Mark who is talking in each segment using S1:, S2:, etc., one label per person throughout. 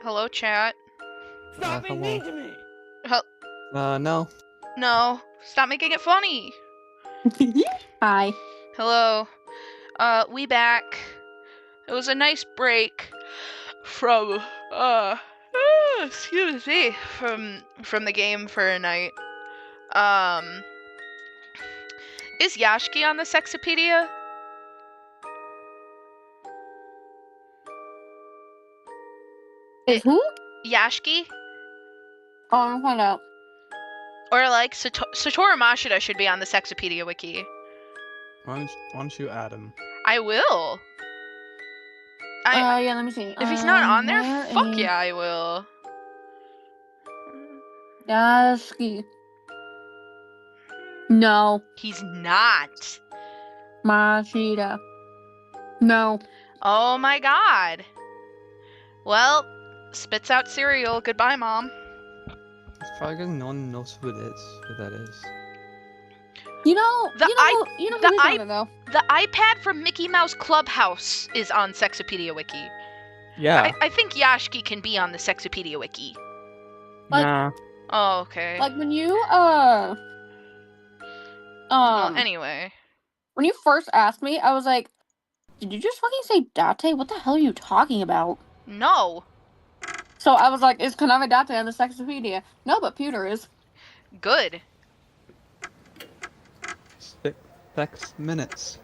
S1: Hello, chat.
S2: Stop being mean to me!
S3: No.
S1: No, stop making it funny.
S4: Hi.
S1: Hello. We back. It was a nice break from, excuse me, from the game for a night. Is Yashki on the Sexopedia?
S4: Is who?
S1: Yashki?
S4: Oh, I'll find out.
S1: Or like Satoru Mashida should be on the Sexopedia wiki.
S3: Why don't you add him?
S1: I will.
S4: Yeah, let me see.
S1: If he's not on there,
S4: where
S1: fuck
S4: is
S1: yeah, I will.
S4: Yasuki. No.
S1: He's not.
S4: Mashida. No.
S1: Oh my god. Well, spits out cereal. Goodbye, Mom.
S3: It's probably because no one knows who that is.
S4: You know who is on it, though.
S1: The iPad from Mickey Mouse Clubhouse is on Sexopedia Wiki.
S3: Yeah.
S1: I think Yashki can be on the Sexopedia Wiki.
S4: Like-
S3: Nah.
S1: Oh, okay.
S4: Like when you
S1: well, anyway.
S4: when you first asked me, I was like, did you just fucking say Date? What the hell are you talking about?
S1: No.
S4: So I was like, is Konami Date on the Sexopedia? No, but Pewter is.
S1: Good.
S3: 6 minutes.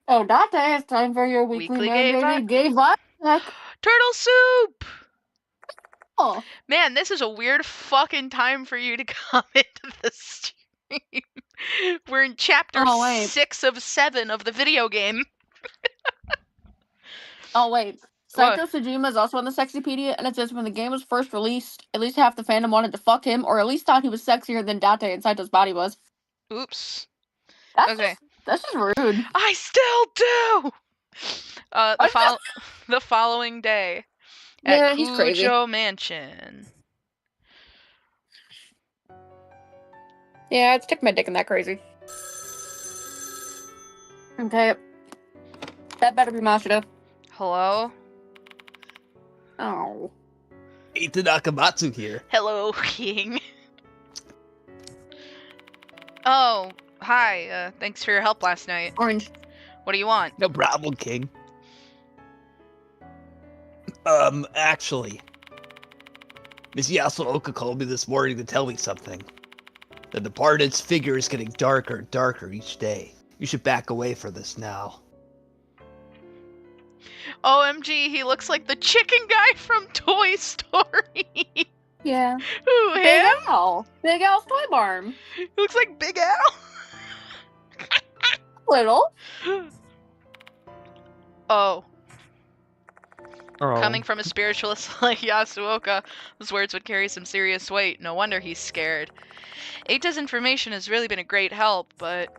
S4: Oh, Date, it's time for your weekly mandated gay vibe.
S1: Turtle soup!
S4: Oh.
S1: Man, this is a weird fucking time for you to come into the stream. We're in chapter 6 of 7 of the video game.
S4: Oh, wait. Saito Sejima is also on the Sexypedia, and it says when the game was first released, at least half the fandom wanted to fuck him, or at least thought he was sexier than Date and Saito's body was.
S1: Oops.
S4: That's
S1: okay.
S4: That's just rude.
S1: I still do! The following day. At
S4: he's crazy.
S1: Cujo Mansion.
S4: Yeah, I'd stick my dick in that crazy. Okay. That better be Mashida.
S1: Hello?
S4: Oh.
S3: Ita Nakamatsu here.
S1: Hello, King. Oh, hi. Thanks for your help last night.
S4: Orange.
S1: What do you want?
S3: No problem, King. Actually, Miss Yasuoka called me this morning to tell me something. The Defarted's figure is getting darker and darker each day. You should back away for this now.
S1: OMG, he looks like the chicken guy from Toy Story.
S4: Yeah.
S1: Who,
S4: Big
S1: him?
S4: Al. Big Al's Toy Barn.
S1: He looks like Big Al.
S4: Little.
S1: Oh.
S3: Oh.
S1: Coming from a spiritualist like Yasuoka, those words would carry some serious weight. No wonder he's scared. Eita's information has really been a great help, but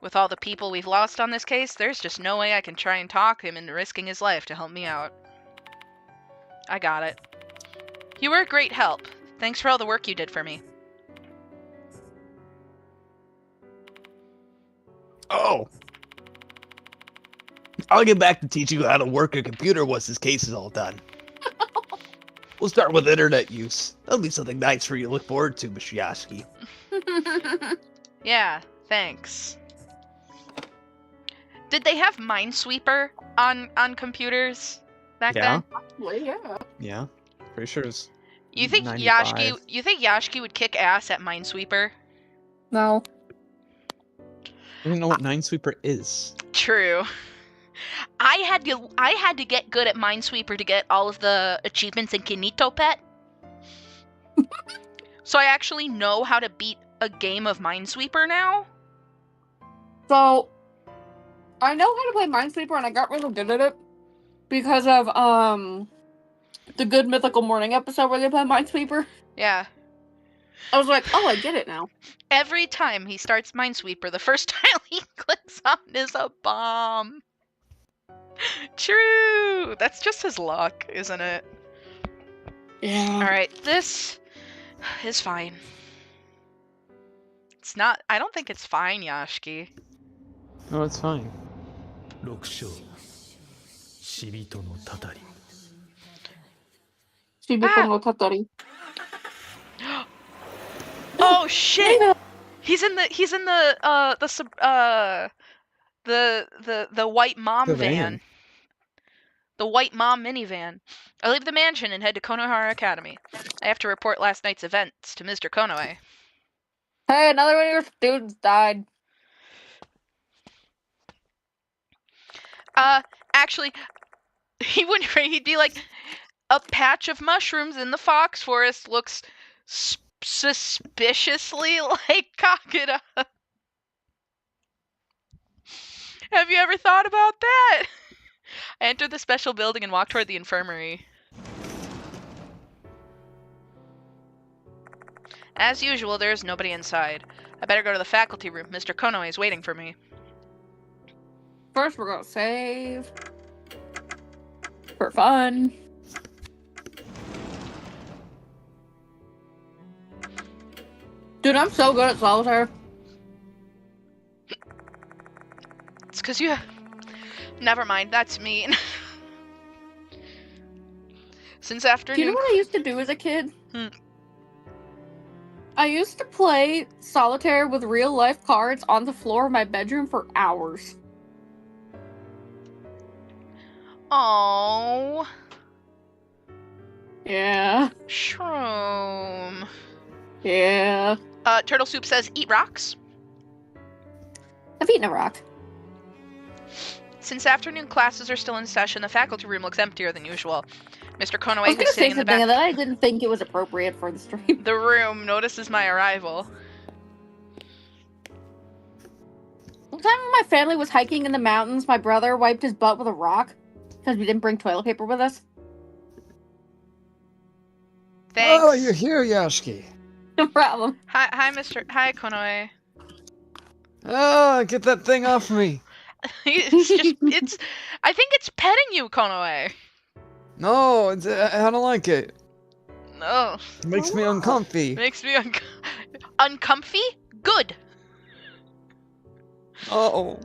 S1: with all the people we've lost on this case, there's just no way I can try and talk him into risking his life to help me out. I got it. You were a great help. Thanks for all the work you did for me.
S3: Oh. I'll get back to teaching you how to work a computer once this case is all done. We'll start with internet use. That'll be something nice for you to look forward to, Miss Yasuki.
S1: Yeah, thanks. Did they have Minesweeper on computers back then?
S4: Well, yeah.
S3: Yeah. Pretty sure it's
S1: You think
S3: 95.
S1: Yashki would kick ass at Minesweeper?
S4: No.
S3: I don't know what Minesweeper is.
S1: True. I had to get good at Minesweeper to get all of the achievements in Kinito Pet. So I actually know how to beat a game of Minesweeper now.
S4: So, I know how to play Minesweeper, and I got really good at it because of the Good Mythical Morning episode where they play Minesweeper.
S1: Yeah.
S4: I was like, oh, I get it now.
S1: Every time he starts Minesweeper, the first tile he clicks on is a bomb. True! That's just his luck, isn't it?
S4: Yeah.
S1: Alright, this is fine. It's not. I don't think it's fine, Yashki.
S3: No, it's fine.
S4: Shibito no Tatori.
S1: Oh shit! He's in the white mom
S2: The
S1: van.
S2: van.
S1: The white mom minivan. I leave the mansion and head to Konohara Academy. I have to report last night's events to Mr. Konoe.
S4: Hey, another one of your students died.
S1: Actually, he'd be like, a patch of mushrooms in the fox forest looks suspiciously like Kakura. Have you ever thought about that? I entered the special building and walked toward the infirmary. As usual, there is nobody inside. I better go to the faculty room. Mr. Konoe is waiting for me.
S4: First, we're gonna save. For fun. Dude, I'm so good at solitaire.
S1: It's because you... Never mind, that's mean. Since afternoon...
S4: Do you know what I used to do as a kid?
S1: Hmm.
S4: I used to play solitaire with real-life cards on the floor of my bedroom for hours.
S1: Oh,
S4: Yeah.
S1: Shroom.
S4: Yeah.
S1: Turtle Soup says, eat rocks.
S4: I've eaten a rock.
S1: Since afternoon classes are still in session, the faculty room looks emptier than usual. Mr.
S4: I
S1: Konoe,
S4: was
S1: who's
S4: gonna say
S1: sitting in the
S4: something
S1: back
S4: that I didn't think it was appropriate for the stream.
S1: the room, notices my arrival.
S4: One time when my family was hiking in the mountains, my brother wiped his butt with a rock because we didn't bring toilet paper with us.
S1: Thanks.
S2: Oh, you're here, Yashiki.
S4: No problem.
S1: Hi, Konoe.
S2: Ah, get that thing off me.
S1: I think it's petting you, Konoe.
S2: No, I don't like it.
S1: No.
S2: It makes me uncomfy.
S1: Makes me uncomfy? Good.
S2: Oh.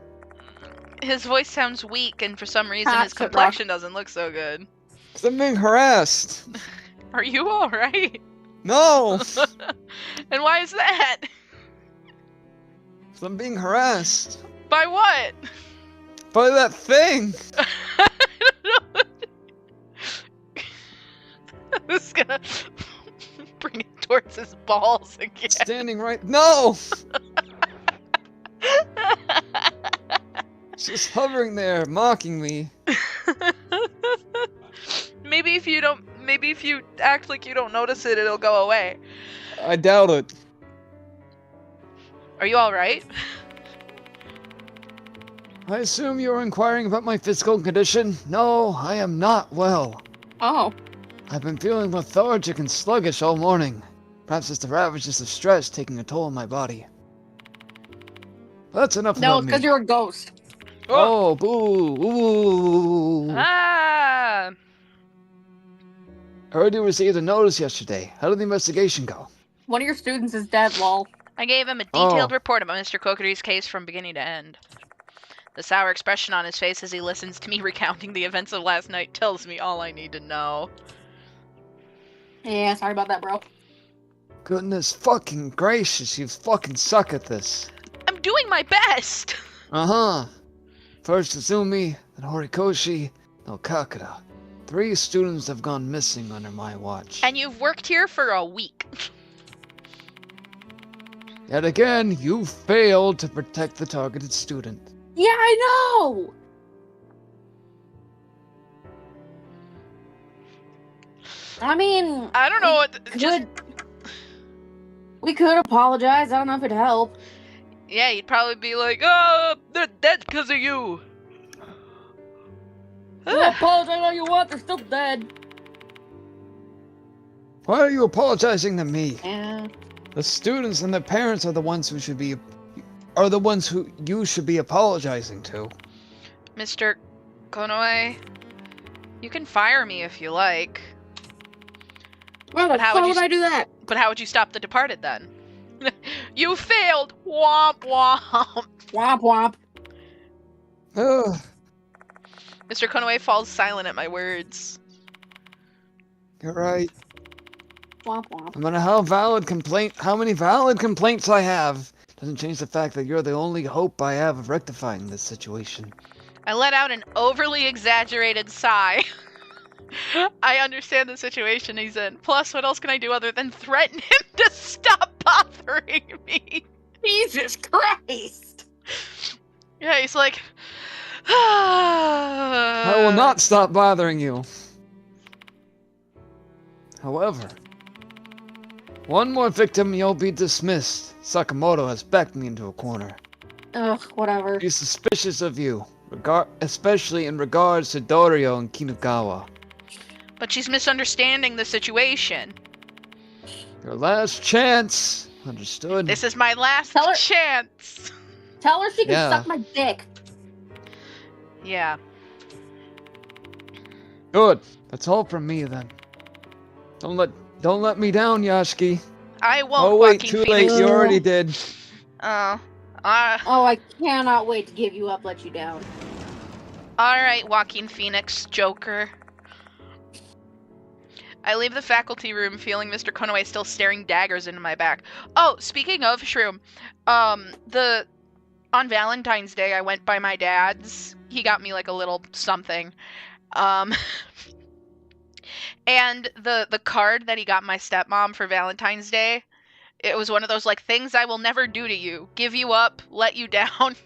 S1: His voice sounds weak, and for some reason
S4: Ah,
S1: his complexion doesn't look so good.
S2: Because I'm being harassed.
S1: Are you alright?
S2: No!
S1: And why is that?
S2: Because I'm being harassed.
S1: By what?
S2: By that thing!
S1: I don't know. I'm just gonna bring it towards his balls again.
S2: Standing right. No! It's just hovering there, mocking me.
S1: Maybe if you act like you don't notice it, it'll go away.
S2: I doubt it.
S1: Are you alright?
S2: I assume you're inquiring about my physical condition? No, I am not well.
S4: Oh.
S2: I've been feeling lethargic and sluggish all morning. Perhaps it's the ravages of stress taking a toll on my body. But that's enough
S4: No,
S2: about
S4: it's
S2: me.
S4: because you're a ghost.
S2: Oh, boo! Ooh!
S1: Ah!
S2: I heard you received a notice yesterday. How did the investigation go?
S4: One of your students is dead, lol.
S1: I gave him a detailed
S2: Oh.
S1: report about Mr. Kokiri's case from beginning to end. The sour expression on his face as he listens to me recounting the events of last night tells me all I need to know.
S4: Yeah, sorry about that, bro.
S2: Goodness fucking gracious, you fucking suck at this.
S1: I'm doing my best!
S2: Uh-huh. First Izumi, then Horikoshi, now Kakura. 3 students have gone missing under my watch.
S1: And you've worked here for a week.
S2: Yet again, you failed to protect the targeted student.
S4: Yeah, I know! I mean...
S1: I don't know what... Just...
S4: We could apologize. I don't know if it'd help.
S1: Yeah, he'd probably be like, oh, they're dead because of you.
S4: You apologize all you want, they're still dead.
S2: Why are you apologizing to me?
S4: Yeah.
S2: The students and their parents are the ones who should be... are the ones who you should be apologizing to.
S1: Mr. Konoe, you can fire me if you like.
S4: Well,
S1: But how would you
S4: I do that?
S1: But how would you stop the Departed then? You failed! Womp womp!
S4: Womp womp.
S2: Ugh.
S1: Mr. Konoe falls silent at my words.
S2: You're right.
S4: Womp womp.
S2: No matter how many valid complaints I have, doesn't change the fact that you're the only hope I have of rectifying this situation.
S1: I let out an overly exaggerated sigh. I understand the situation he's in. Plus, what else can I do other than threaten him to stop bothering me?
S4: Jesus Christ!
S1: Yeah, he's like...
S2: I will not stop bothering you. However, one more victim, you'll be dismissed. Sakamoto has backed me into a corner.
S4: Ugh, whatever.
S2: He's suspicious of you, especially in regards to Dorio and Kinugawa.
S1: But she's misunderstanding the situation.
S2: Your last chance. Understood?
S1: This is my last
S4: Tell her-
S1: chance.
S4: Tell her she can
S2: Yeah.
S4: suck my dick.
S1: Yeah.
S2: Good. That's all from me then. Don't let me down, Yashiki.
S1: I won't,
S2: Oh wait,
S1: Joaquin
S2: too
S1: Phoenix.
S2: late. You already did.
S1: Oh.
S4: Oh, I cannot wait to give you up, let you down.
S1: Alright, Joaquin Phoenix, Joker. I leave the faculty room feeling Mr. Konoe still staring daggers into my back. Oh, speaking of Shroom, on Valentine's Day I went by my dad's. He got me like a little something. And the card that he got my stepmom for Valentine's Day, it was one of those like things I will never do to you. Give you up, let you down,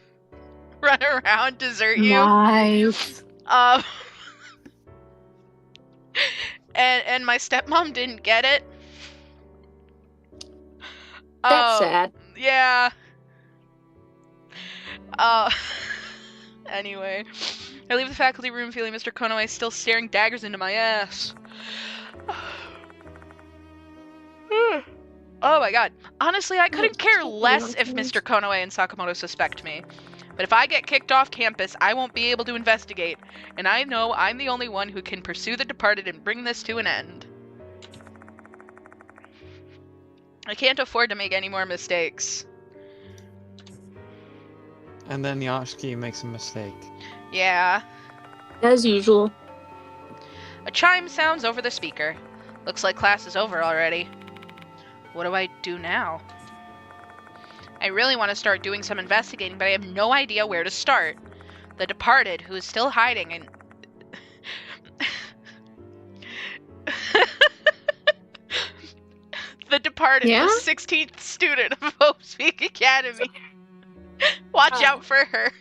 S1: run around, desert you.
S4: Nice.
S1: And my stepmom didn't get it.
S4: That's sad.
S1: Yeah. Anyway, I leave the faculty room feeling Mr. Konoe still staring daggers into my ass. Oh my god. Honestly, I couldn't care less if Mr. Konoe and Sakamoto suspect me. But if I get kicked off campus, I won't be able to investigate, and I know I'm the only one who can pursue the departed and bring this to an end. I can't afford to make any more mistakes.
S2: And then Yashiki makes a mistake.
S1: Yeah.
S4: As usual.
S1: A chime sounds over the speaker. Looks like class is over already. What do I do now? I really want to start doing some investigating, but I have no idea where to start. The departed, who is still hiding, and... The departed,
S4: Yeah?
S1: the 16th student of Hope Peak Academy. Watch out for her.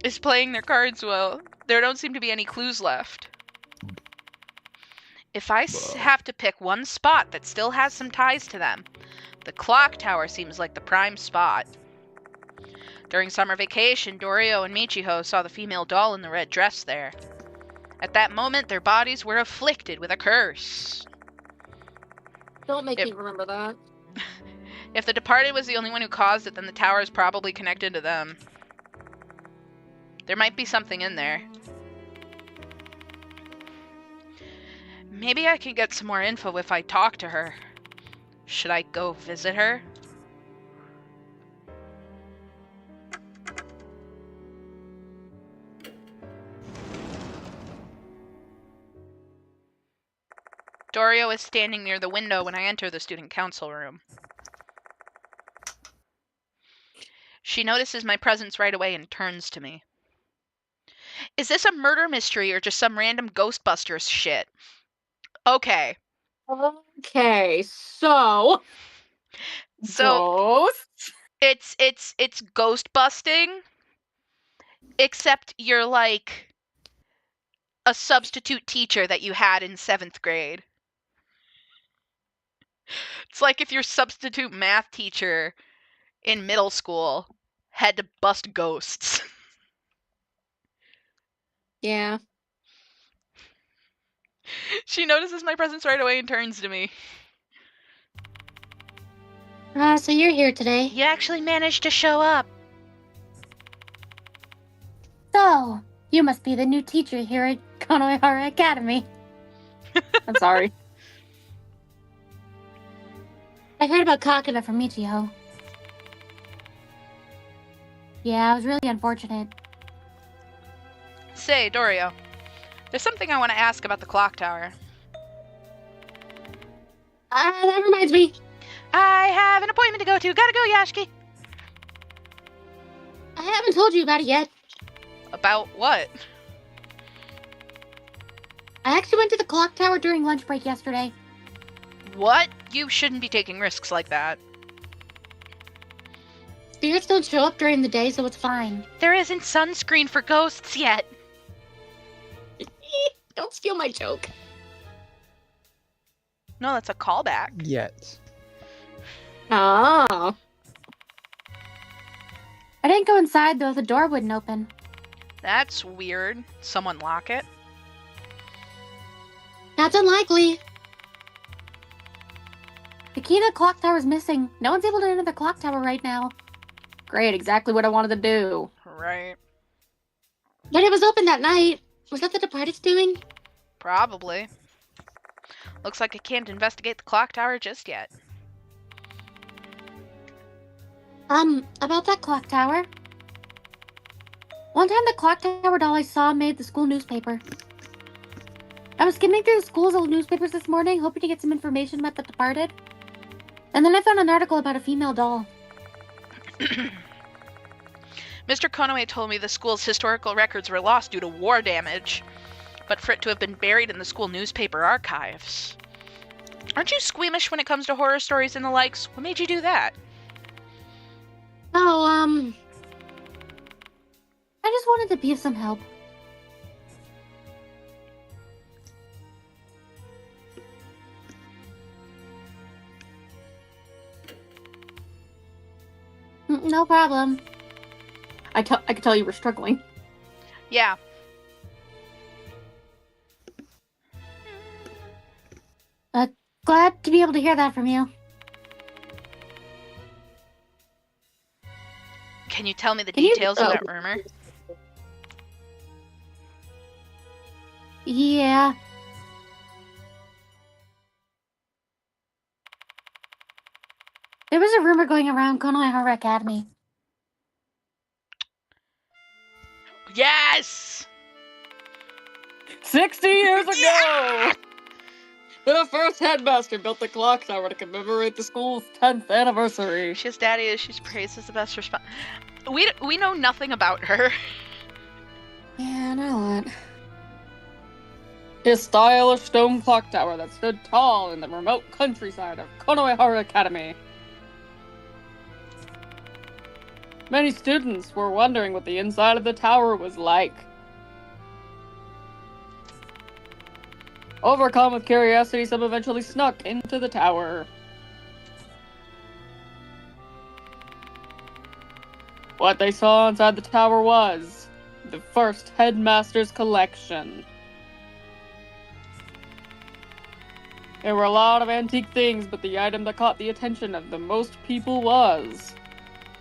S1: Is playing their cards well. There don't seem to be any clues left. If I have to pick one spot that still has some ties to them, the clock tower seems like the prime spot. During summer vacation, Dorio and Michiho saw the female doll in the red dress there. At that moment, their bodies were afflicted with a curse.
S4: Don't make me remember that.
S1: If the departed was the only one who caused it, then the tower is probably connected to them. There might be something in there. Maybe I can get some more info if I talk to her. Should I go visit her? Dorio is standing near the window when I enter the student council room. She notices my presence right away and turns to me. Is this a murder mystery or just some random Ghostbusters shit? Okay.
S4: Okay, so ghosts?
S1: It's ghost busting, except you're like a substitute teacher that you had in 7th grade. It's like if your substitute math teacher in middle school had to bust ghosts.
S4: Yeah.
S1: She notices my presence right away and turns to me.
S5: So you're here today.
S1: You actually managed to show up.
S5: So, you must be the new teacher here at Konohara Academy.
S4: I'm sorry.
S5: I heard about Kakuna from Michiho. Yeah, it was really unfortunate.
S1: Say, Dorio, there's something I want to ask about the clock tower.
S5: That reminds me.
S1: I have an appointment to go to. Gotta go, Yashki.
S5: I haven't told you about it yet.
S1: About what?
S5: I actually went to the clock tower during lunch break yesterday.
S1: What? You shouldn't be taking risks like that.
S5: Spirits don't show up during the day, so it's fine.
S1: There isn't sunscreen for ghosts yet.
S5: Don't steal my joke.
S1: No, that's a callback.
S2: Yet.
S4: Ah.
S5: I didn't go inside, though. The door wouldn't open.
S1: That's weird. Someone lock it?
S5: That's unlikely. The key to the clock tower is missing. No one's able to enter the clock tower right now.
S4: Great, exactly what I wanted to do.
S1: Right.
S5: But it was open that night. Was that the Departed's doing?
S1: Probably. Looks like I can't investigate the clock tower just yet.
S5: About that clock tower. One time the clock tower doll I saw made the school newspaper. I was skimming through the school's old newspapers this morning, hoping to get some information about the Departed. And then I found an article about a female doll.
S1: Mr. Konoe told me the school's historical records were lost due to war damage, but for it to have been buried in the school newspaper archives. Aren't you squeamish when it comes to horror stories and the likes? What made you do that?
S5: Oh, I just wanted to be of some help. No problem.
S4: I could tell you were struggling.
S1: Yeah.
S5: Glad to be able to hear that from you.
S1: Can you tell me the
S4: Can you-
S1: details of that rumor?
S5: Yeah. There was a rumor going around Konohara Academy.
S1: Yes!
S4: 60 years ago! The first headmaster built the clock tower to commemorate the school's 10th anniversary.
S1: She's daddy as she's praised as the best response. We know nothing about her.
S4: Yeah, I know it. His stylish stone clock tower that stood tall in the remote countryside of Konohara Academy. Many students were wondering what the inside of the tower was like. Overcome with curiosity, some eventually snuck into the tower. What they saw inside the tower was the first headmaster's collection. There were a lot of antique things, but the item that caught the attention of the most people was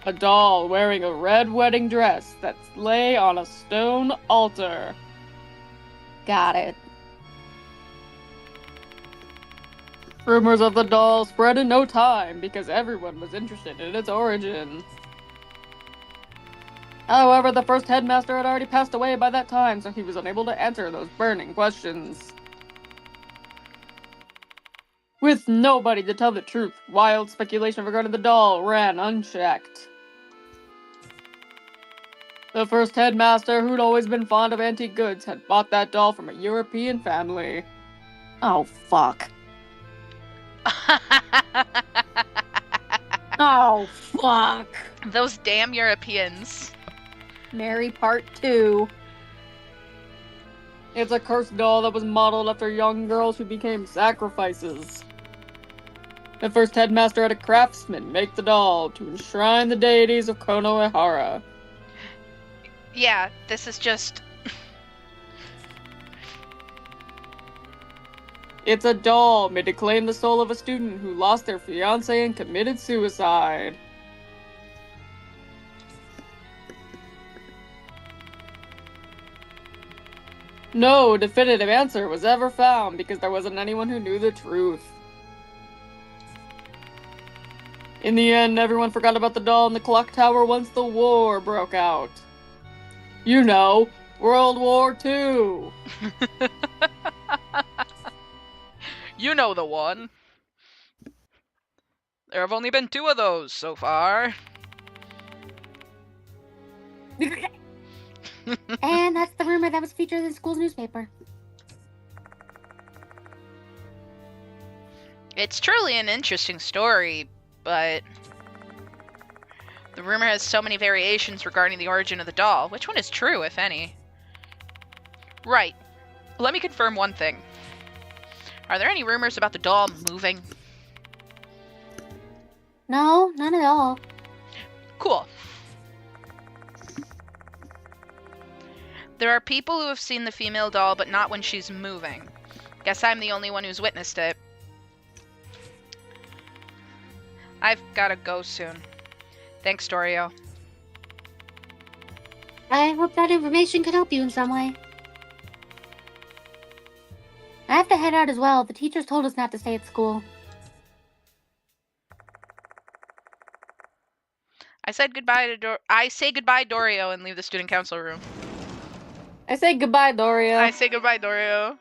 S4: a doll wearing a red wedding dress that lay on a stone altar. Got it. Rumors of the doll spread in no time because everyone was interested in its origin. However, the first headmaster had already passed away by that time, so he was unable to answer those burning questions. With nobody to tell the truth, wild speculation regarding the doll ran unchecked. The first headmaster, who'd always been fond of antique goods, had bought that doll from a European family. Oh, fuck. Oh, fuck.
S1: Those damn Europeans.
S4: Mary Part 2. It's a cursed doll that was modeled after young girls who became sacrifices. The first headmaster had a craftsman make the doll to enshrine the deities of Konohara.
S1: Yeah, this is just...
S4: It's a doll made to claim the soul of a student who lost their fiancé and committed suicide. No definitive answer was ever found because there wasn't anyone who knew the truth. In the end, everyone forgot about the doll in the clock tower once the war broke out. You know, World War II.
S1: You know the one. There have only been 2 of those so far.
S5: And that's the rumor that was featured in the school's newspaper.
S1: It's truly an interesting story, but the rumor has so many variations regarding the origin of the doll. Which one is true, if any? Right. Let me confirm one thing. Are there any rumors about the doll moving?
S5: No, none at all.
S1: Cool. There are people who have seen the female doll, but not when she's moving. Guess I'm the only one who's witnessed it. I've gotta go soon. Thanks, Dorio.
S5: I hope that information could help you in some way. I have to head out as well. The teachers told us not to stay at school.
S1: I say goodbye, Dorio, and leave the student council room.
S4: I say goodbye, Doria.
S1: I say goodbye, Dorio.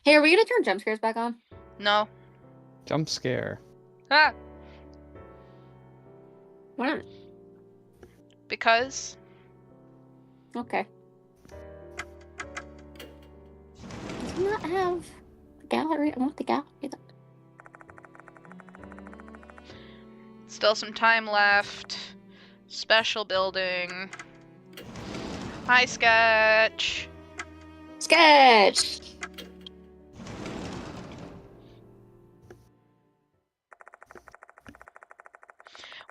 S4: Hey, are we gonna turn jump scares back on?
S1: No.
S2: Jump scare.
S1: Ah,
S4: Why not?
S1: because
S4: Okay.
S5: Does he not have the gallery? I want the gallery.
S1: still some time left. Special building. Hi, Sketch.
S4: Sketch!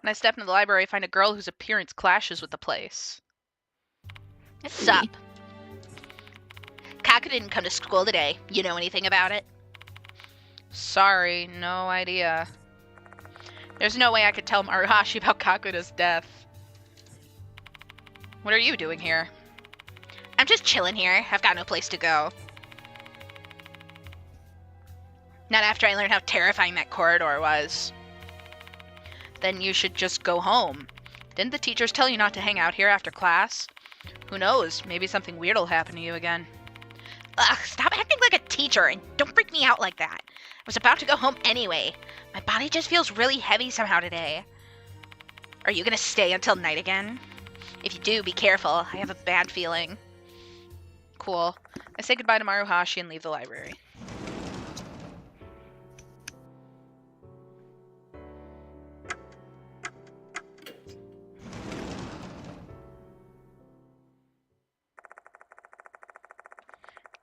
S1: When I step into the library, I find a girl whose appearance clashes with the place. What's up? Kaka didn't come to school today. You know anything about it? Sorry, no idea. There's no way I could tell Maruhashi about Kakuda's death. What are you doing here? I'm just chilling here. I've got no place to go. Not after I learned how terrifying that corridor was. Then you should just go home. Didn't the teachers tell you not to hang out here after class? Who knows? Maybe something weird will happen to you again. Ugh, stop acting like a teacher and don't freak me out like that. I was about to go home anyway. My body just feels really heavy somehow today. Are you gonna stay until night again? If you do, be careful. I have a bad feeling. Cool. I say goodbye to Maruhashi and leave the library.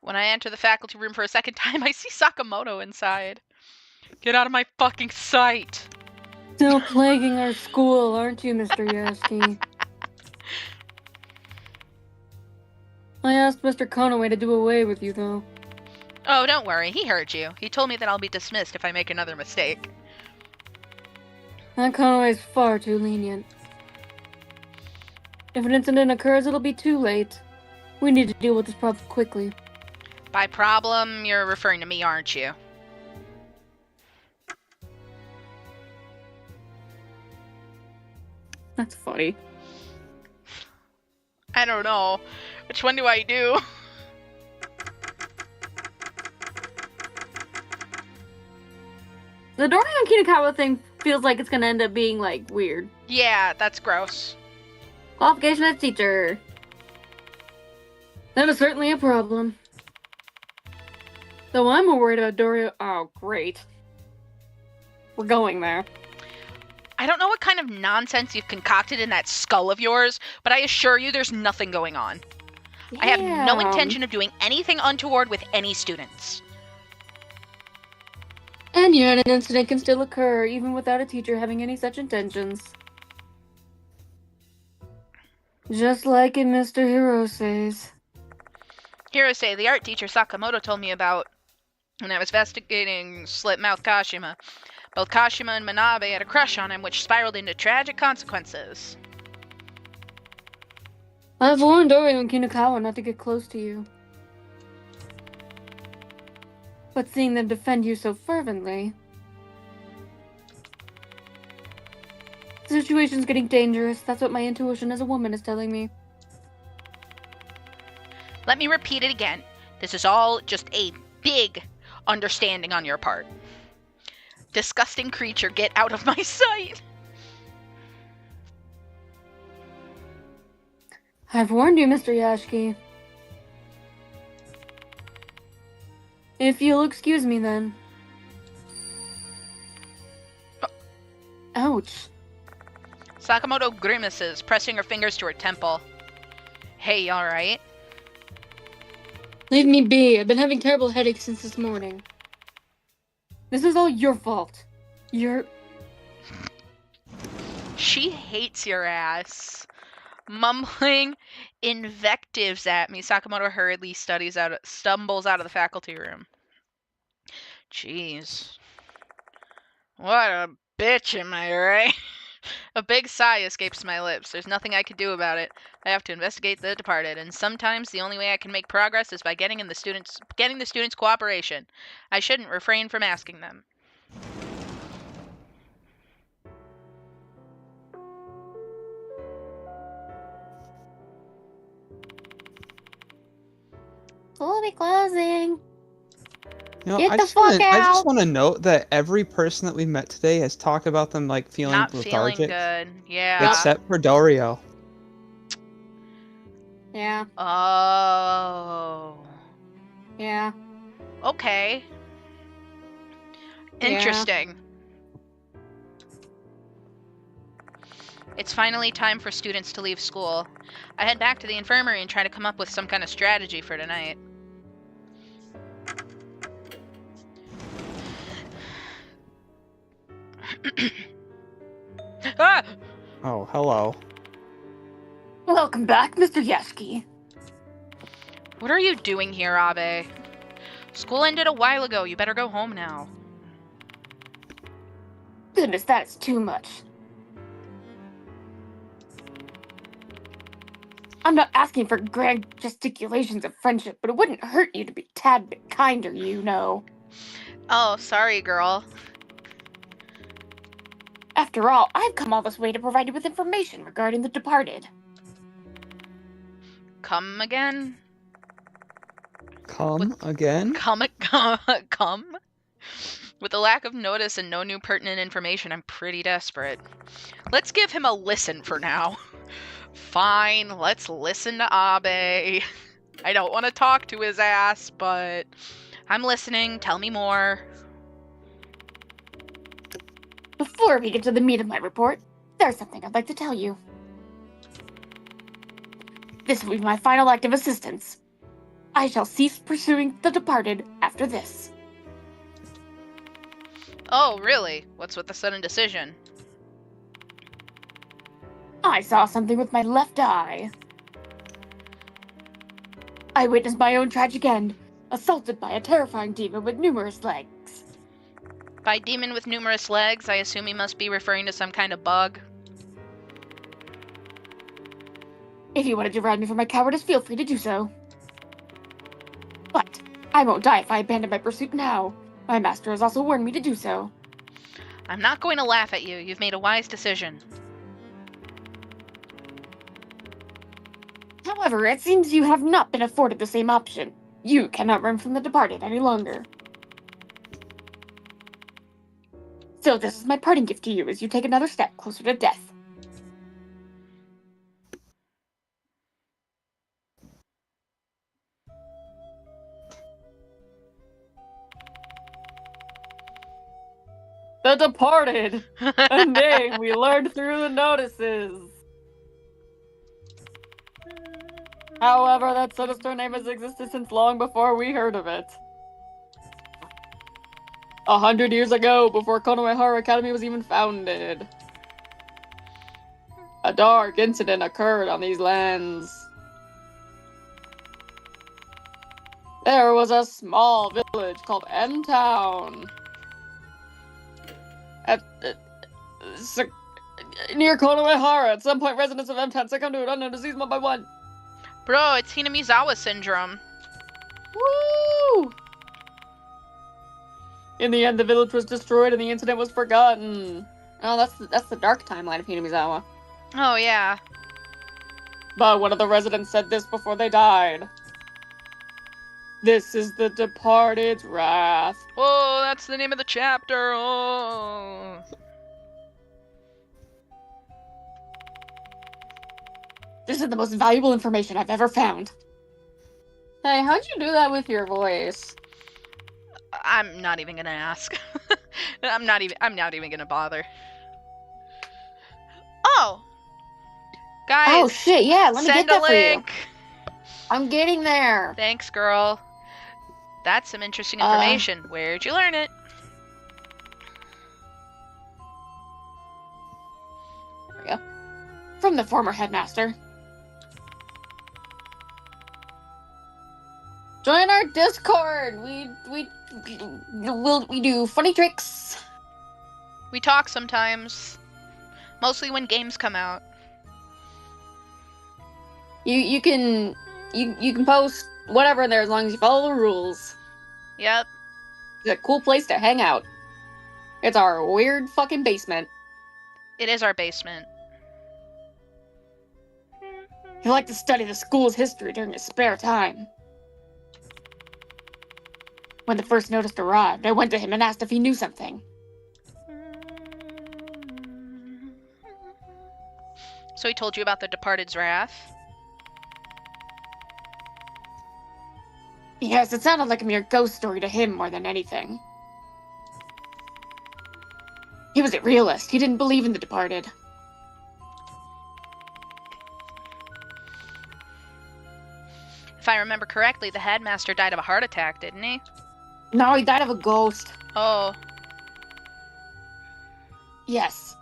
S1: When I enter the faculty room for a second time, I see Sakamoto inside. Get out of my fucking sight!
S4: Still plaguing our school, aren't you, Mr. Yasuki? I asked Mr. Conaway to do away with you, though.
S1: Oh, don't worry, he heard you. He told me that I'll be dismissed if I make another mistake.
S4: That Conaway's far too lenient. If an incident occurs, it'll be too late. We need to deal with this problem quickly.
S1: By problem, you're referring to me, aren't you?
S4: That's funny.
S1: I don't know. Which one do I do?
S4: The Dorian Kinakawa thing feels like it's gonna end up being, like, weird.
S1: Yeah, that's gross.
S4: Qualification as teacher. That is certainly a problem. Though I'm more worried about Dorio. Oh, great. We're going there.
S1: I don't know what kind of nonsense you've concocted in that skull of yours, but I assure you there's nothing going on. I have no intention of doing anything untoward with any students.
S4: And yet an incident can still occur, even without a teacher having any such intentions. Just like in Mr. Hirose's.
S1: Hirose, the art teacher Sakamoto told me about when I was investigating Slipmouth Kashima. Both Kashima and Manabe had a crush on him, which spiraled into tragic consequences.
S4: I've warned Dorio and Kinakawa not to get close to you. But seeing them defend you so fervently...
S5: The situation's getting dangerous. That's what my intuition as a woman is telling me.
S1: Let me repeat it again. This is all just a big understanding on your part. Disgusting creature, get out of my sight!
S5: I've warned you, Mr. Yashki. If you'll excuse me, then. Ouch.
S1: Sakamoto grimaces, pressing her fingers to her temple. Hey, alright?
S5: Leave me be. I've been having terrible headaches since this morning. This is all your fault.
S1: She hates your ass. Mumbling invectives at me, Sakamoto hurriedly stumbles out of the faculty room. Jeez. What a bitch, am I right? A big sigh escapes my lips. There's nothing I can do about it. I have to investigate the departed, and sometimes the only way I can make progress is by getting the students' cooperation. I shouldn't refrain from asking them.
S5: We'll be closing.
S2: You know,
S5: Get
S2: I
S5: the
S2: just
S5: fuck
S2: wanna, I just
S5: out!
S2: want to note that every person that we met today has talked about them like feeling
S1: Not feeling
S2: lethargic,
S1: good. Yeah.
S2: except for Dario.
S5: Yeah,
S1: Oh.
S5: yeah.
S1: Okay.
S5: Yeah.
S1: Interesting. It's finally time for students to leave school. I head back to the infirmary and try to come up with some kind of strategy for tonight. Ah!
S2: Oh, hello.
S5: Welcome back, Mr. Yashki.
S1: What are you doing here, Abe? School ended a while ago. You better go home now.
S5: Goodness, that is too much. I'm not asking for grand gesticulations of friendship, but it wouldn't hurt you to be a tad bit kinder, you know.
S1: Oh, sorry, girl.
S5: After all, I've come all this way to provide you with information regarding the departed.
S1: Come again?
S2: Come again?
S1: Come? With a lack of notice and no new pertinent information, I'm pretty desperate. Let's give him a listen for now. Fine, let's listen to Abe. I don't want to talk to his ass, but I'm listening. Tell me more.
S5: Before we get to the meat of my report, there's something I'd like to tell you. This will be my final act of assistance. I shall cease pursuing the departed after this.
S1: Oh, really? What's with the sudden decision?
S5: I saw something with my left eye. I witnessed my own tragic end, assaulted by a terrifying demon with numerous legs.
S1: By demon with numerous legs, I assume he must be referring to some kind of bug.
S5: If you want to deride me for my cowardice, feel free to do so. But I won't die if I abandon my pursuit now. My master has also warned me to do so.
S1: I'm not going to laugh at you. You've made a wise decision.
S5: However, it seems you have not been afforded the same option. You cannot run from the departed any longer. So this is my parting gift to you as you take another step closer to death.
S4: The Departed! A name we learned through the notices. However, that sinister name has existed since long before we heard of it. 100 years ago, before Konohara Academy was even founded. A dark incident occurred on these lands. There was a small village called M-Town. Near Konohara, at some point residents of M-Town succumbed to an unknown disease one by one.
S1: Bro, it's Hinamizawa syndrome.
S4: Woo! In the end, the village was destroyed and the incident was forgotten. Oh, that's the dark timeline of Hinamizawa.
S1: Oh, yeah.
S4: But one of the residents said this before they died. This is the Departed's wrath.
S1: Oh, that's the name of the chapter. Oh.
S4: This is the most valuable information I've ever found. Hey, how'd you do that with your voice?
S1: I'm not even gonna ask. I'm not even gonna bother. Oh! Guys,
S4: Oh shit, yeah, let me
S1: send
S4: get
S1: a
S4: that for you.
S1: link!
S4: I'm getting there.
S1: Thanks, girl. That's some interesting information. Where'd you learn it?
S4: There we go. From the former headmaster. Join our Discord. We do funny tricks.
S1: We talk sometimes. Mostly when games come out.
S4: You can post whatever in there as long as you follow the rules.
S1: Yep.
S4: It's a cool place to hang out. It's our weird fucking basement.
S1: It is our basement.
S4: He liked to study the school's history during his spare time. When the first notice arrived, I went to him and asked if he knew something.
S1: So he told you about the Departed's wrath?
S4: Yes, it sounded like a mere ghost story to him more than anything. He was a realist. He didn't believe in the Departed.
S1: If I remember correctly, the headmaster died of a heart attack, didn't he?
S4: No, he died of a ghost.
S1: Oh.
S4: Yes.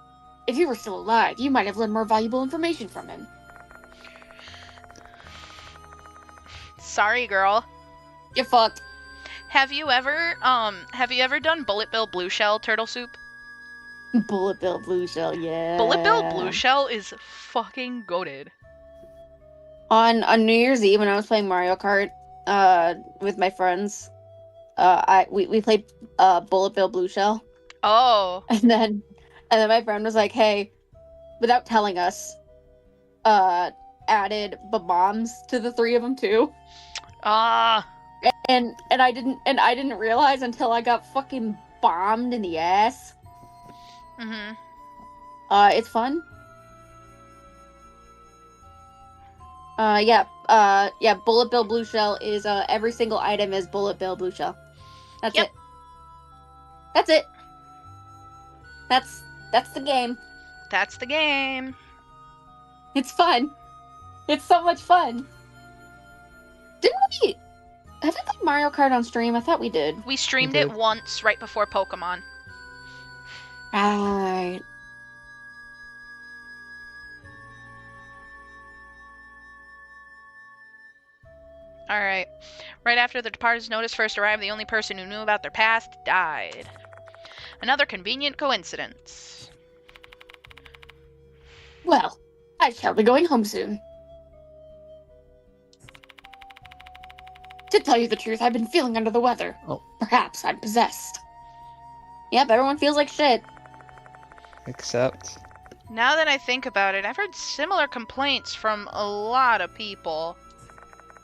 S4: If he were still alive, you might have learned more valuable information from him.
S1: Sorry, girl.
S4: You fucked.
S1: Have you ever done Bullet Bill Blue Shell turtle soup?
S4: Bullet Bill Blue Shell, yeah.
S1: Bullet Bill Blue Shell is fucking goated.
S4: On New Year's Eve when I was playing Mario Kart with my friends, we played Bullet Bill Blue Shell.
S1: Oh.
S4: And then my friend was like, "Hey," without telling us, added bombs to the three of them too.
S1: Ah.
S4: And I didn't realize until I got fucking bombed in the ass.
S1: Mhm.
S4: It's fun. Yeah, Bullet Bill Blue Shell is every single item is Bullet Bill Blue Shell. That's
S1: Yep.
S4: it. That's it. That's the game.
S1: That's the game.
S4: It's fun. It's so much fun. Didn't we? Have we played Mario Kart on stream? I thought we did.
S1: We streamed
S2: We
S1: it
S2: did.
S1: once right before Pokemon.
S4: Right.
S1: Alright. Right after the Departed's notice first arrived, the only person who knew about their past died. Another convenient coincidence.
S4: Well, I shall be going home soon. To tell you the truth, I've been feeling under the weather.
S2: Oh.
S4: Perhaps I'm possessed. Yep, everyone feels like shit.
S2: Except.
S1: Now that I think about it, I've heard similar complaints from a lot of people.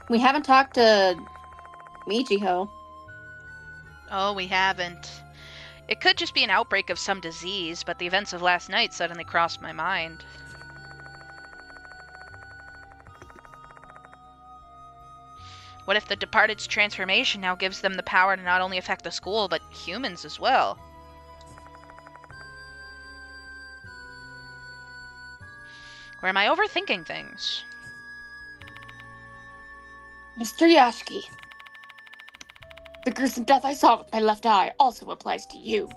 S4: We haven't talked to Michiho.
S1: Oh, we haven't. It could just be an outbreak of some disease, but the events of last night suddenly crossed my mind. What if the Departed's transformation now gives them the power to not only affect the school, but humans as well? Or am I overthinking things?
S4: Mr. Yashiki. The gruesome death I saw with my left eye also applies to you.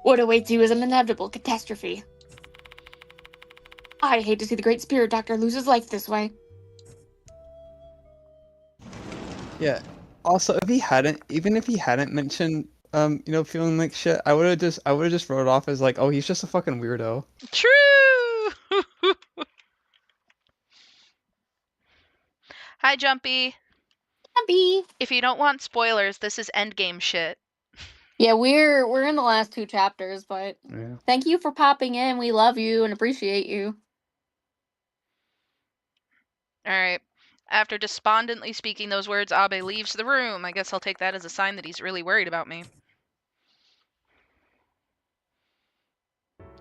S4: What awaits you is an inevitable catastrophe. I hate to see the great spirit doctor lose his life this way.
S2: Yeah. Also, even if he hadn't mentioned, feeling like shit, I would have just wrote it off as like, oh, he's just a fucking weirdo.
S1: True! Hi, Jumpy.
S4: Happy.
S1: If you don't want spoilers, this is endgame shit.
S4: Yeah, we're in the last 2 chapters, but
S2: Yeah.
S4: thank you for popping in. We love you and appreciate you.
S1: All right. After despondently speaking those words, Abe leaves the room. I guess I'll take that as a sign that he's really worried about me.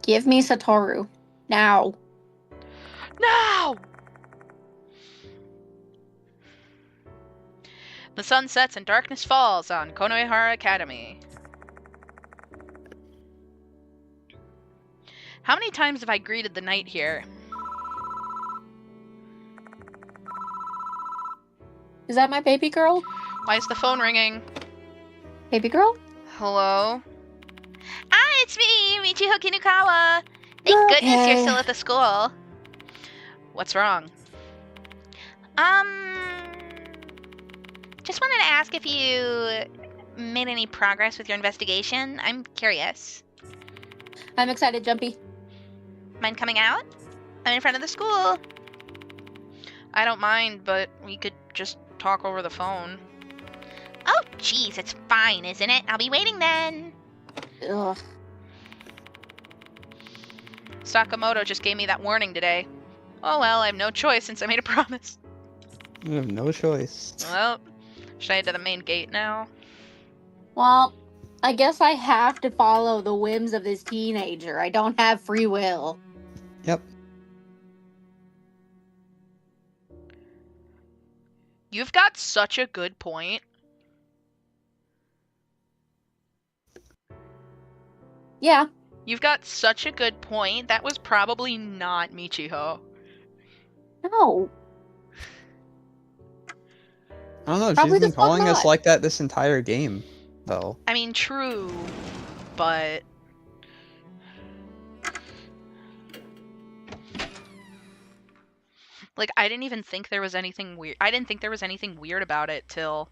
S4: Give me Satoru. Now.
S1: No! The sun sets and darkness falls on Konohara Academy. How many times have I greeted the night here?
S4: Is that my baby girl?
S1: Why is the phone ringing?
S4: Baby girl?
S1: Hello? Ah, it's me, Michiho Kinukawa. Thank goodness you're
S4: Okay.
S1: still at the school. What's wrong? Just wanted to ask if you made any progress with your investigation. I'm curious.
S4: I'm excited, Jumpy.
S1: Mind coming out? I'm in front of the school. I don't mind, but we could just talk over the phone. Oh, jeez, it's fine, isn't it? I'll be waiting then.
S4: Ugh.
S1: Sakamoto just gave me that warning today. Oh well, I have no choice since I made a promise.
S2: You have no choice.
S1: Well, should I head to the main gate now?
S4: Well, I guess I have to follow the whims of this teenager. I don't have free will.
S2: Yep.
S1: You've got such a good point.
S4: Yeah.
S1: You've got such a good point. That was probably not Michiho.
S4: No.
S2: I don't know.
S4: Probably
S2: She's been
S4: the fuck
S2: calling us
S4: not.
S2: like that this entire game, though.
S1: I mean, true, but... Like, I didn't even think there was anything weird. I didn't think there was anything weird about it till...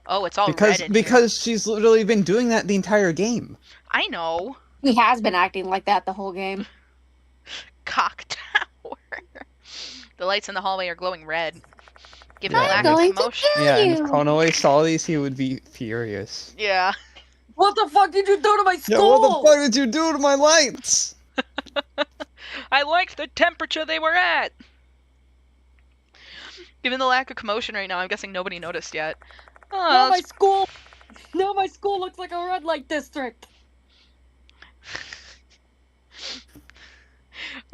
S1: Oh, it's all red in here.
S2: Because she's literally been doing that the entire game.
S1: I know.
S4: He has been acting like that the whole game.
S1: Cock Tower. The lights in the hallway are glowing red. Given
S2: Yeah,
S1: the lack
S4: I'm
S1: of
S4: going to
S1: commotion.
S4: kill
S2: Yeah, and
S4: you.
S2: if Konoe saw these, he would be furious.
S1: Yeah.
S4: What the fuck did you do to my
S2: Yeah,
S4: school?
S2: what the fuck did you do to my lights?
S1: I liked the temperature they were at. Given the lack of commotion right now, I'm guessing nobody noticed yet. Oh,
S4: Now my
S1: that's-
S4: school. Now my school looks like a red light district.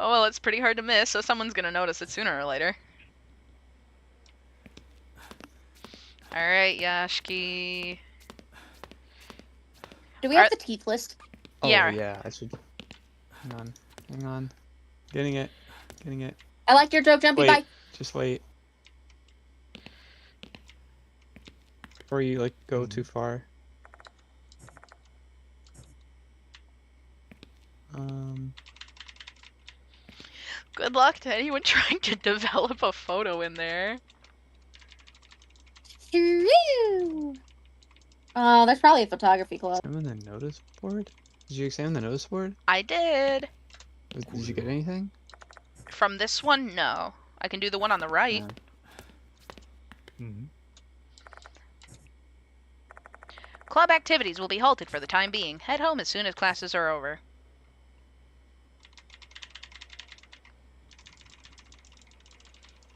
S1: Oh well, it's pretty hard to miss, so someone's gonna notice it sooner or later. Alright, Yashiki.
S4: Do we have
S1: Are-
S4: the teeth list?
S2: Oh,
S1: Yeah.
S2: yeah, I should... Hang on. Getting it.
S4: I like your joke, Jumpy.
S2: Wait.
S4: Bye.
S2: Just wait. Before you, like, go too far.
S1: Good luck to anyone trying to develop a photo in there.
S4: True. There's probably a photography club.
S2: Examine the notice board? Did you examine the notice board?
S1: I did.
S2: Did you get anything?
S1: From this one, no. I can do the one on the right.
S2: Mm-hmm.
S1: Club activities will be halted for the time being. Head home as soon as classes are over.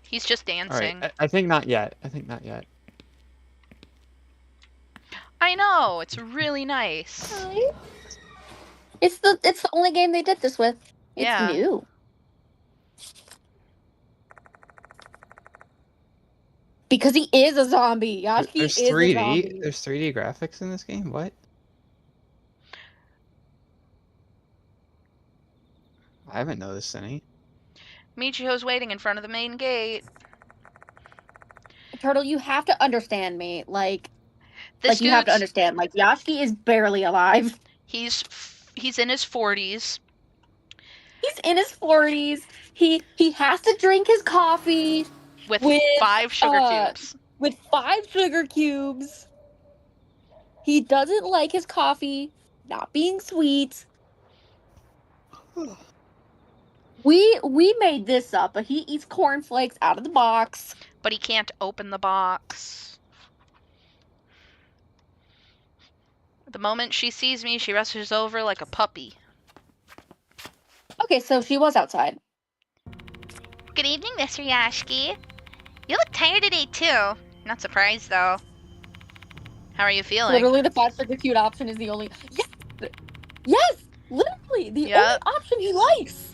S1: He's just dancing.
S2: Alright, I think not yet.
S1: I know, it's really nice.
S4: It's the only game they did this with. It's
S1: Yeah.
S4: new. Because he is a zombie. Yashiki
S2: There's
S4: is
S2: 3D.
S4: a zombie.
S2: There's 3D graphics in this game? What? I haven't noticed any.
S1: Michiho's waiting in front of the main gate.
S4: Turtle, you have to understand me. Like
S1: This
S4: you have to
S1: dude's-
S4: understand. Like, Yashiki is barely alive.
S1: He's in his 40s.
S4: He's in his 40s. He has to drink his coffee
S1: With,
S4: With,
S1: 5 sugar cubes.
S4: with 5 sugar cubes. He doesn't like his coffee not being sweet. We made this up, but he eats cornflakes out of the box.
S1: But he can't open the box. The moment she sees me, she rushes over like a puppy.
S5: Okay, so she was outside.
S1: Good evening, Mr. Yashki. You look tired today, too. Not surprised, though. How are you feeling?
S5: Literally, the 5 sugar cute option is the only. Yes! Literally, the
S1: Yep.
S5: only option he likes.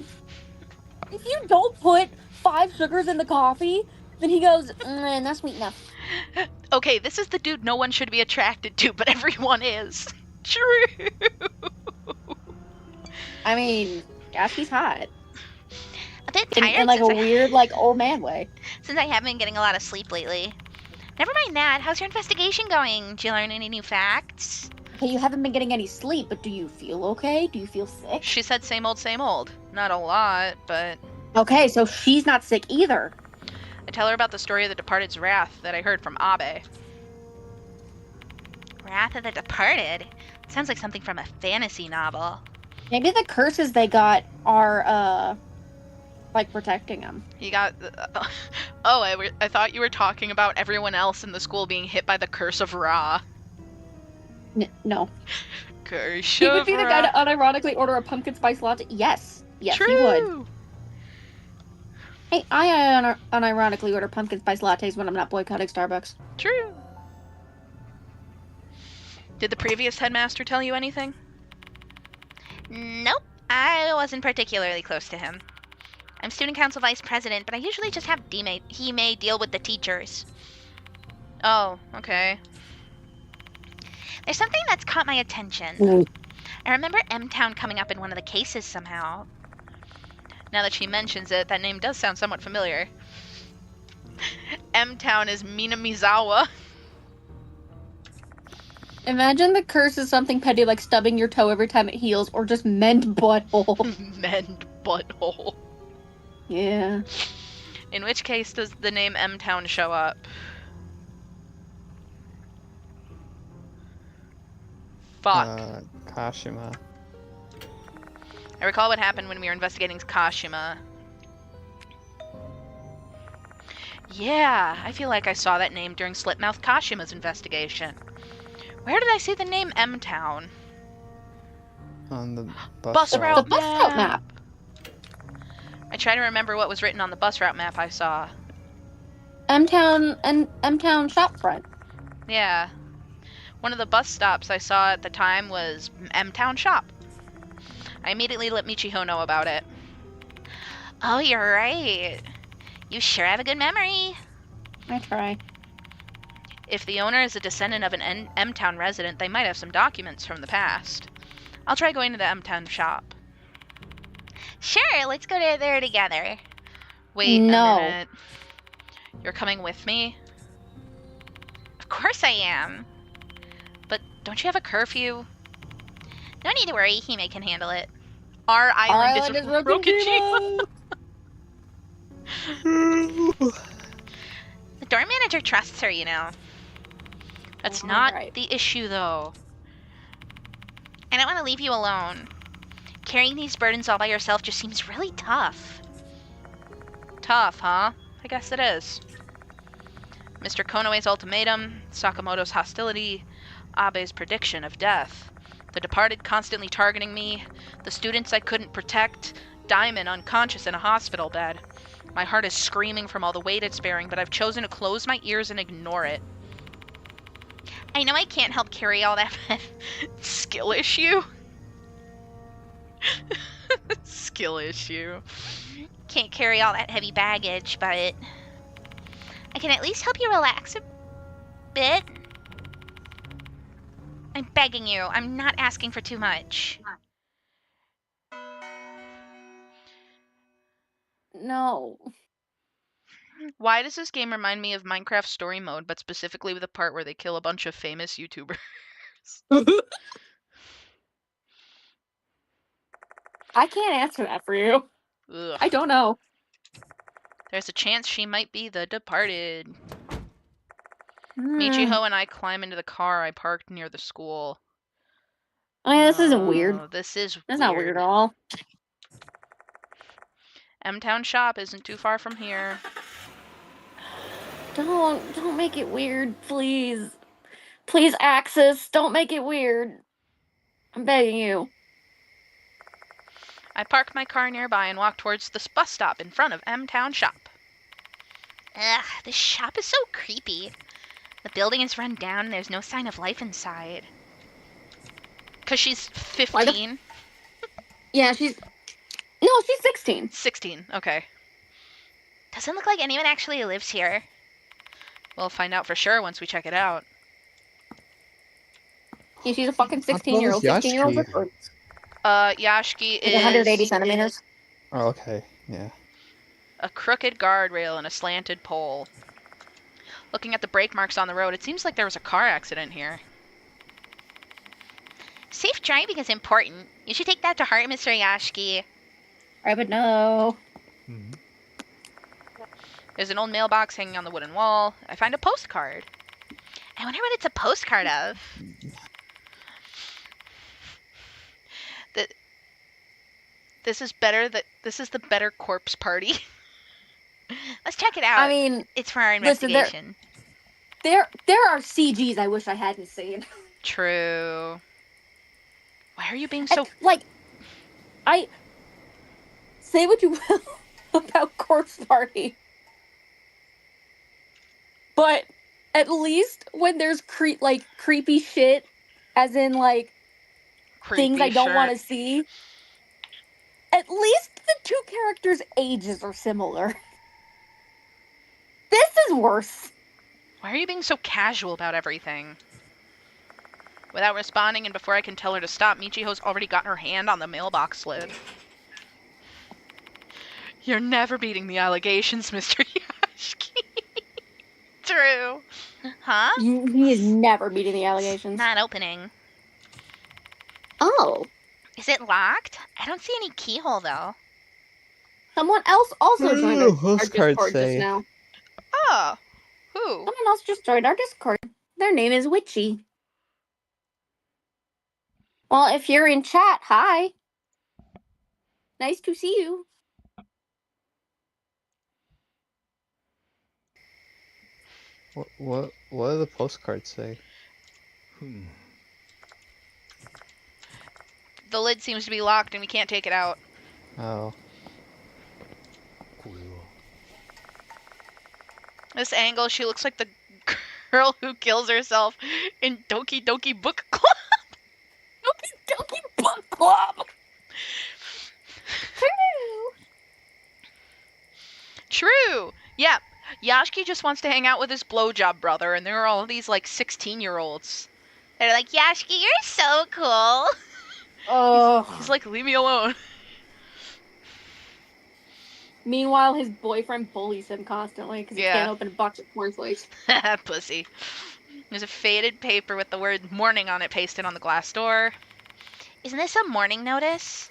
S5: If you don't put 5 sugars in the coffee, then he goes, not sweet enough.
S1: Okay, this is the dude no one should be attracted to, but everyone is. True.
S5: I mean, Yashki's hot.
S1: A bit
S5: In
S1: tired
S5: like a
S1: since
S5: weird, like, old man way.
S1: since I haven't been getting a lot of sleep lately. Never mind that. How's your investigation going? Did you learn any new facts?
S5: Okay, you haven't been getting any sleep, but do you feel okay? Do you feel sick?
S1: She said same old, same old. Not a lot, but
S5: Okay, so she's not sick either.
S1: I tell her about the story of the Departed's wrath that I heard from Abe. Wrath of the Departed? Sounds like something from a fantasy novel.
S5: Maybe the curses they got are, like, protecting them.
S1: He got... I thought you were talking about everyone else in the school being hit by the curse of Ra.
S5: No.
S1: Curse
S5: He would
S1: of
S5: be the
S1: Ra.
S5: guy to unironically order a pumpkin spice latte. Yes. Yes,
S1: True.
S5: he would. Hey, I unironically order pumpkin spice lattes when I'm not boycotting Starbucks.
S1: True. Did the previous headmaster tell you anything? Nope. I wasn't particularly close to him. I'm student council vice president, but I usually just have he may deal with the teachers. Oh, okay. There's something that's caught my attention. I remember M-Town coming up in one of the cases somehow. Now that she mentions it, that name does sound somewhat familiar. M-Town is Minamizawa.
S5: Imagine the curse is something petty like stubbing your toe every time it heals, or just mend butthole.
S1: Mend butthole.
S5: Yeah.
S1: In which case does the name M-Town show up? Fuck.
S2: Kashima.
S1: I recall what happened when we were investigating Kashima. Yeah, I feel like I saw that name during Slipmouth Kashima's investigation. Where did I see the name M-Town?
S2: On the
S1: Bus
S2: route.
S1: route
S5: The bus route map.
S1: I try to remember what was written on the bus route map I saw.
S5: M-Town and M-Town shop front.
S1: Yeah. One of the bus stops I saw at the time was M-Town Shop. I immediately let Michiho know about it. Oh, you're right. You sure have a good memory.
S5: I try.
S1: If the owner is a descendant of an M-Town resident, they might have some documents from the past. I'll try going to the M-Town shop. Sure, let's go there together. Wait
S5: No.
S1: a minute. You're coming with me? Of course I am. But don't you have a curfew? No need to worry, Hime can handle it. Our island is Rokujima. The dorm manager trusts her, you know. That's not
S5: Alright.
S1: the issue, though. I don't want to leave you alone. Carrying these burdens all by yourself just seems really tough. Tough, huh? I guess it is. Mr. Konoe's ultimatum, Sakamoto's hostility, Abe's prediction of death, the Departed constantly targeting me, the students I couldn't protect, Diamond unconscious in a hospital bed. My heart is screaming from all the weight it's bearing, but I've chosen to close my ears and ignore it. I know I can't help carry all that skill issue. Skill issue. Can't carry all that heavy baggage, but I can at least help you relax a bit. I'm begging you. I'm not asking for too much.
S5: No.
S1: Why does this game remind me of Minecraft Story Mode, but specifically with the part where they kill a bunch of famous YouTubers?
S5: I can't answer that for you.
S1: Ugh.
S5: I don't know.
S1: There's a chance she might be the Departed.
S5: Hmm.
S1: Michiho and I climb into the car I parked near the school.
S5: Oh yeah, this isn't weird.
S1: Oh, this is
S5: That's
S1: weird.
S5: not weird at all.
S1: M-Town Shop isn't too far from here.
S5: Don't make it weird, please. Please, Axis, don't make it weird. I'm begging you.
S1: I park my car nearby and walk towards the bus stop in front of M-Town Shop. Ugh, this shop is so creepy. The building is run down and there's no sign of life inside. 'Cause she's 15?
S5: Yeah, she's 16.
S1: 16, okay. Doesn't look like anyone actually lives here. We'll find out for sure once we check it out.
S5: Yeah, she's a fucking
S2: How tall is
S5: 16-year-old. 16-year-old
S2: Yashki?
S5: or
S1: Yashki
S5: like
S1: is
S5: 180 centimeters.
S2: Oh, okay. Yeah.
S1: a crooked guardrail and a slanted pole. Looking at the brake marks on the road, it seems like there was a car accident here. Safe driving is important. You should take that to heart, Mr. Yashki.
S5: I would know.
S1: There's an old mailbox hanging on the wooden wall. I find a postcard. I wonder what it's a postcard of. This is the better corpse party. Let's check it out.
S5: I mean,
S1: it's for our
S5: listen,
S1: investigation.
S5: there are CGs I wish I hadn't seen.
S1: True. Why are you being so...
S5: I say what you will about Corpse Party, but at least when there's creepy shit, as in things I don't want to see, at least the two characters' ages are similar. This is worse.
S1: Why are you being so casual about everything? Without responding and before I can tell her to stop, Michiho's already got her hand on the mailbox lid. You're never beating the allegations, Mr. Yashki. True. Huh?
S5: He is never beating the allegations.
S1: Not opening.
S5: Oh.
S1: Is it locked? I don't see any keyhole, though.
S5: Someone else also
S2: What do
S5: joined
S2: the
S5: our
S2: postcards
S5: Discord
S2: say?
S5: just now.
S1: Oh. Who?
S5: Someone else just joined our Discord. Their name is Witchy. Well, if you're in chat, hi. Nice to see you.
S2: What do the postcards say?
S1: The lid seems to be locked and we can't take it out.
S2: Oh.
S1: This angle, she looks like the girl who kills herself in Doki Doki Book Club.
S5: Doki Doki Book Club!
S1: True! Yeah, Yashki just wants to hang out with his blowjob brother, and there are all these, 16-year-olds. They're like, Yashki, you're so cool!
S5: Oh.
S1: He's like, leave me alone.
S5: Meanwhile, his boyfriend bullies him constantly because he can't open a box of cornflakes.
S1: Pussy. There's a faded paper with the word morning on it pasted on the glass door. Isn't this a morning notice?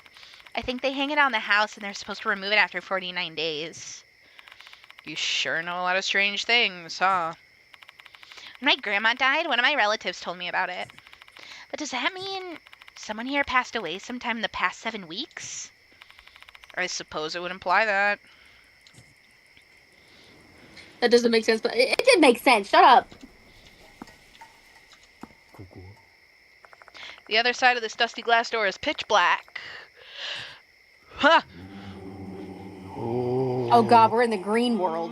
S1: I think they hang it on the house and they're supposed to remove it after 49 days. You sure know a lot of strange things, huh? When my grandma died, one of my relatives told me about it. But does that mean someone here passed away sometime in the past 7 weeks? I suppose it would imply that.
S5: That doesn't make sense, but it did make sense. Shut up.
S1: The other side of this dusty glass door is pitch black. Ha!
S5: Oh god, we're in the green world.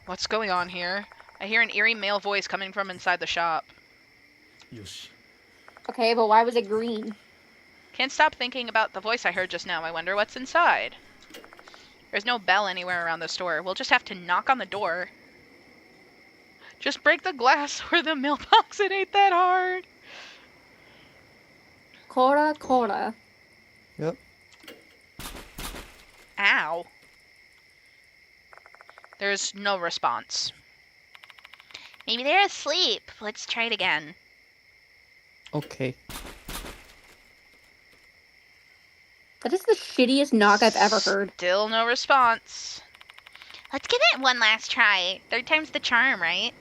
S1: What's going on here? I hear an eerie male voice coming from inside the shop.
S5: Okay, but why was it green?
S1: Can't stop thinking about the voice I heard just now. I wonder what's inside. There's no bell anywhere around the store. We'll just have to knock on the door. Just break the glass or the mailbox. It ain't that hard.
S5: Cora.
S2: Yep.
S1: Ow. There's no response. Maybe they're asleep. Let's try it again.
S2: Okay.
S5: That is the shittiest knock I've ever heard.
S1: Still no response. Let's give it one last try. 3rd time's the charm, right?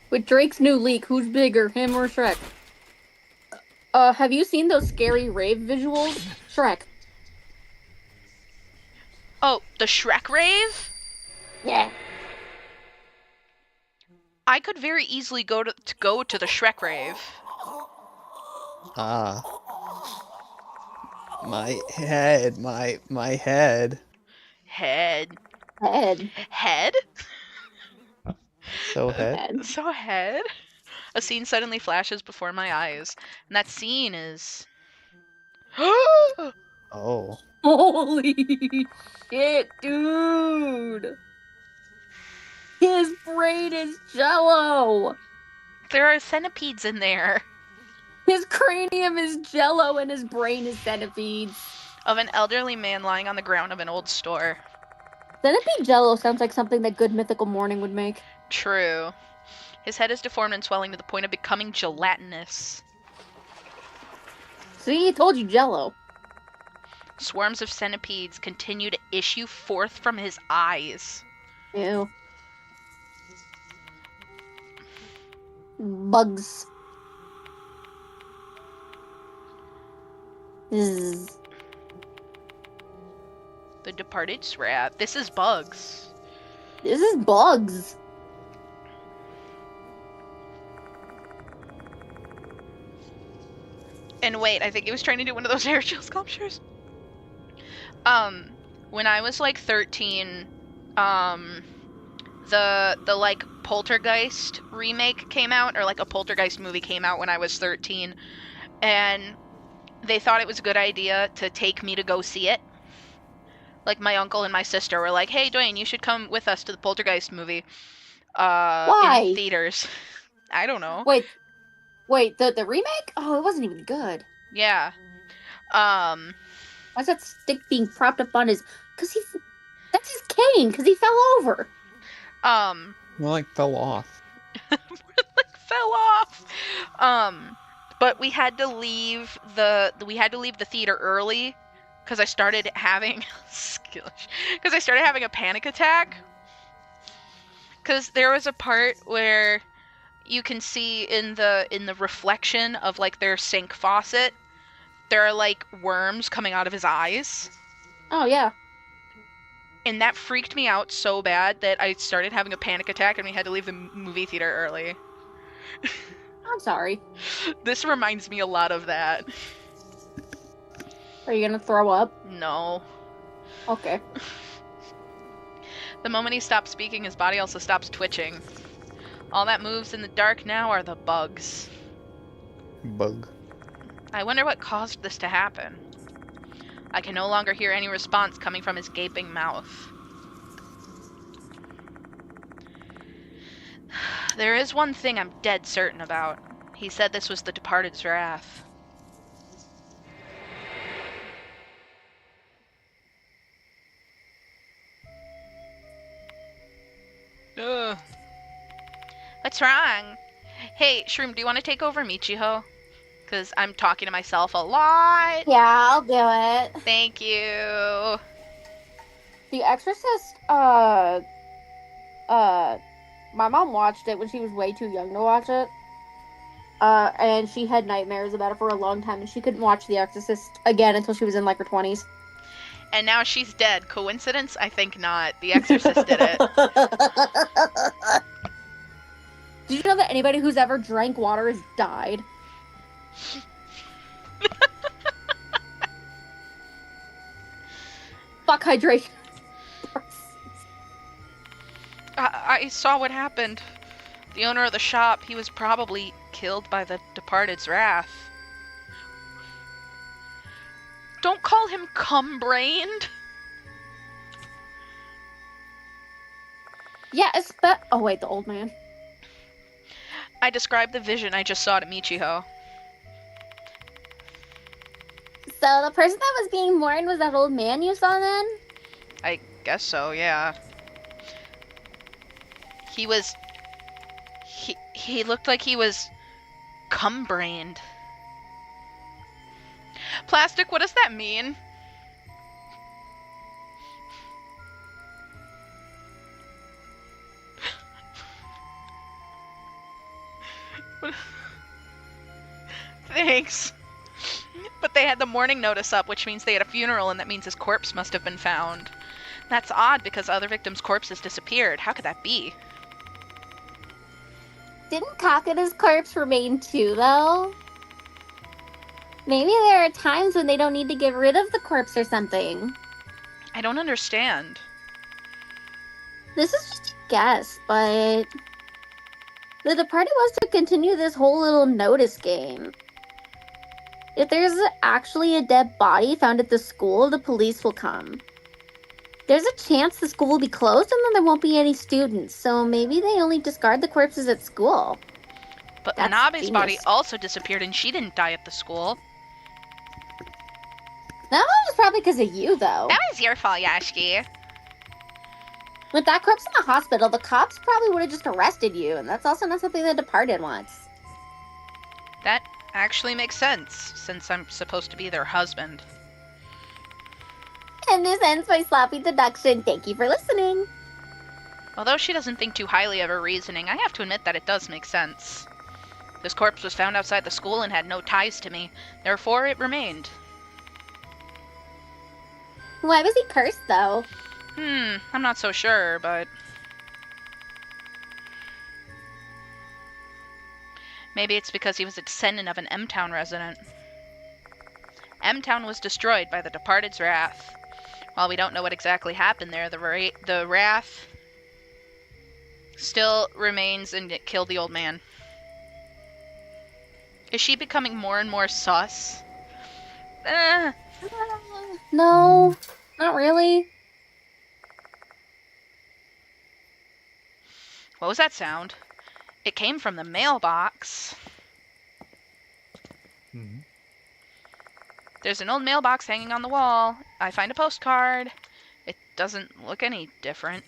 S5: With Drake's new leak, who's bigger, him or Shrek? Have you seen those scary rave visuals? Shrek.
S1: Oh, the Shrek rave?
S5: Yeah.
S1: I could very easily go to the Shrek rave.
S3: Ah. My head, my head.
S1: Head.
S5: Head.
S1: Head?
S3: So head?
S5: Head.
S1: So head? A scene suddenly flashes before my eyes, and that scene is...
S3: Oh.
S5: Holy shit, dude! His brain is jello!
S1: There are centipedes in there.
S5: His cranium is jello and his brain is centipedes.
S1: Of an elderly man lying on the ground of an old store.
S5: Centipede jello sounds like something that Good Mythical Morning would make.
S1: True. His head is deformed and swelling to the point of becoming gelatinous.
S5: See, I told you jello.
S1: Swarms of centipedes continue to issue forth from his eyes.
S5: Ew. Bugs. Zzz.
S1: The Departed's wrath. This is Bugs.
S5: This is bugs.
S1: And wait, I think he was trying to do one of those airshell sculptures. When I was like 13, the like Poltergeist remake came out, or like a Poltergeist movie came out when I was 13, and they thought it was a good idea to take me to go see it. Like my uncle and my sister were like, "Hey, Dwayne, you should come with us to the Poltergeist movie."
S5: Why?
S1: In theaters. I don't know.
S5: Wait, the remake? Oh, it wasn't even good.
S1: Yeah.
S5: Why's that stick being propped up on his... That's his cane, because he fell over.
S3: More like fell off.
S1: Like fell off. But we had to leave the theater early because I started having a panic attack. Because there was a part where you can see in the reflection of like their sink faucet, there are like worms coming out of his eyes.
S5: Oh, yeah.
S1: And that freaked me out so bad that I started having a panic attack and we had to leave the movie theater early.
S5: I'm sorry.
S1: This reminds me a lot of that.
S5: Are you gonna throw up?
S1: No.
S5: Okay.
S1: The moment he stops speaking, his body also stops twitching. All that moves in the dark now are the bugs.
S3: Bug.
S1: I wonder what caused this to happen. I can no longer hear any response coming from his gaping mouth. There is one thing I'm dead certain about. He said this was the Departed's wrath. Ugh. What's wrong? Hey, Shroom, do you want to take over Michiho? Because I'm talking to myself a lot.
S5: Yeah, I'll do it.
S1: Thank you.
S5: The Exorcist, my mom watched it when she was way too young to watch it. And she had nightmares about it for a long time, and she couldn't watch The Exorcist again until she was in, like, her 20s.
S1: And now she's dead. Coincidence? I think not. The Exorcist did it.
S5: Did you know that anybody who's ever drank water has died? Fuck hydration.
S1: I saw what happened. The owner of the shop, he was probably killed by the Departed's wrath. Don't call him cum-brained.
S5: Yeah, oh wait, the old man.
S1: I described the vision I just saw to Michiho.
S5: So the person that was being mourned was that old man you saw then?
S1: I guess so, yeah. He looked like he was cum-brained. Plastic, what does that mean? Thanks. But they had the mourning notice up, which means they had a funeral, and that means his corpse must have been found. That's odd, because other victims' corpses disappeared. How could that be?
S5: Didn't Kakuta's corpse remain too, though? Maybe there are times when they don't need to get rid of the corpse or something.
S1: I don't understand.
S5: This is just a guess, but the Departed wants to continue this whole little notice game. If there's actually a dead body found at the school, the police will come. There's a chance the school will be closed and then there won't be any students, so maybe they only discard the corpses at school.
S1: But
S5: That's
S1: Manabe's body
S5: genius.
S1: also disappeared and she didn't die at the school.
S5: That one was probably because of you, though.
S1: That was your fault, Yashiki.
S5: With that corpse in the hospital, the cops probably would have just arrested you, and that's also not something the Departed wants.
S1: That actually makes sense, since I'm supposed to be their husband.
S5: And this ends my sloppy deduction. Thank you for listening.
S1: Although she doesn't think too highly of her reasoning, I have to admit that it does make sense. This corpse was found outside the school and had no ties to me, therefore it remained.
S5: Why was he cursed, though?
S1: I'm not so sure, but... maybe it's because he was a descendant of an M-Town resident. M-Town was destroyed by the Departed's wrath. While we don't know what exactly happened there, the wrath still remains and it killed the old man. Is she becoming more and more sus?
S5: No, not really.
S1: What was that sound? It came from the mailbox.
S3: Mm-hmm.
S1: There's an old mailbox hanging on the wall. I find a postcard. It doesn't look any different.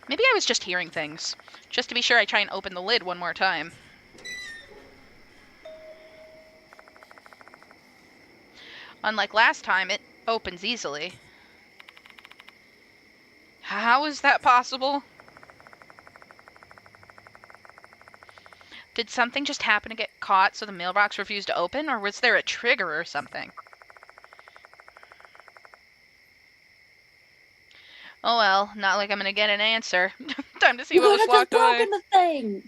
S1: Maybe I was just hearing things. Just to be sure, I try and open the lid one more time. Unlike last time, it opens easily. How is that possible? Did something just happen to get caught so the mailbox refused to open, or was there a trigger or something? Oh well, not like I'm gonna get an answer. Time to see what was locked away.
S5: The thing.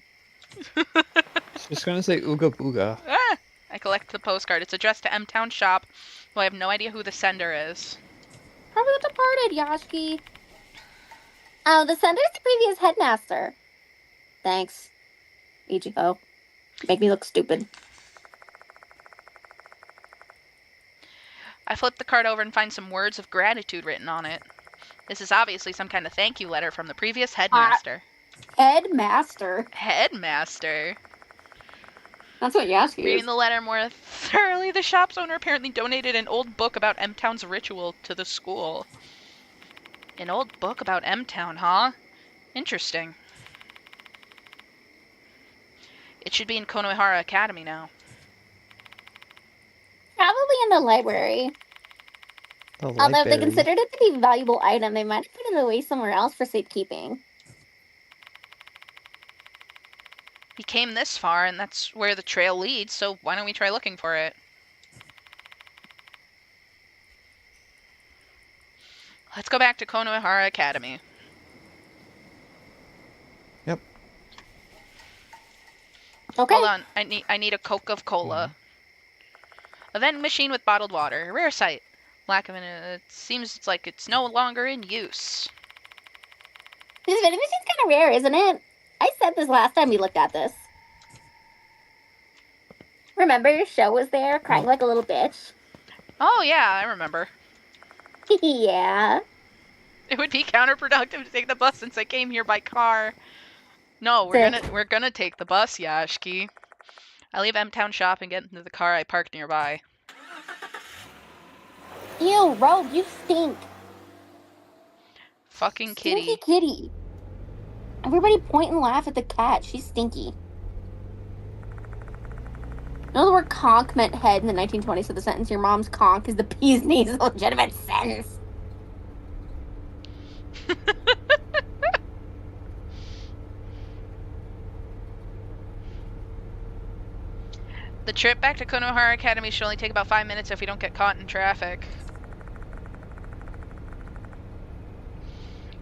S2: Just gonna say ooga booga.
S1: Ah! I collect the postcard. It's addressed to M-Town Shop, though I have no idea who the sender is.
S5: Probably the Departed, Yashiki. Oh, the sender's the previous headmaster. Thanks, Ichigo. Make me look stupid.
S1: I flip the card over and find some words of gratitude written on it. This is obviously some kind of thank you letter from the previous headmaster.
S5: Headmaster?
S1: Headmaster?
S5: That's what Yashiki is.
S1: Reading the letter more thoroughly, the shop's owner apparently donated an old book about M-Town's ritual to the school. An old book about M-Town, huh? Interesting. It should be in Konohara Academy now.
S5: Probably in the library. Although if they considered it to be a valuable item, they might have put it away somewhere else for safekeeping.
S1: We came this far, and that's where the trail leads, so why don't we try looking for it? Let's go back to Konohara Academy.
S2: Yep.
S5: Okay.
S1: Hold on, I need a Coca-Cola. A vending machine with bottled water. A rare sight. Lack of it seems like it's no longer in use.
S5: This vending machine's kind of rare, isn't it? I said this last time we looked at this. Remember your show was there, crying like a little bitch?
S1: Oh yeah, I remember.
S5: Yeah.
S1: It would be counterproductive to take the bus since I came here by car. No, we're gonna take the bus, Yashiki. I leave M-Town Shop and get into the car I parked nearby.
S5: Ew, Rogue, you stink.
S1: Fucking kitty.
S5: Stinky kitty. Everybody point and laugh at the cat. She's stinky. No, the word conch meant head in the 1920s, so the sentence, your mom's conch is the bee's knees, is a legitimate sentence.
S1: The trip back to Konohara Academy should only take about 5 minutes if we don't get caught in traffic.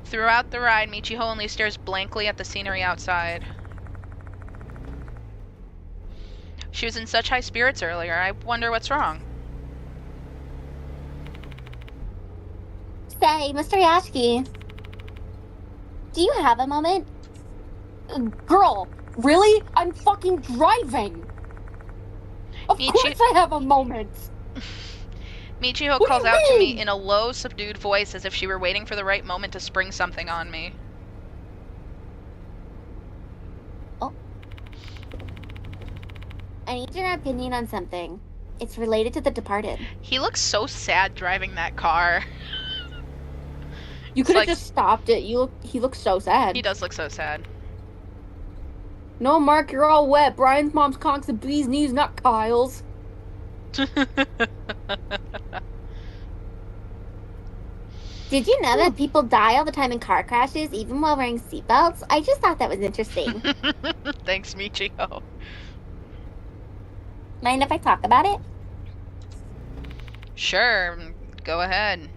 S1: Throughout the ride, Michiho only stares blankly at the scenery outside. She was in such high spirits earlier. I wonder what's wrong.
S5: Say, Mr. Yashki, do you have a moment? Girl, really? I'm fucking driving. Of course I have a moment.
S1: Michiho
S5: What do
S1: calls
S5: you
S1: out to me
S5: mean?
S1: in a low, subdued voice as if she were waiting for the right moment to spring something on me.
S5: Oh. I need your opinion on something. It's related to The Departed.
S1: He looks so sad driving that car.
S5: You could have just stopped it. He looks so sad.
S1: He does look so sad.
S5: No, Mark, you're all wet. Brian's mom's conks a bee's knees, not Kyle's. Did you know that people die all the time in car crashes, even while wearing seatbelts? I just thought that was interesting.
S1: Thanks, Michiho.
S5: Mind if I talk about it?
S1: Sure, go ahead.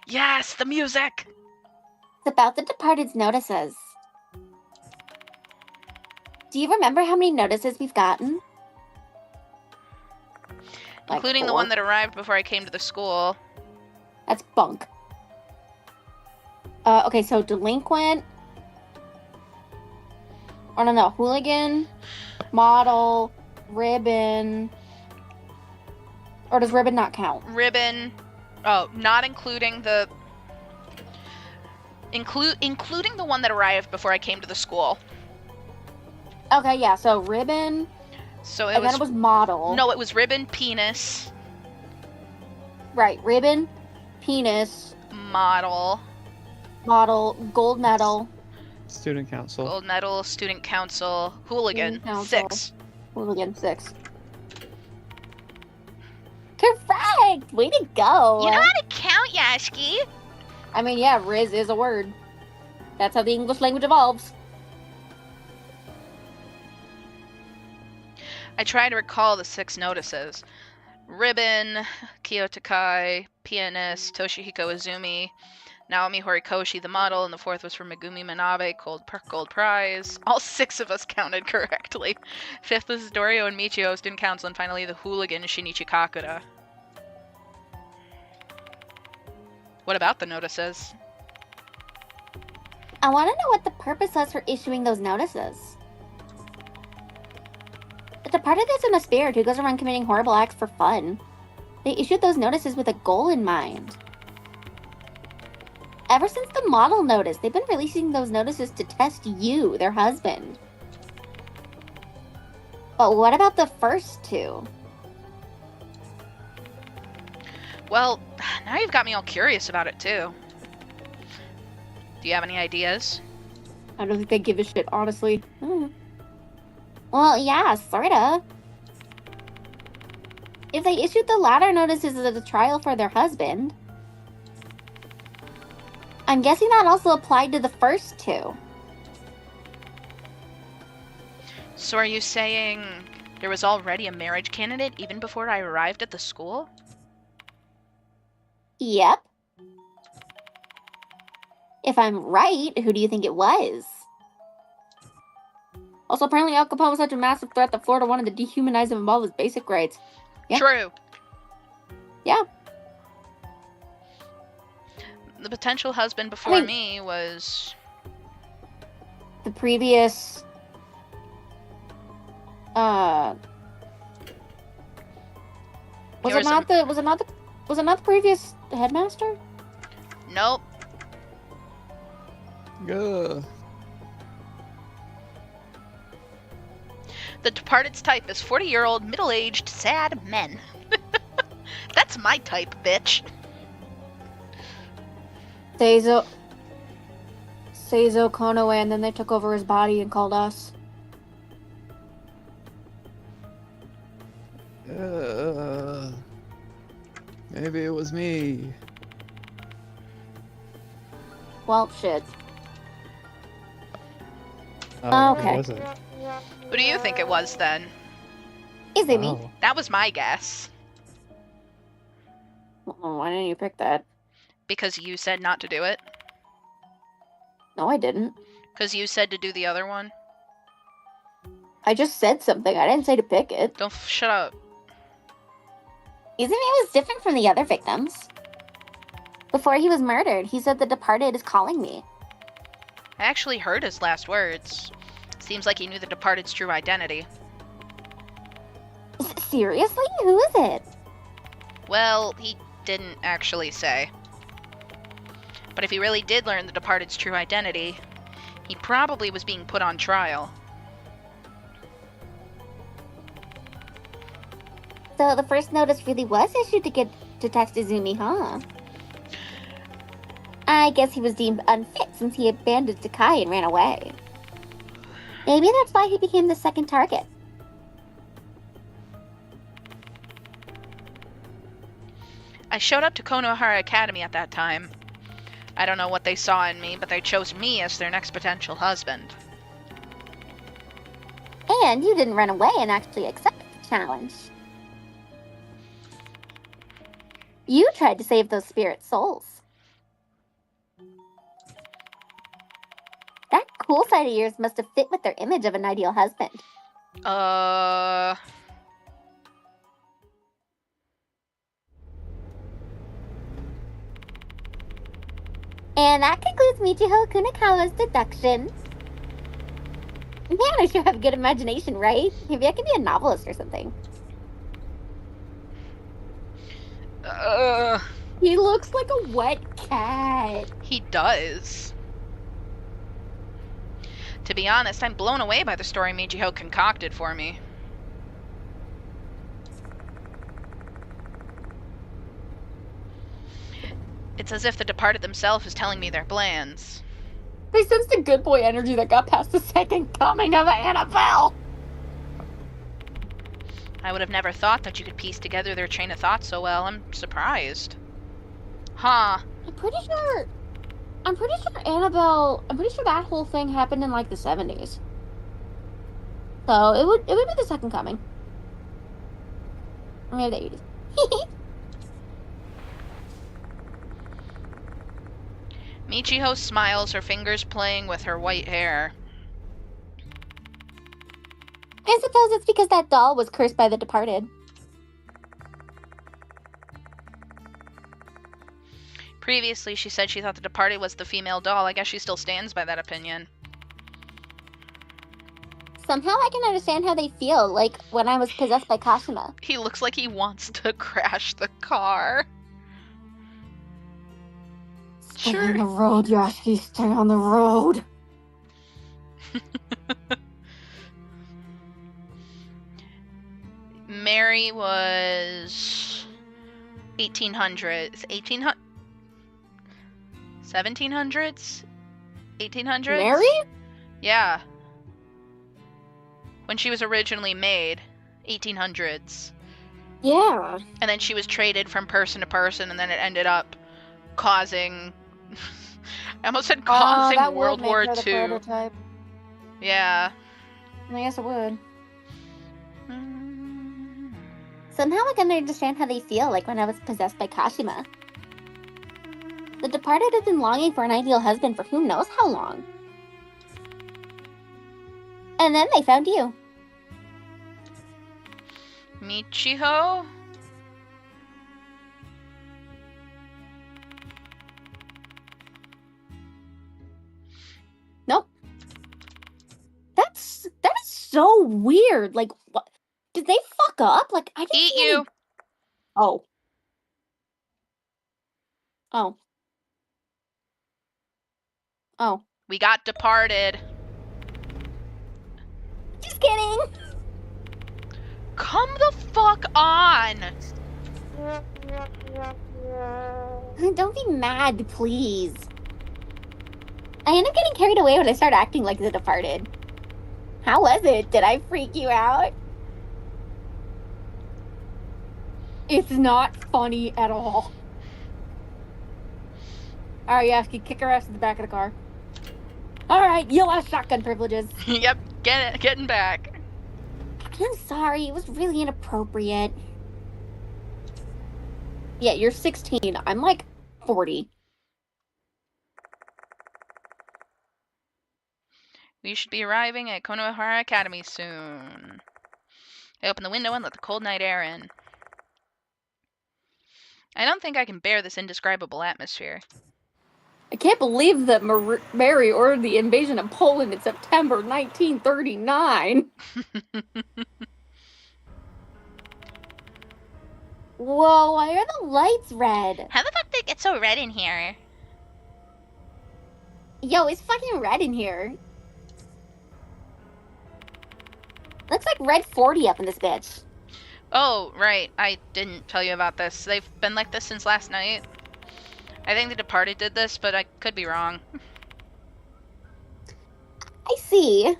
S1: Yes, the music!
S5: It's about The Departed's notices. Do you remember how many notices we've gotten?
S1: Including
S5: Like
S1: the one that arrived before I came to the school.
S5: That's bunk. Okay, so delinquent. Or no, hooligan, model, ribbon. Or does ribbon not count?
S1: Ribbon. Oh, not including the... Including the one that arrived before I came to the school.
S5: Okay, yeah, so ribbon.
S1: So
S5: Then it was model.
S1: No, it was ribbon, penis.
S5: Right, ribbon, penis,
S1: model,
S5: gold medal,
S2: Student council.
S1: Gold medal, student council, hooligan,
S5: Student council.
S1: 6.
S5: Hooligan, 6. Correct! Way to go!
S1: You know how to count, Yashki?
S5: I mean, yeah, Riz is a word. That's how the English language evolves.
S1: I try to recall the 6 notices. Ribbon, Kyotokai, pianist, Toshihiko Izumi, Naomi Horikoshi, the model, and the 4th was from Megumi Manabe, gold prize. All 6 of us counted correctly. 5th was Dorio and Michio, student council, and finally the hooligan, Shinichi Kakura. What about the notices?
S5: I want to know what the purpose was for issuing those notices. The Departed isn't a spirit who goes around committing horrible acts for fun. They issued those notices with a goal in mind. Ever since the model notice, they've been releasing those notices to test you, their husband. But what about the first 2?
S1: Well, now you've got me all curious about it, too. Do you have any ideas?
S5: I don't think they give a shit, honestly. Well, yeah, sorta. If they issued the latter notices as a trial for their husband, I'm guessing that also applied to the first 2.
S1: So are you saying there was already a marriage candidate even before I arrived at the school?
S5: Yep. If I'm right, who do you think it was? Also, apparently Al Capone was such a massive threat that Florida wanted to dehumanize him of all his basic rights. Yeah.
S1: True.
S5: Yeah.
S1: The potential husband before me was...
S5: The previous... Was it not the previous headmaster?
S1: Nope.
S2: Ugh.
S1: The Departed's type is 40-year-old, middle-aged, sad men. That's my type, bitch.
S5: Seizo Konoe, and then they took over his body and called us.
S2: Maybe it was me.
S5: Well, shit.
S2: Oh,
S5: Okay.
S2: It wasn't.
S1: Who do you think it was, then?
S5: Is it me?
S2: Oh.
S1: That was my guess.
S5: Oh, why didn't you pick that?
S1: Because you said not to do it?
S5: No, I didn't.
S1: Because you said to do the other one?
S5: I just said something. I didn't say to pick it.
S1: Don't shut up.
S5: Izumi was different from the other victims. Before he was murdered, he said the departed is calling me.
S1: I actually heard his last words. Seems like he knew the departed's true identity.
S5: Seriously? Who is it?
S1: Well, he didn't actually say. But if he really did learn the departed's true identity, he probably was being put on trial.
S5: So the first notice really was issued to text Izumi, huh? I guess he was deemed unfit since he abandoned Takai and ran away. Maybe that's why he became the second target.
S1: I showed up to Konohara Academy at that time. I don't know what they saw in me, but they chose me as their next potential husband.
S5: And you didn't run away and actually accept the challenge. You tried to save those spirit souls. That cool side of yours must have fit with their image of an ideal husband. And that concludes Michiho Kunakawa's deduction. Man, I sure have a good imagination, right? Maybe I could be a novelist or something. He looks like a wet cat.
S1: He does. To be honest, I'm blown away by the story Michiho concocted for me. It's as if the departed themselves is telling me their plans.
S5: I sensed a good boy energy that got past the second coming of Annabelle.
S1: I would have never thought that you could piece together their chain of thought so well. I'm surprised. Huh.
S5: I'm pretty sure Annabelle, I'm pretty sure that whole thing happened in like the 70s. So it would be the second coming. Or maybe the 80s.
S1: Michiho smiles, her fingers playing with her white hair.
S5: I suppose it's because that doll was cursed by the departed.
S1: Previously, she said she thought the departed was the female doll. I guess she still stands by that opinion.
S5: Somehow I can understand how they feel, like when I was possessed by Kashima.
S1: He looks like he wants to crash the car.
S5: Stay on the road, Yoshi. Stay on the road.
S1: Mary was 1800s. 1700s? 1800s?
S5: Mary?
S1: Yeah. When she was originally made. 1800s.
S5: Yeah.
S1: And then she was traded from person to person, and then it ended up causing... I almost said causing World War II. Yeah.
S5: I guess it would. Somehow I can understand how they feel, like when I was possessed by Kashima. The departed had been longing for an ideal husband for who knows how long. And then they found you.
S1: Michiho?
S5: Nope. That is so weird. Like, what? Did they fuck up? Like, I didn't
S1: Eat
S5: see
S1: you.
S5: any... Oh. Oh. Oh.
S1: We got departed.
S5: Just kidding.
S1: Come the fuck on.
S5: Don't be mad, please. I end up getting carried away when I start acting like the departed. How was it? Did I freak you out? It's not funny at all. Alright, Yasuki, kick her ass to the back of the car. Alright, you'll have shotgun privileges.
S1: Yep, getting back.
S5: I'm sorry, it was really inappropriate. Yeah, you're 16. I'm like 40.
S1: We should be arriving at Konohara Academy soon. I open the window and let the cold night air in. I don't think I can bear this indescribable atmosphere.
S5: I can't believe that Mary ordered the invasion of Poland in September 1939. Whoa, why are the lights red?
S1: How the fuck did it get so red in here?
S5: Yo, it's fucking red in here. Looks like red 40 up in this bitch.
S1: Oh, right. I didn't tell you about this. They've been like this since last night. I think the Departed did this, but I could be wrong.
S5: I see.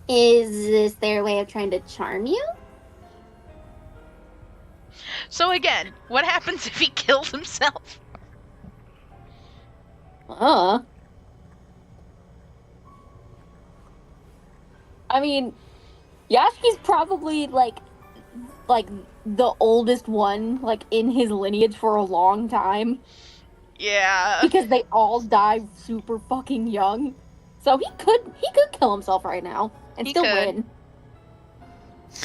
S5: Is this their way of trying to charm you?
S1: So again, what happens if he kills himself?
S5: I mean, Yashi's probably like the oldest one, like in his lineage for a long time.
S1: Yeah.
S5: Because they all die super fucking young. So he could kill himself right now and
S1: He
S5: still
S1: could.
S5: win.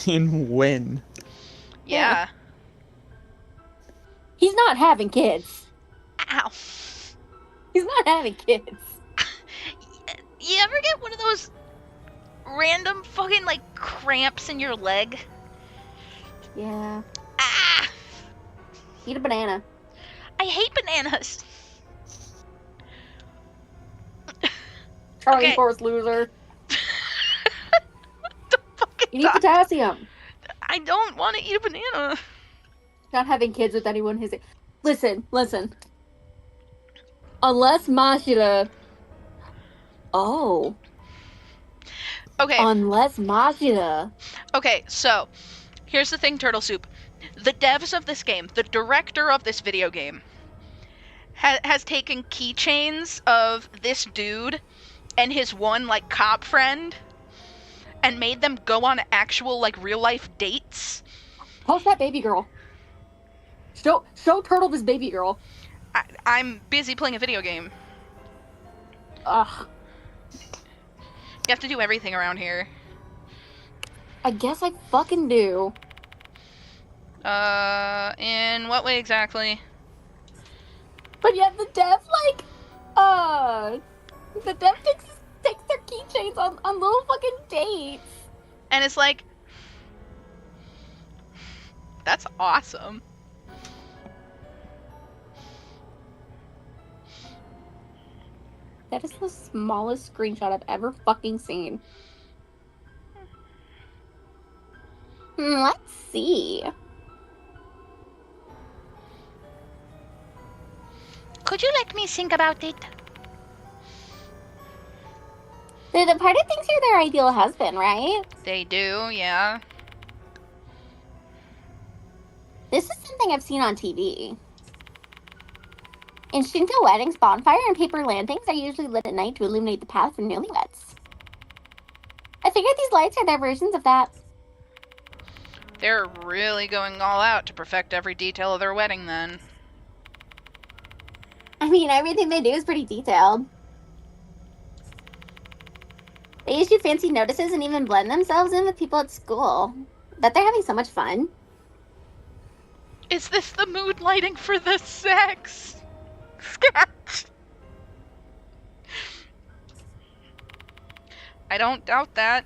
S3: And when?
S1: Yeah.
S5: He's not having kids.
S1: Ow.
S5: He's not having kids.
S1: You ever get one of those random fucking, like, cramps in your leg?
S5: Yeah.
S1: Ah!
S5: Eat a banana.
S1: I hate bananas.
S5: Charlie
S1: Okay.
S5: Horse loser.
S1: What the fuck is
S5: You need
S1: that?
S5: potassium.
S1: I don't want to eat a banana.
S5: Not having kids with anyone his age. Listen. Unless Mashida. Oh.
S1: Okay.
S5: Unless Mashida.
S1: Okay, so here's the thing, Turtle Soup. The devs of this game, the director of this video game, has taken keychains of this dude and his one, like, cop friend and made them go on actual, like, real-life dates.
S5: Post that baby girl. Show Turtle this baby girl.
S1: I'm busy playing a video game.
S5: Ugh.
S1: You have to do everything around here.
S5: I guess I fucking do.
S1: In what way exactly?
S5: But yet the dev, the dev takes their keychains on little fucking dates.
S1: And it's like, that's awesome.
S5: That is the smallest screenshot I've ever fucking seen. Let's see.
S1: Could you let me think about it?
S5: The Departed thinks you're their ideal husband, right?
S1: They do, yeah.
S5: This is something I've seen on TV. In Shinto weddings, bonfire and paper lanterns are usually lit at night to illuminate the path for newlyweds. I figured these lights are their versions of that.
S1: They're really going all out to perfect every detail of their wedding, then.
S5: I mean, everything they do is pretty detailed. They issue fancy notices and even blend themselves in with people at school. Bet they're having so much fun.
S1: Is this the mood lighting for the sex? Sketch! I don't doubt that.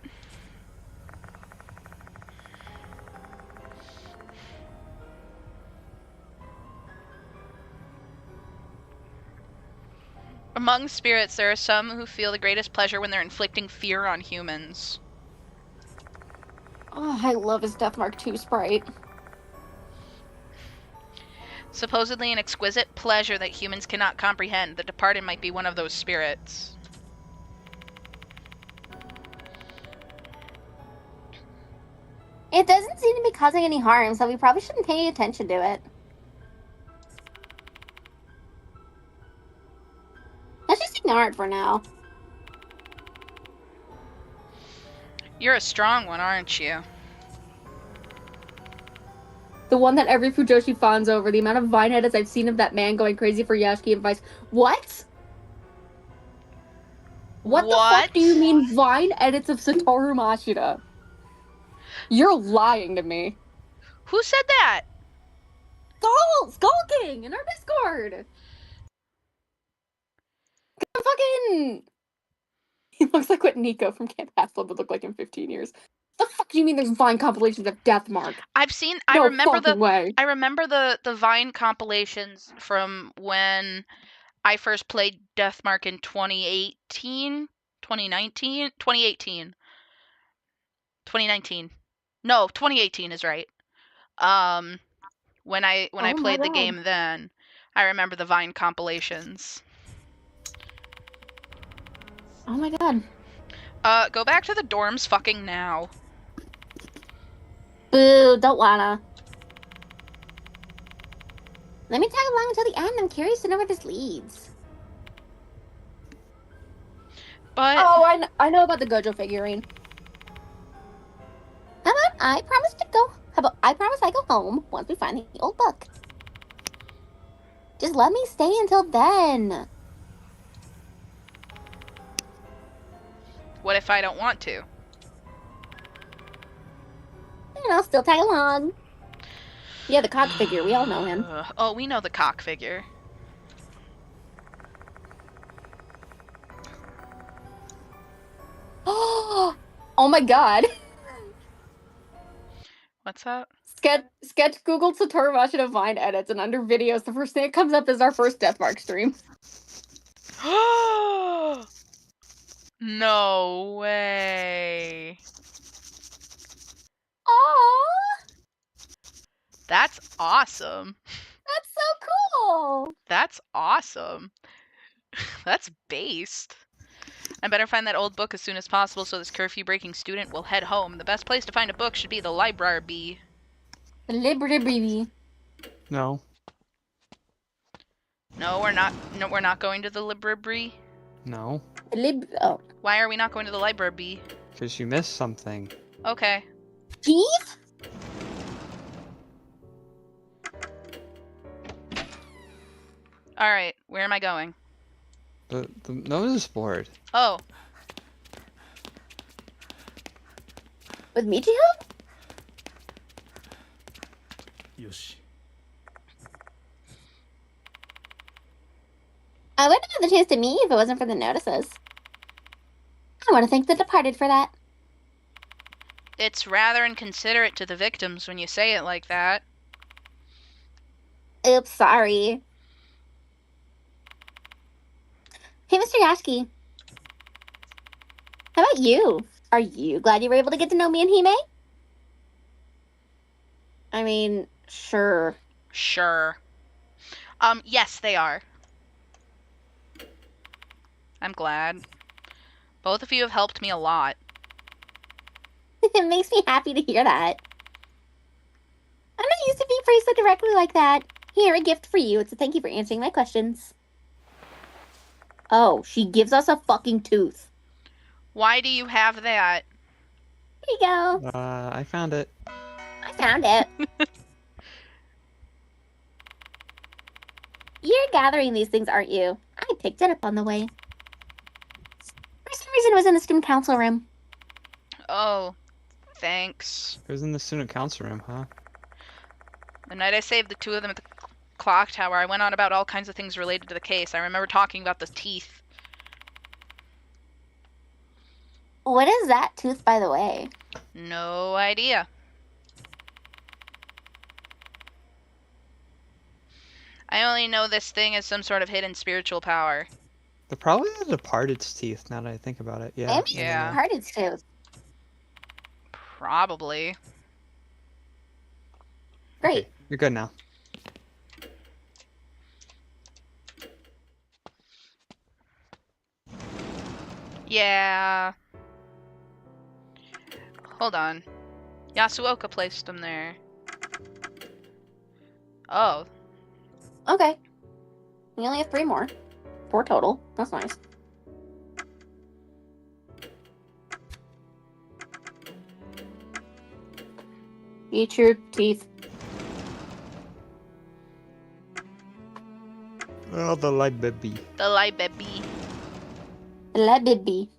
S1: Among spirits, there are some who feel the greatest pleasure when they're inflicting fear on humans.
S5: Oh, I love his Death Mark 2 sprite.
S1: Supposedly an exquisite pleasure that humans cannot comprehend. The Departed might be one of those spirits.
S5: It doesn't seem to be causing any harm, so we probably shouldn't pay attention to it. Let's just ignore it for now.
S1: You're a strong one, aren't you?
S5: The one that every Fujoshi fawns over. The amount of Vine edits I've seen of that man going crazy for Yashiki advice. What? What the fuck do you mean Vine edits of Satoru Machida? You're lying to me.
S1: Who said that?
S5: Skull King in our Discord. Fucking. He looks like what Nico from Camp Half-Blood would look like in 15 years. The fuck do you mean there's Vine compilations of Deathmark? I remember
S1: the Vine compilations from when I first played Deathmark in 2018, 2019, 2018. 2019. No, 2018 is right. When I played the game then, I remember the Vine compilations.
S5: Oh my god.
S1: Go back to the dorms fucking now.
S5: Boo, don't wanna. Let me tag along until the end. I'm curious to know where this leads.
S1: But
S5: oh, I know about the Gojo figurine. How about I promise to go? How about I promise I go home once we find the old book? Just let me stay until then.
S1: What if I don't want to?
S5: And I'll still tag along. Yeah, the cock figure. We all know him.
S1: Oh, we know the cock figure.
S5: Oh my god.
S1: What's that?
S5: Sketch Googled Satoru Machida Vine edits, and under videos, the first thing that comes up is our first Deathmark stream.
S1: No way.
S5: Aww.
S1: That's awesome.
S5: That's so cool.
S1: That's awesome. That's based. I better find that old book as soon as possible so this curfew-breaking student will head home. The best place to find a book should be the library.
S5: The library.
S2: No.
S1: No, we're not. No, we're not going to the library.
S2: No.
S5: Oh.
S1: Why are we not going to the library?
S2: Because you missed something.
S1: Okay.
S5: Steve?
S1: Alright, where am I going?
S2: The notice board.
S1: Oh.
S5: With Michiho?
S6: Yoshi.
S5: I wouldn't have had the chance to meet you if it wasn't for the notices. I want to thank the Departed for that.
S1: It's rather inconsiderate to the victims when you say it like that.
S5: Oops, sorry. Hey, Mr. Yashiki. How about you? Are you glad you were able to get to know me and Hime? I mean, sure.
S1: Sure. Yes, they are. I'm glad. Both of you have helped me a lot.
S5: It makes me happy to hear that. I'm not used to being praised so directly like that. Here, a gift for you. It's a thank you for answering my questions. Oh, she gives us a fucking tooth.
S1: Why do you have that?
S5: Here you go.
S2: I found it.
S5: I found it. You're gathering these things, aren't you? I picked it up on the way. For some reason, it was in the student council room.
S1: Oh, thanks.
S2: It was in the student council room, huh?
S1: The night I saved the two of them at the clock tower, I went on about all kinds of things related to the case. I remember talking about the teeth.
S5: What is that tooth, by the way?
S1: No idea. I only know this thing as some sort of hidden spiritual power.
S2: They're probably the Departed's teeth, now that I think about it. Yeah.
S5: Maybe
S1: Yeah.
S5: Departed's tooth.
S1: Probably.
S5: Great.
S2: Okay, you're good now.
S1: Yeah. Hold on. Yasuoka placed them there. Oh.
S5: Okay. We only have 3 more. 4 total. That's nice. Eat your teeth.
S2: Oh, the light baby.
S1: The light baby.
S5: Let it be.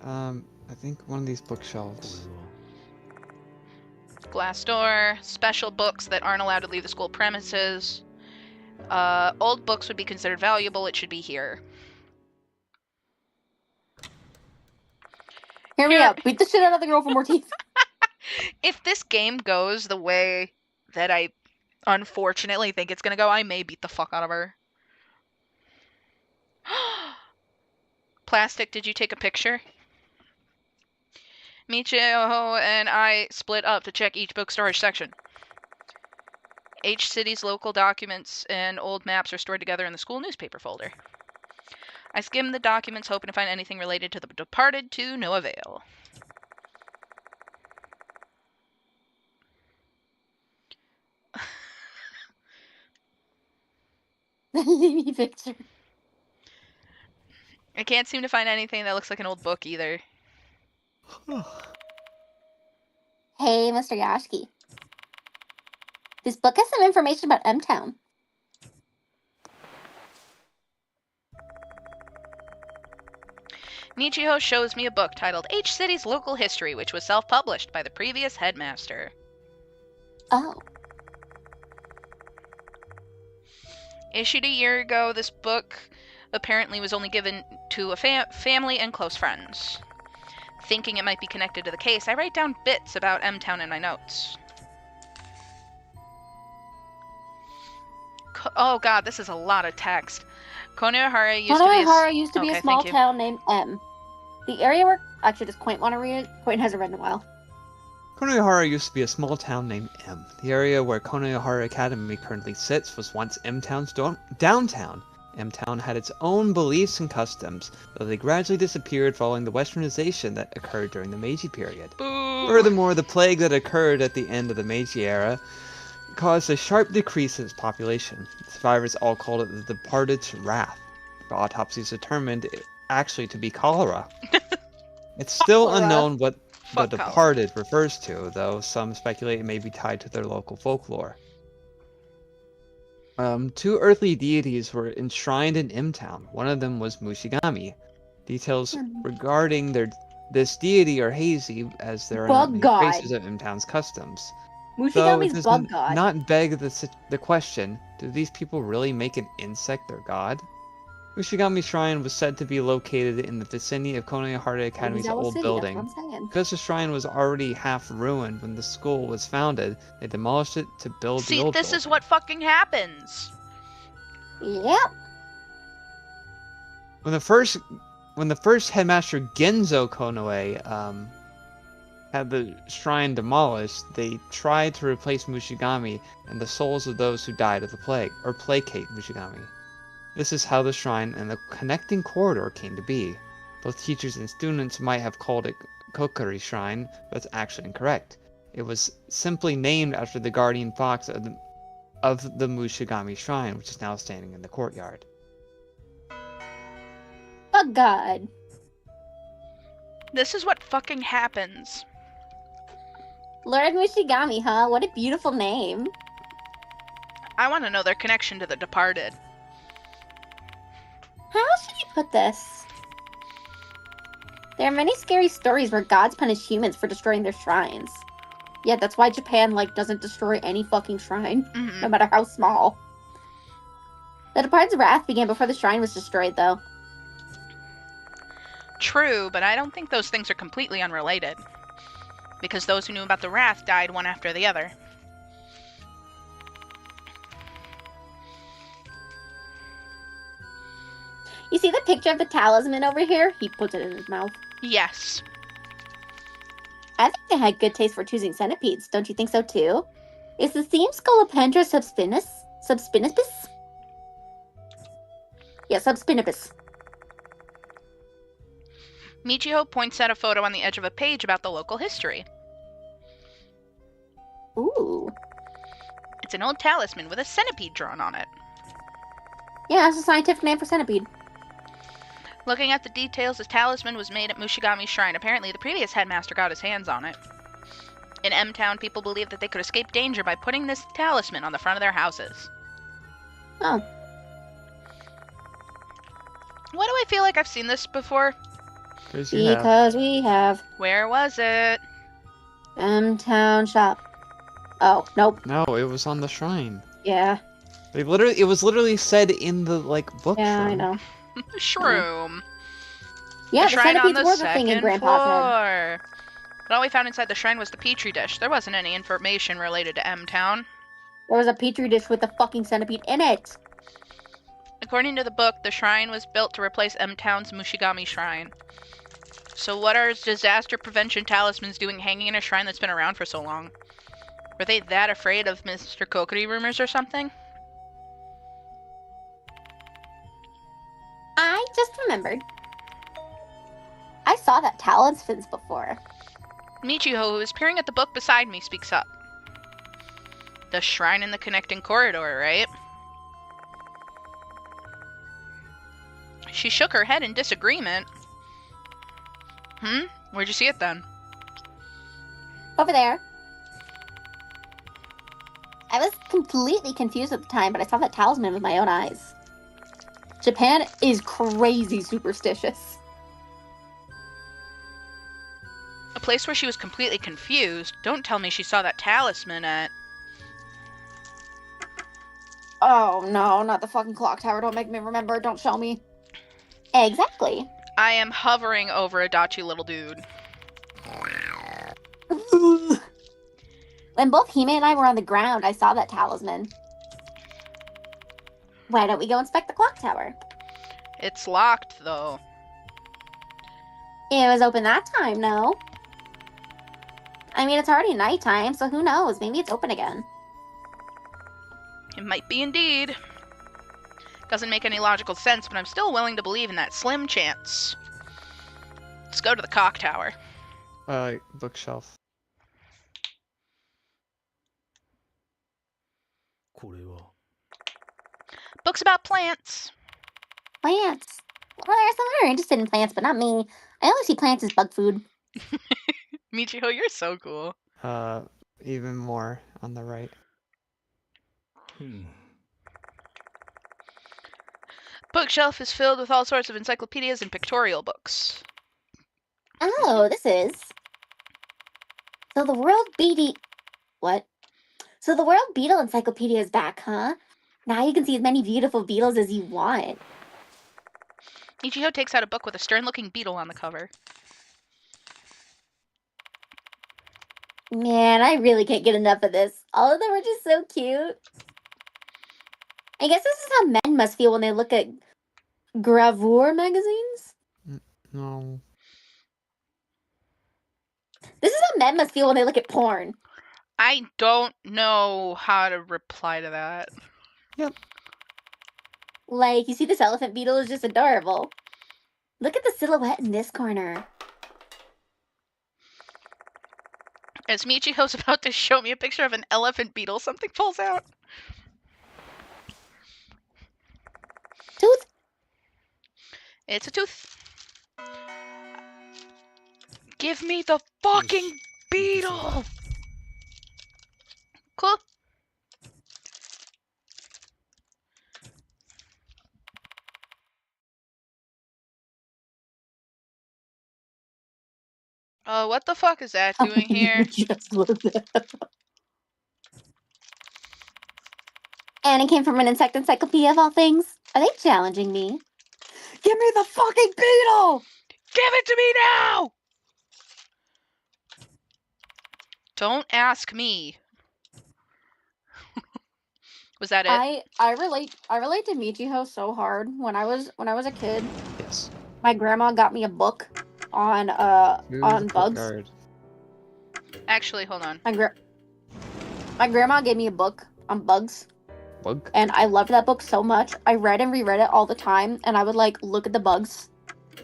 S2: I think one of these bookshelves.
S1: Glass door. Special books that aren't allowed to leave the school premises. Old books would be considered valuable. It should be here.
S5: Hear me out. Beat the shit out of the girl for more teeth.
S1: If this game goes the way that I unfortunately think it's gonna go, I may beat the fuck out of her. Plastic, did you take a picture? Michio and I split up to check each book storage section. Each city's local documents and old maps are stored together in the school newspaper folder. I skimmed the documents, hoping to find anything related to the Departed, to no avail.
S5: Leave me picture.
S1: I can't seem to find anything that looks like an old book either.
S5: Hey, Mr. Yashiki. This book has some information about M-Town.
S1: Michio shows me a book titled H City's Local History, which was self-published by the previous headmaster.
S5: Oh.
S1: Issued a year ago, this book apparently was only given to a family and close friends. Thinking it might be connected to the case, I write down bits about M-Town in my notes. Oh god, this is a lot of text. Konohara
S5: used to be a small town named M. The area where... Actually, does Quaint want to read it? Quaint hasn't read in a while.
S3: Konohara used to be a small town named M. The area where Konohara Academy currently sits was once M-Town's downtown. M-Town had its own beliefs and customs, though they gradually disappeared following the westernization that occurred during the Meiji period.
S1: Boo.
S3: Furthermore, the plague that occurred at the end of the Meiji era caused a sharp decrease in its population. The survivors all called it the Departed's Wrath. The autopsies determined it actually to be cholera. It's still unknown what the Departed refers to, though some speculate it may be tied to their local folklore. Two earthly deities were enshrined in M-Town. One of them was Mushigami. Details regarding this deity are hazy, as there are not many traces of M-Town's customs.
S5: Mushigami's bug god.
S3: Not beg the question, do these people really make an insect their god? Mushigami Shrine was said to be located in the vicinity of Konohara Academy's old building. Because the shrine was already half ruined when the school was founded, they demolished it to build the old building.
S1: See, this is what fucking happens.
S5: Yep.
S3: When the first headmaster Genzo Konoe had the shrine demolished, they tried to replace Mushigami and the souls of those who died of the plague, or placate Mushigami. This is how the shrine and the connecting corridor came to be. Both teachers and students might have called it Kokiri Shrine, but it's actually incorrect. It was simply named after the guardian fox of the Mushigami Shrine, which is now standing in the courtyard.
S5: Oh god.
S1: This is what fucking happens.
S5: Lord Mushigami, huh? What a beautiful name.
S1: I want to know their connection to the Departed.
S5: How else should you put this? There are many scary stories where gods punish humans for destroying their shrines. Yeah, that's why Japan, doesn't destroy any fucking shrine, no matter how small. The Departed's wrath began before the shrine was destroyed, though.
S1: True, but I don't think those things are completely unrelated. Because those who knew about the wrath died one after the other.
S5: You see the picture of the talisman over here? He puts it in his mouth.
S1: Yes.
S5: I think they had good taste for choosing centipedes. Don't you think so, too? Is the theme Scolopendra subspinipus? Yeah, subspinipus.
S1: Michio points at a photo on the edge of a page about the local history.
S5: Ooh.
S1: It's an old talisman with a centipede drawn on it.
S5: Yeah, that's a scientific name for centipede.
S1: Looking at the details, the talisman was made at Mushigami's shrine. Apparently, the previous headmaster got his hands on it. In M-Town, people believed that they could escape danger by putting this talisman on the front of their houses.
S5: Oh.
S1: Why do I feel like I've seen this before?
S2: Because you have.
S5: Because we have
S1: Where was it?
S5: M-Town Shop. Oh, nope.
S2: No, it was on the shrine.
S5: Yeah.
S2: It was literally said in the book.
S5: Yeah, I
S2: shrine.
S5: know.
S1: Shroom.
S5: Yeah,
S1: The
S5: the
S1: shrine on
S5: centipedes
S1: the
S5: were the thing in
S1: second
S5: Grandpa's head.
S1: floor. But all we found inside the shrine was the petri dish. There wasn't any information related to M-Town.
S5: There was a petri dish with a fucking centipede in it.
S1: According to the book, the shrine was built to replace M-Town's Mushigami shrine. So what are disaster prevention talismans doing hanging in a shrine that's been around for so long? Were they that afraid of Mr. Kokiri rumors or something?
S5: I just remembered. I saw that talismans before.
S1: Michiho, who is peering at the book beside me, speaks up. The shrine in the connecting corridor, right? She shook her head in disagreement. Where'd you see it then?
S5: Over there. I was completely confused at the time, but I saw that talisman with my own eyes. Japan is crazy superstitious.
S1: A place where she was completely confused. Don't tell me she saw that talisman at...
S5: Oh no, not the fucking clock tower. Don't make me remember. Don't show me. Exactly.
S1: I am hovering over a Dachi little dude.
S5: When both Hime and I were on the ground, I saw that talisman. Why don't we go inspect the clock tower?
S1: It's locked, though.
S5: It was open that time, no? I mean, it's already nighttime, so who knows? Maybe it's open again.
S1: It might be indeed. Doesn't make any logical sense, but I'm still willing to believe in that slim chance. Let's go to the clock tower.
S2: Bookshelf.
S6: これは
S1: Books about plants.
S5: Plants. Well, there's some who are interested in plants, but not me. I only see plants as bug food.
S1: Michiho, you're so cool.
S2: Even more on the right.
S1: Bookshelf is filled with all sorts of encyclopedias and pictorial books.
S5: Oh, this is. So the World Beetle. What? So the World Beetle Encyclopedia is back, huh? Now you can see as many beautiful beetles as you want.
S1: Michiho takes out a book with a stern-looking beetle on the cover.
S5: Man, I really can't get enough of this. All of them are just so cute. I guess this is how men must feel when they look at gravure magazines.
S2: No.
S5: This is how men must feel when they look at porn.
S1: I don't know how to reply to that.
S2: Yep.
S5: Like, you see this elephant beetle is just adorable. Look at the silhouette in this corner.
S1: As Michiho's about to show me a picture of an elephant beetle, something falls out.
S5: Tooth.
S1: It's a tooth. Give me the fucking beetle! Cool. What the fuck is that doing here?
S5: Just look at that. And it came from an insect encyclopedia of all things. Are they challenging me? Give me the fucking beetle!
S1: Give it to me now! Don't ask me. Was that it?
S5: I relate to Michiho so hard. When I was a kid,
S2: Yes.
S5: my grandma got me a book on bugs.
S2: Courtyard.
S1: Actually, hold on.
S5: My grandma gave me a book on bugs.
S2: Bug.
S5: And I loved that book so much. I read and reread it all the time, and I would like look at the bugs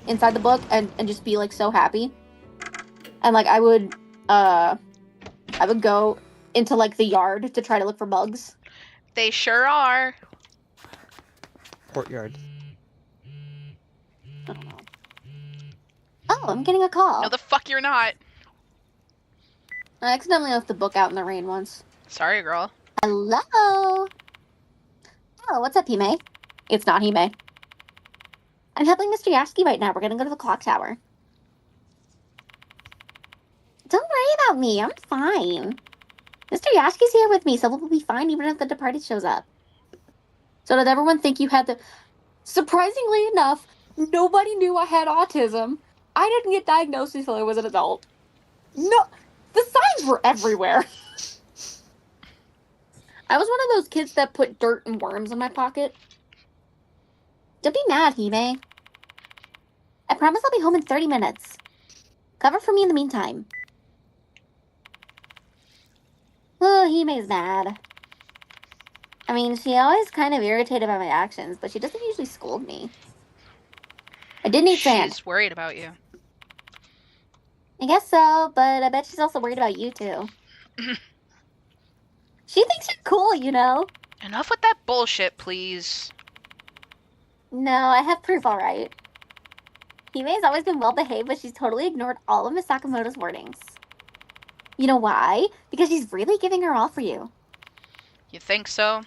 S5: inside the book and just be like so happy. And like I would go into like the yard to try to look for bugs.
S1: They sure are.
S2: Courtyard.
S5: I don't know. Oh, I'm getting a call.
S1: No, the fuck you're not.
S5: I accidentally left the book out in the rain once.
S1: Sorry, girl.
S5: Hello. Oh, what's up, Hime? It's not Hime. I I'm helping Mr. Yashiki right now. We're gonna go to the clock tower. Don't worry about me. I'm fine. Mr. Yashki's here with me, so we'll be fine even if the Departed shows up. So did everyone think you had the... Surprisingly enough, nobody knew I had autism. I didn't get diagnosed until I was an adult. No, the signs were everywhere. I was one of those kids that put dirt and worms in my pocket. Don't be mad, Hime. I promise I'll be home in 30 minutes. Cover for me in the meantime. Oh, Hime's mad. I mean, she always kind of irritated by my actions, but she doesn't usually scold me. I didn't eat sand.
S1: She's worried about you.
S5: I guess so, but I bet she's also worried about you, too. She thinks you're cool, you know?
S1: Enough with that bullshit, please.
S5: No, I have proof, all right. Hime's always been well-behaved, but she's totally ignored all of Miss Sakamoto's warnings. You know why? Because she's really giving her all for you.
S1: You think so?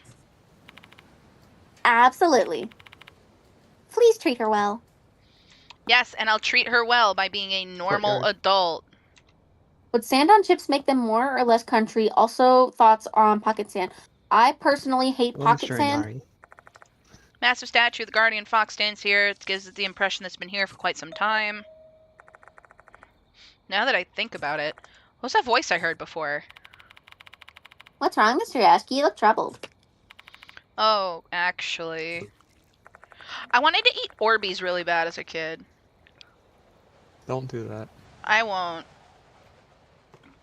S5: Absolutely. Please treat her well.
S1: Yes, and I'll treat her well by being a normal adult.
S5: Would sand on chips make them more or less country? Also, thoughts on pocket sand. I personally hate pocket sand.
S1: Massive statue of the Guardian Fox stands here. It gives it the impression that it's been here for quite some time. Now that I think about it, what was that voice I heard before?
S5: What's wrong, Mr. Yashiki? You look troubled.
S1: Oh, actually... I wanted to eat Orbeez really bad as a kid.
S7: Don't do that.
S1: I won't.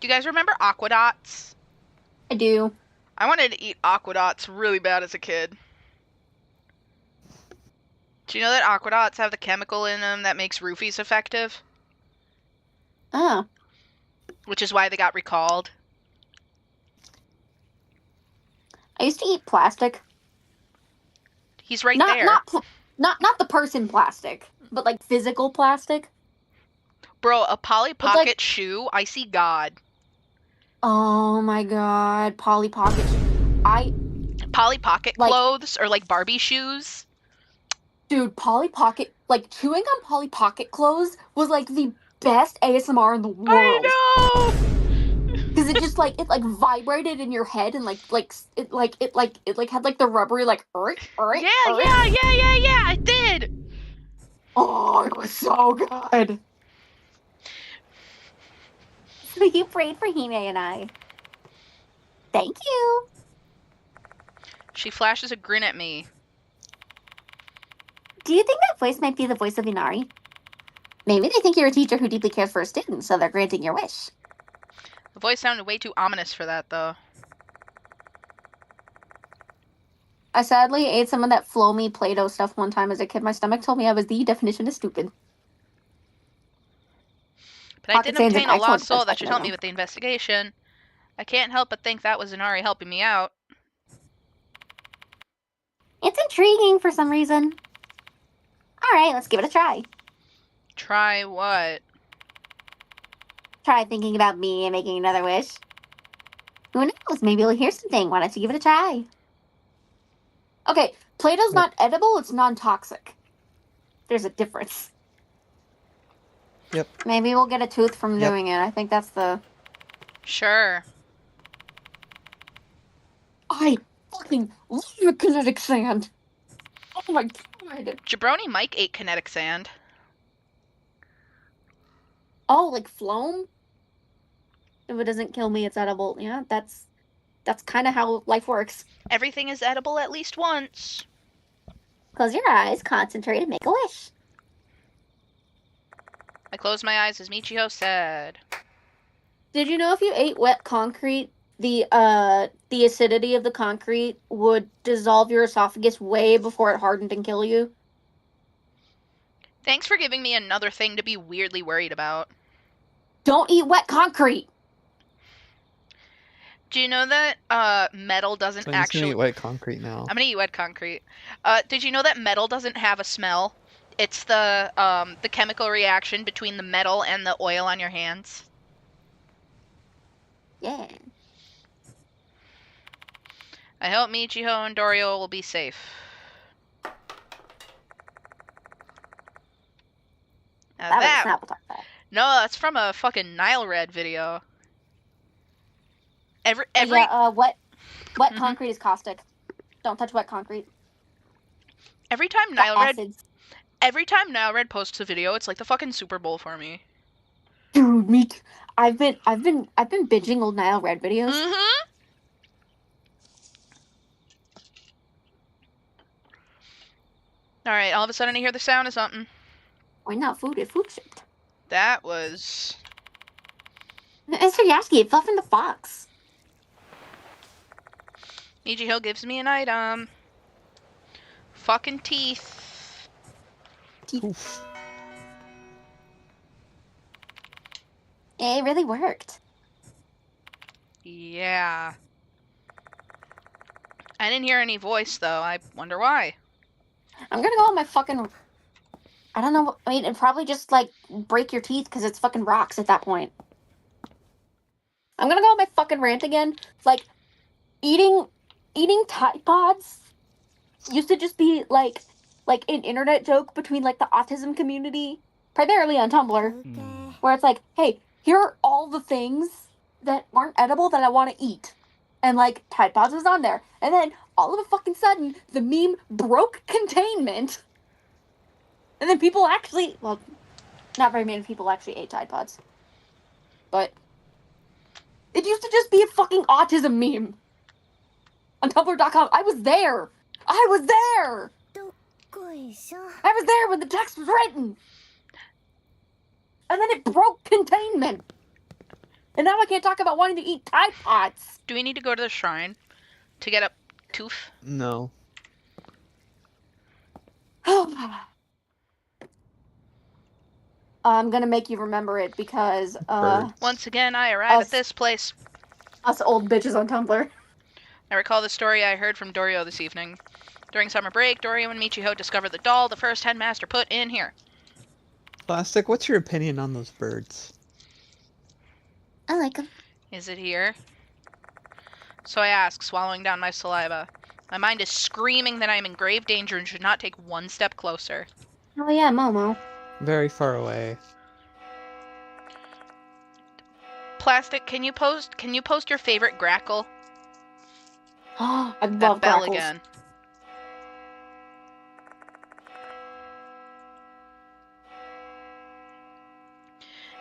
S1: Do you guys remember Aquadots?
S5: I do.
S1: I wanted to eat Aquadots really bad as a kid. Do you know that Aquadots have the chemical in them that makes roofies effective?
S5: Oh.
S1: Which is why they got recalled.
S5: I used to eat plastic.
S1: He's right there.
S5: Not the person plastic, but like physical plastic.
S1: Bro, a Polly Pocket shoe, I see God.
S5: Oh my god, Polly Pocket.
S1: Polly Pocket clothes or like Barbie shoes.
S5: Dude, Polly Pocket, like chewing on Polly Pocket clothes was like the best ASMR in the world.
S1: I know.
S5: Because it just like vibrated in your head and it had like the rubbery like
S1: Yeah, I did.
S5: Oh, it was so good. So you prayed for Hime and I. Thank you.
S1: She flashes a grin at me.
S5: Do you think that voice might be the voice of Inari? Maybe they think you're a teacher who deeply cares for a student, so they're granting your wish.
S1: The voice sounded way too ominous for that, though.
S5: I sadly ate some of that Floamy Play-Doh stuff one time as a kid. My stomach told me I was the definition of stupid.
S1: But I did obtain a lost soul that should help me with the investigation. I can't help but think that was Inari helping me out.
S5: It's intriguing for some reason. Alright, let's give it a try.
S1: Try what?
S5: Try thinking about me and making another wish. Who knows? Maybe we'll hear something. Why don't you give it a try? Okay, Play-Doh's not edible, it's non-toxic. There's a difference.
S7: Yep.
S5: Maybe we'll get a tooth from doing it. I think that's the...
S1: Sure.
S5: I fucking love the kinetic sand. Oh my god.
S1: Jabroni Mike ate kinetic sand.
S5: Oh, like Floam? If it doesn't kill me, it's edible. Yeah, that's kind of how life works.
S1: Everything is edible at least once.
S5: Close your eyes, concentrate, and make a wish.
S1: I closed my eyes as Michiho said.
S5: Did you know if you ate wet concrete, the acidity of the concrete would dissolve your esophagus way before it hardened and kill you?
S1: Thanks for giving me another thing to be weirdly worried about.
S5: Don't eat wet concrete!
S1: Do you know that metal doesn't
S7: I'm
S1: actually...
S7: just gonna eat wet concrete now.
S1: I'm gonna eat wet concrete. Did you know that metal doesn't have a smell? It's the chemical reaction between the metal and the oil on your hands.
S5: Yeah.
S1: I hope Michiho and Dorio will be safe.
S5: That was a Snapple Top fact.
S1: No, that's from a fucking Nile Red video. Every
S5: Yeah, wet concrete is caustic. Don't touch wet concrete.
S1: Every time Nile Red posts a video, it's like the fucking Super Bowl for me.
S5: Dude, me too. I've been binging old Nile Red videos.
S1: Mm-hmm. All right, all of a sudden I hear the sound of something.
S5: Why not food? It's food shipped.
S1: That was...
S5: Mr. Yasky, it fell from the fox.
S1: Michiho gives me an item. Fucking teeth.
S7: Oof.
S5: It really worked.
S1: Yeah. I didn't hear any voice, though. I wonder why.
S5: I'm gonna go on my fucking... I don't know. I mean, it'd probably just, like, break your teeth because it's fucking rocks at that point. I'm gonna go on my fucking rant again. Like, eating Tide Pods used to just be, like an internet joke between, like, the autism community, primarily on Tumblr, where it's like, hey, here are all the things that aren't edible that I want to eat. And, like, Tide Pods was on there. And then, all of a fucking sudden, the meme broke containment. And then people actually... Well, not very many people actually ate Tide Pods. But... it used to just be a fucking autism meme. On Tumblr.com. I was there! I was there when the text was written! And then it broke containment! And now I can't talk about wanting to eat Tide Pods!
S1: Do we need to go to the shrine to get a tooth?
S7: No.
S5: I'm gonna make you remember it because,
S7: Birds.
S1: Once again, I arrive at this place.
S5: Us old bitches on Tumblr.
S1: I recall the story I heard from Dorio this evening. During summer break, Dorio and Michiho discovered the doll the first headmaster put in here.
S7: Plastic, what's your opinion on those birds?
S5: I like them.
S1: Is it here? So I ask, swallowing down my saliva. My mind is screaming that I am in grave danger and should not take one step closer.
S5: Oh yeah, Momo.
S7: Very far away.
S1: Plastic, can you post your favorite grackle?
S5: I love
S1: That bell
S5: grackles.
S1: again.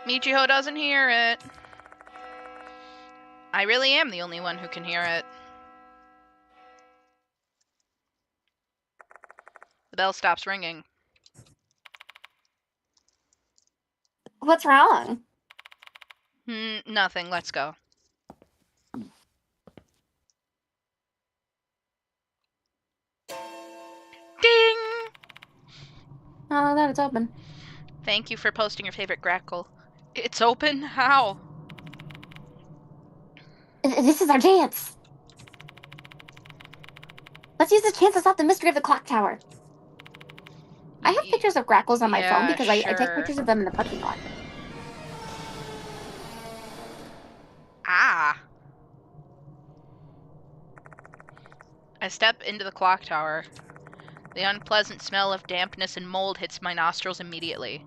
S1: Michiho doesn't hear it. I really am the only one who can hear it. The bell stops ringing.
S5: What's wrong?
S1: Nothing. Let's go. Ding!
S5: Oh, that it's open.
S1: Thank you for posting your favorite grackle. It's open? How?
S5: This is our chance. Let's use this chance to solve the mystery of the clock tower. I have pictures of grackles on my phone because I take pictures of them in the parking lot.
S1: Ah. I step into the clock tower. The unpleasant smell of dampness and mold hits my nostrils immediately.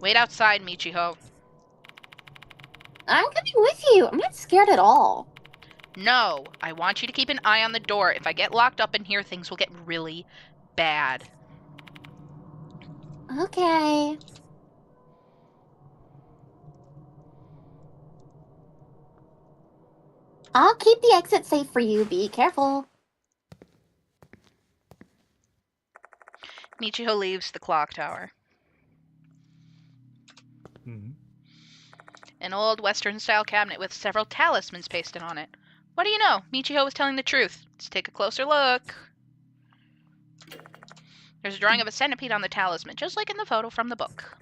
S1: Wait outside, Michiho.
S5: I'm coming with you. I'm not scared at all.
S1: No, I want you to keep an eye on the door. If I get locked up in here, things will get really bad.
S5: Okay. I'll keep the exit safe for you. Be careful.
S1: Michiho leaves the clock tower. An old Western-style cabinet with several talismans pasted on it. What do you know? Michiho was telling the truth. Let's take a closer look. There's a drawing of a centipede on the talisman, just like in the photo from the book.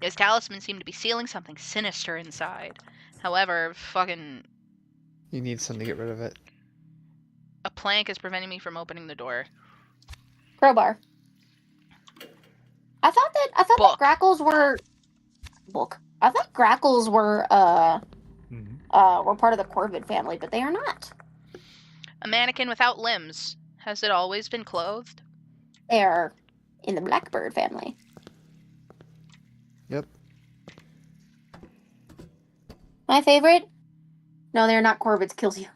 S1: His talisman seemed to be sealing something sinister inside. However, fucking...
S7: You need something to get rid of it.
S1: a plank is preventing me from opening the door.
S5: Crowbar. I thought that grackles were... Book. I thought grackles were part of the corvid family, but they are not.
S1: A mannequin without limbs. Has it always been clothed?
S5: They are in the blackbird family.
S2: Yep.
S5: My favorite? No, they're not Corvids. Kills you.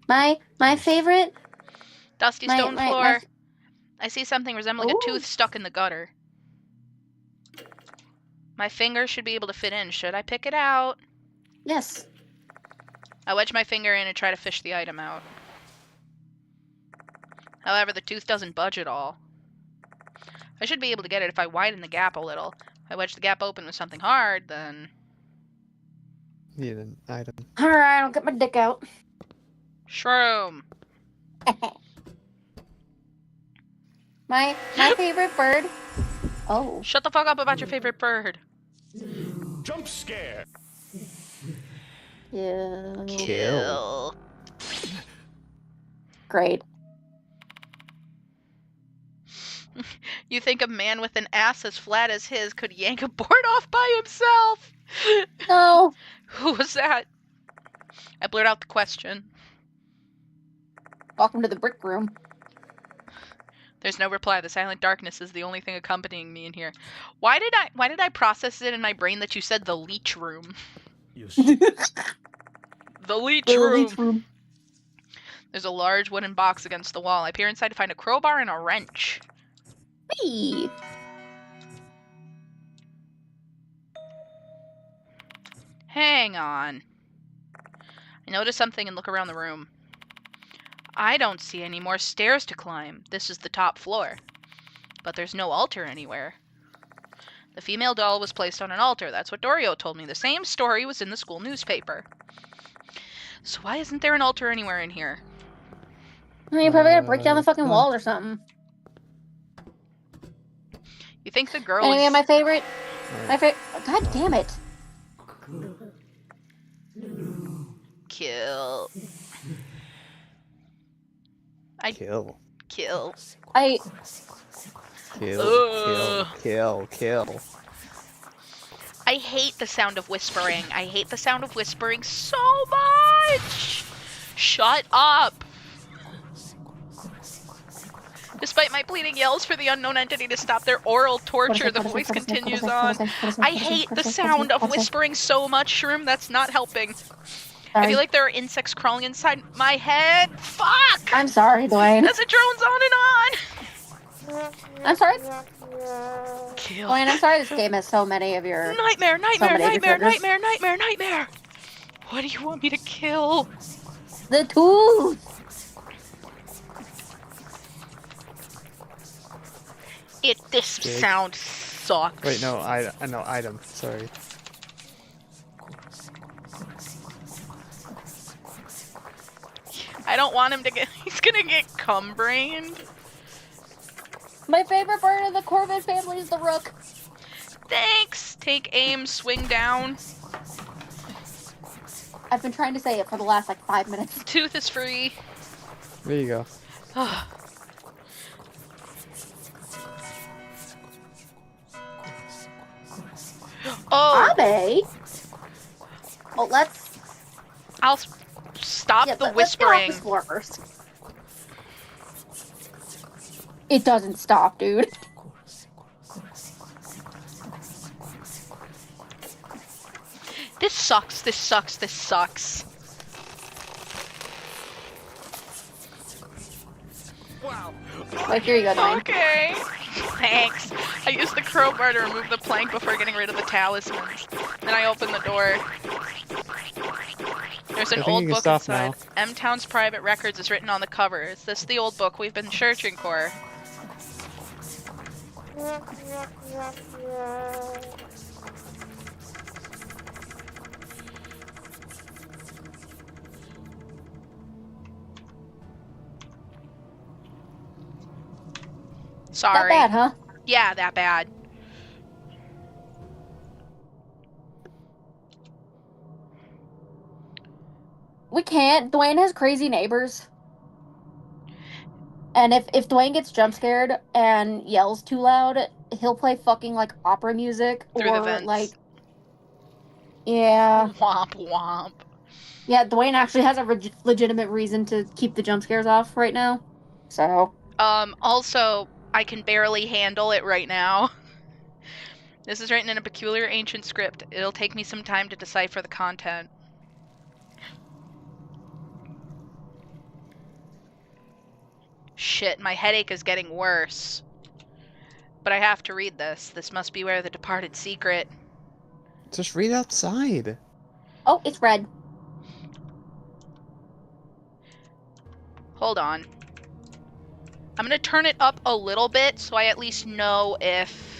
S5: My favorite?
S1: Dusty
S5: My
S1: stone
S5: my
S1: floor.
S5: my.
S1: I see something resembling a
S5: Ooh.
S1: tooth stuck in the gutter. My finger should be able to fit in. Should I pick it out?
S5: Yes.
S1: I wedge my finger in and try to fish the item out. However, the tooth doesn't budge at all. I should be able to get it if I widen the gap a little. If I wedge the gap open with something hard, then...
S7: Need an item.
S5: Alright, I'll get my dick out.
S1: Shroom!
S5: my favorite bird. Oh.
S1: Shut the fuck up about your favorite bird.
S6: Jump scare.
S5: Yeah.
S1: Kill.
S5: Great.
S1: You think a man with an ass as flat as his could yank a board off by himself?
S5: No.
S1: Who was that? I blurt out the question.
S5: Welcome to the brick room.
S1: There's no reply. The silent darkness is the only thing accompanying me in here. Why did I process it in my brain that you said the leech room?
S6: Yoshi.
S1: The leech
S5: The
S1: room.
S5: leech room.
S1: There's a large wooden box against the wall. I peer inside to find a crowbar and a wrench.
S5: Hey.
S1: Hang on. I notice something and look around the room. I don't see any more stairs to climb. This is the top floor. But there's no altar anywhere. The female doll was placed on an altar. That's what Dorio told me. The same story was in the school newspaper. So why isn't there an altar anywhere in here?
S5: You probably gotta break down the fucking wall or something.
S1: You think the girl
S5: Anyway,
S1: is...
S5: my favorite. God damn it.
S1: Kill.
S7: Kill.
S1: Kill.
S7: Kill.
S1: I hate the sound of whispering. I hate the sound of whispering so much! Shut up! Despite my pleading yells for the unknown entity to stop their oral torture, the voice continues on. I hate the sound of whispering so much, Shroom. That's not helping. I feel like there are insects crawling inside my head. Fuck!
S5: I'm sorry, Dwayne.
S1: As it drones on and on!
S5: I'm sorry.
S1: Kill.
S5: Dwayne, I'm sorry this game has so many of your...
S1: Nightmare!
S5: many of your triggers.
S1: What do you want me to kill?
S5: The tooth!
S1: This sound sucks.
S7: Wait, no, item. Sorry.
S1: I don't want him to get... He's gonna get cum-brained.
S5: My favorite bird in the Corvid family is the rook.
S1: Thanks! Take aim, swing down.
S5: I've been trying to say it for the last, 5 minutes.
S1: Tooth is free.
S7: There you go.
S1: Oh!
S5: Abe? Well, let's...
S1: I'll stop the
S5: Let's get off
S1: whispering.
S5: this floor first. It doesn't stop, dude.
S1: This sucks, this sucks, this sucks.
S6: Wow.
S5: Like, here you go, Dwayne.
S1: Okay. Thanks. I used the crowbar to remove the plank before getting rid of the talismans. Then I opened the door. There's an
S7: I think
S1: old
S7: you can
S1: book
S7: stop
S1: inside.
S7: now.
S1: M-Town's Private Records is written on the cover. Is this the old book we've been searching for? Sorry.
S5: That bad, huh?
S1: Yeah, that bad.
S5: We can't. Dwayne has crazy neighbors. And if Dwayne gets jump scared and yells too loud, he'll play fucking opera music
S1: Through the
S5: or
S1: vents.
S5: yeah.
S1: Womp womp.
S5: Yeah, Dwayne actually has a legitimate reason to keep the jump scares off right now. So,
S1: Also, I can barely handle it right now. This is written in a peculiar ancient script. It'll take me some time to decipher the content. Shit, my headache is getting worse. But I have to read this. This must be where the departed secret.
S7: Just read outside.
S5: Oh, it's red.
S1: Hold on. I'm gonna turn it up a little bit so I at least know if...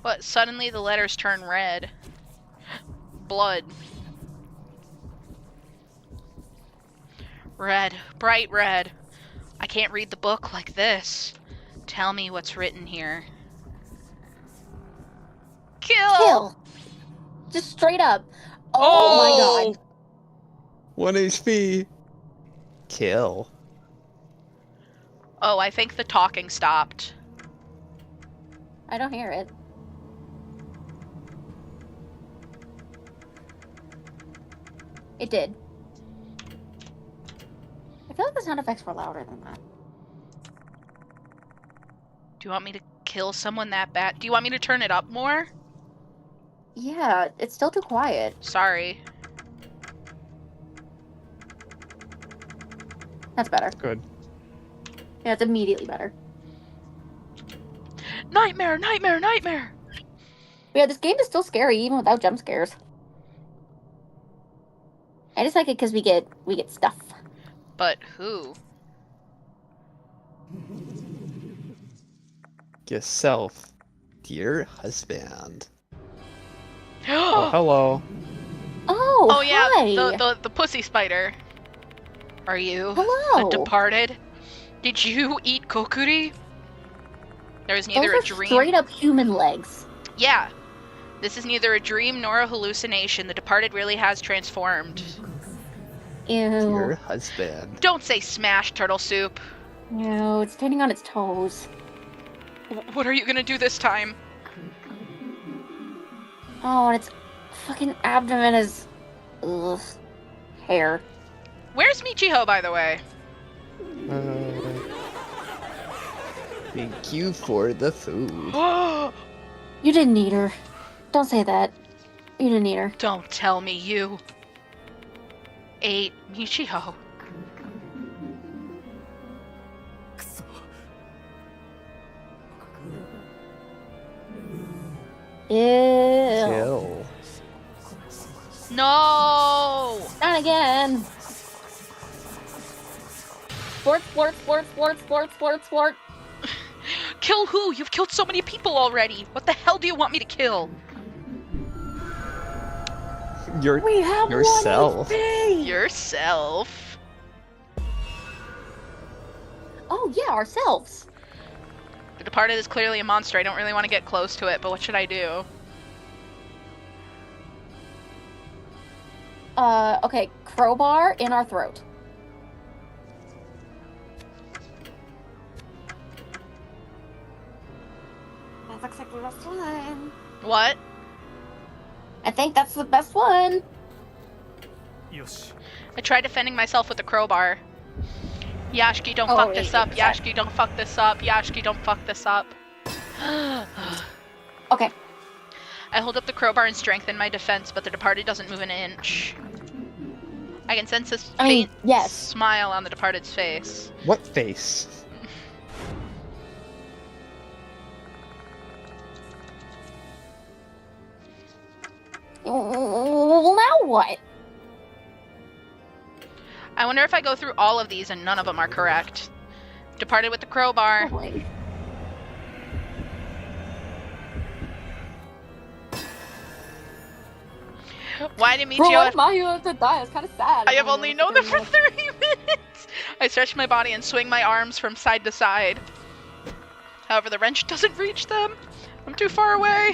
S1: But suddenly the letters turn red. Blood. Red. Bright red. I can't read the book like this. Tell me what's written here. Kill!
S5: Just straight up. Oh my god.
S7: 1 HP. Kill.
S1: Oh, I think the talking stopped.
S5: I don't hear it. It did. I feel like the sound effects were louder than that.
S1: Do you want me to kill someone that bad? Do you want me to turn it up more?
S5: Yeah, it's still too quiet.
S1: Sorry.
S5: That's better.
S7: Good.
S5: Yeah, it's immediately better.
S1: Nightmare! Nightmare! Nightmare!
S5: But yeah, this game is still scary even without jump scares. I just like it because we get stuff.
S1: But who?
S7: Yourself, dear husband. Oh, hello.
S5: Oh,
S1: Oh yeah,
S5: hi.
S1: the pussy spider. Are you
S5: Hello.
S1: the departed? Did you eat kokuri? There is
S5: Those
S1: neither
S5: are
S1: a dream.
S5: straight up human legs.
S1: Yeah. This is neither a dream nor a hallucination. The departed really has transformed.
S5: Ew.
S7: Dear husband.
S1: Don't say smash, turtle soup.
S5: No, it's standing on its toes.
S1: What are you gonna do this time?
S5: Oh, and its fucking abdomen is... Ugh. Hair.
S1: Where's Michiho, by the way?
S7: Thank you for the food.
S5: You didn't eat her. Don't say that. You didn't eat her.
S1: Don't tell me you ate Michiho.
S5: Ew.
S7: Kill.
S1: No!
S5: Not again. Sport, sport, sport, sport, sport, sport, sport.
S1: Kill who? You've killed so many people already. What the hell do you want me to kill?
S5: We have
S7: Yourself.
S5: 1 HP.
S1: Yourself.
S5: Oh yeah, ourselves.
S1: The departed is clearly a monster. I don't really want to get close to it, but what should I do?
S5: Okay, crowbar in our throat. That looks like the best one.
S1: What?
S5: I think that's the best one.
S6: Yoshi.
S1: I tried defending myself with the crowbar. Yashki, don't
S5: Oh,
S1: fuck
S5: wait,
S1: this up.
S5: wait, sorry.
S1: Yashki, don't fuck this up. Yashki, don't fuck this up.
S5: Okay.
S1: I hold up the crowbar and strengthen my defense, but the departed doesn't move an inch. I can sense this
S5: I mean,
S1: faint
S5: yes.
S1: smile on the departed's face.
S7: What face?
S5: Well, now what?
S1: I wonder if I go through all of these and none of them are correct. Departed with the crowbar.
S5: Probably.
S1: Why did
S5: Bro,
S1: Michio
S5: what if Mahio to die? It's kind of sad.
S1: I have only known them for 3 minutes! I stretch my body and swing my arms from side to side. However, the wrench doesn't reach them. I'm too far away.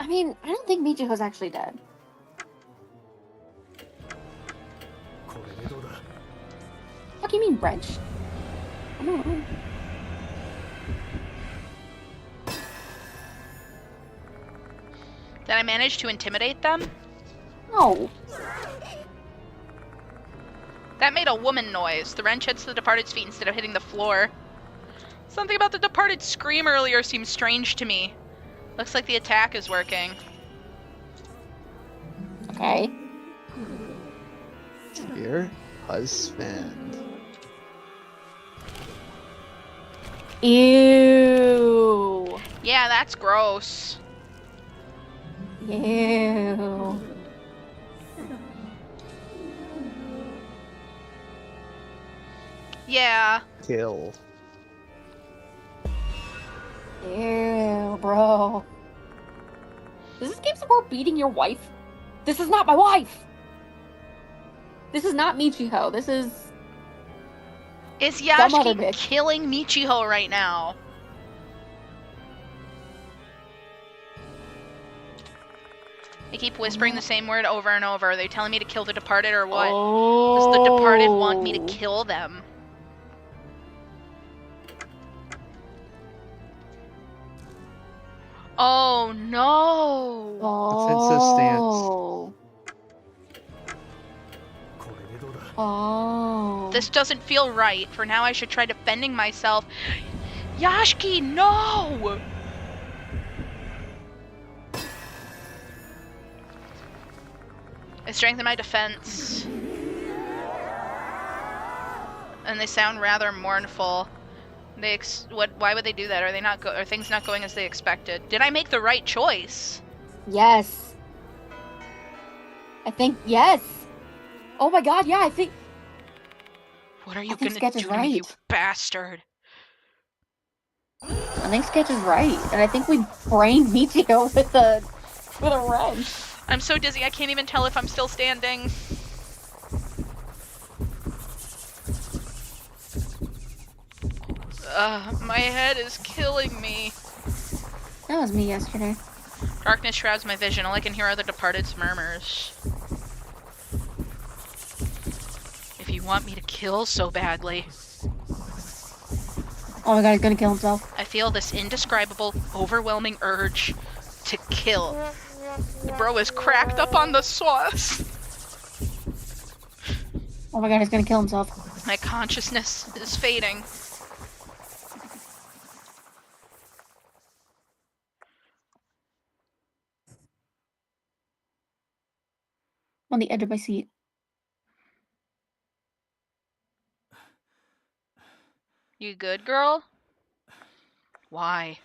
S5: I mean, I don't think Michiho's actually dead.
S6: これでどうだ
S5: What do you mean wrench? I don't know.
S1: Did I manage to intimidate them?
S5: No.
S1: That made a woman noise. The wrench hits the Departed's feet instead of hitting the floor. Something about the Departed's scream earlier seems strange to me. Looks like the attack is working.
S5: Okay.
S7: Dear husband.
S5: Ew.
S1: Yeah, that's gross.
S5: Ew.
S1: Yeah.
S7: Kill.
S5: Ew, bro. Does this game support beating your wife? This is not my wife! This is not Michiho. This is...
S1: Is
S5: Some other
S1: Yashiki
S5: bitch.
S1: killing Michiho right now? They keep whispering the same word over and over. Are they telling me to kill the Departed or what? Does the Departed want me to kill them? Oh no!
S7: Offensive stance.
S5: Oh.
S6: これでどうだ
S5: Oh.
S1: This doesn't feel right. For now, I should try defending myself. Yashiki, no! I strengthen my defense. And they sound rather mournful. Why would they do that? Are things not going as they expected? Did I make the right choice?
S5: Yes. I think yes. Oh my god, yeah, I think...
S1: What are you
S5: think
S1: gonna
S5: Sketch
S1: do
S5: is
S1: to me, you
S5: right.
S1: bastard?
S5: I think Sketch is right. And I think we brained Michio with a wrench.
S1: I'm so dizzy, I can't even tell if I'm still standing. My head is killing me.
S5: That was me yesterday.
S1: Darkness shrouds my vision. All I can hear are the Departed's murmurs. If you want me to kill so badly,
S5: Oh my god, he's gonna kill himself.
S1: I feel this indescribable, overwhelming urge to kill. The bro is cracked up on the sauce.
S5: Oh my god, he's gonna kill himself.
S1: My consciousness is fading.
S5: I'm on the edge of my seat.
S1: You good, girl? Why?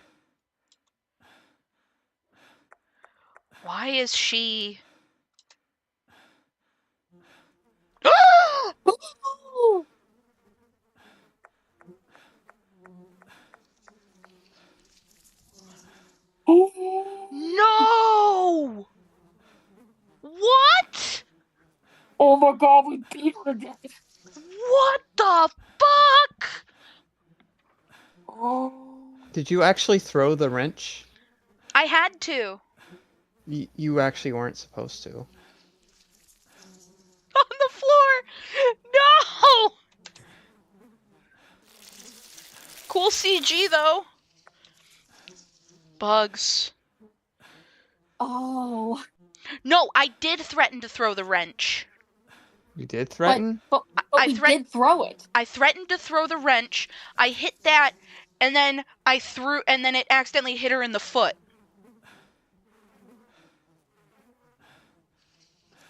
S1: Why is she... No! What?
S5: Oh my god, we beat her to death.
S1: What the fuck?
S5: Oh.
S7: Did you actually throw the wrench?
S1: I had to.
S7: You actually weren't supposed to.
S1: On the floor. No! Cool CG though. Bugs.
S5: Oh.
S1: No, I did threaten to throw the wrench.
S7: You did threaten?
S5: But we did throw it.
S1: I threatened to throw the wrench. I hit that, and then it accidentally hit her in the foot.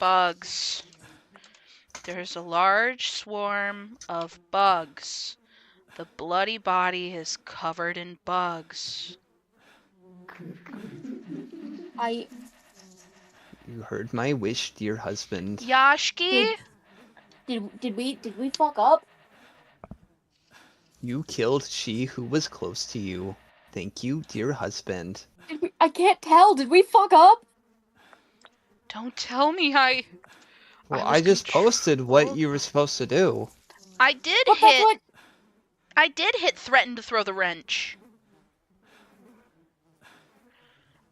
S1: Bugs. There's a large swarm of bugs. The bloody body is covered in bugs.
S7: You heard my wish, dear husband.
S1: Yashki?
S5: Did we fuck up?
S7: You killed she who was close to you. Thank you, dear husband.
S5: I can't tell. Did we fuck up?
S1: Don't tell me
S7: Well,
S1: was
S7: I just posted what you were supposed to do.
S1: I did
S5: But that's
S1: hit...
S5: what...
S1: I did hit threaten to throw the wrench.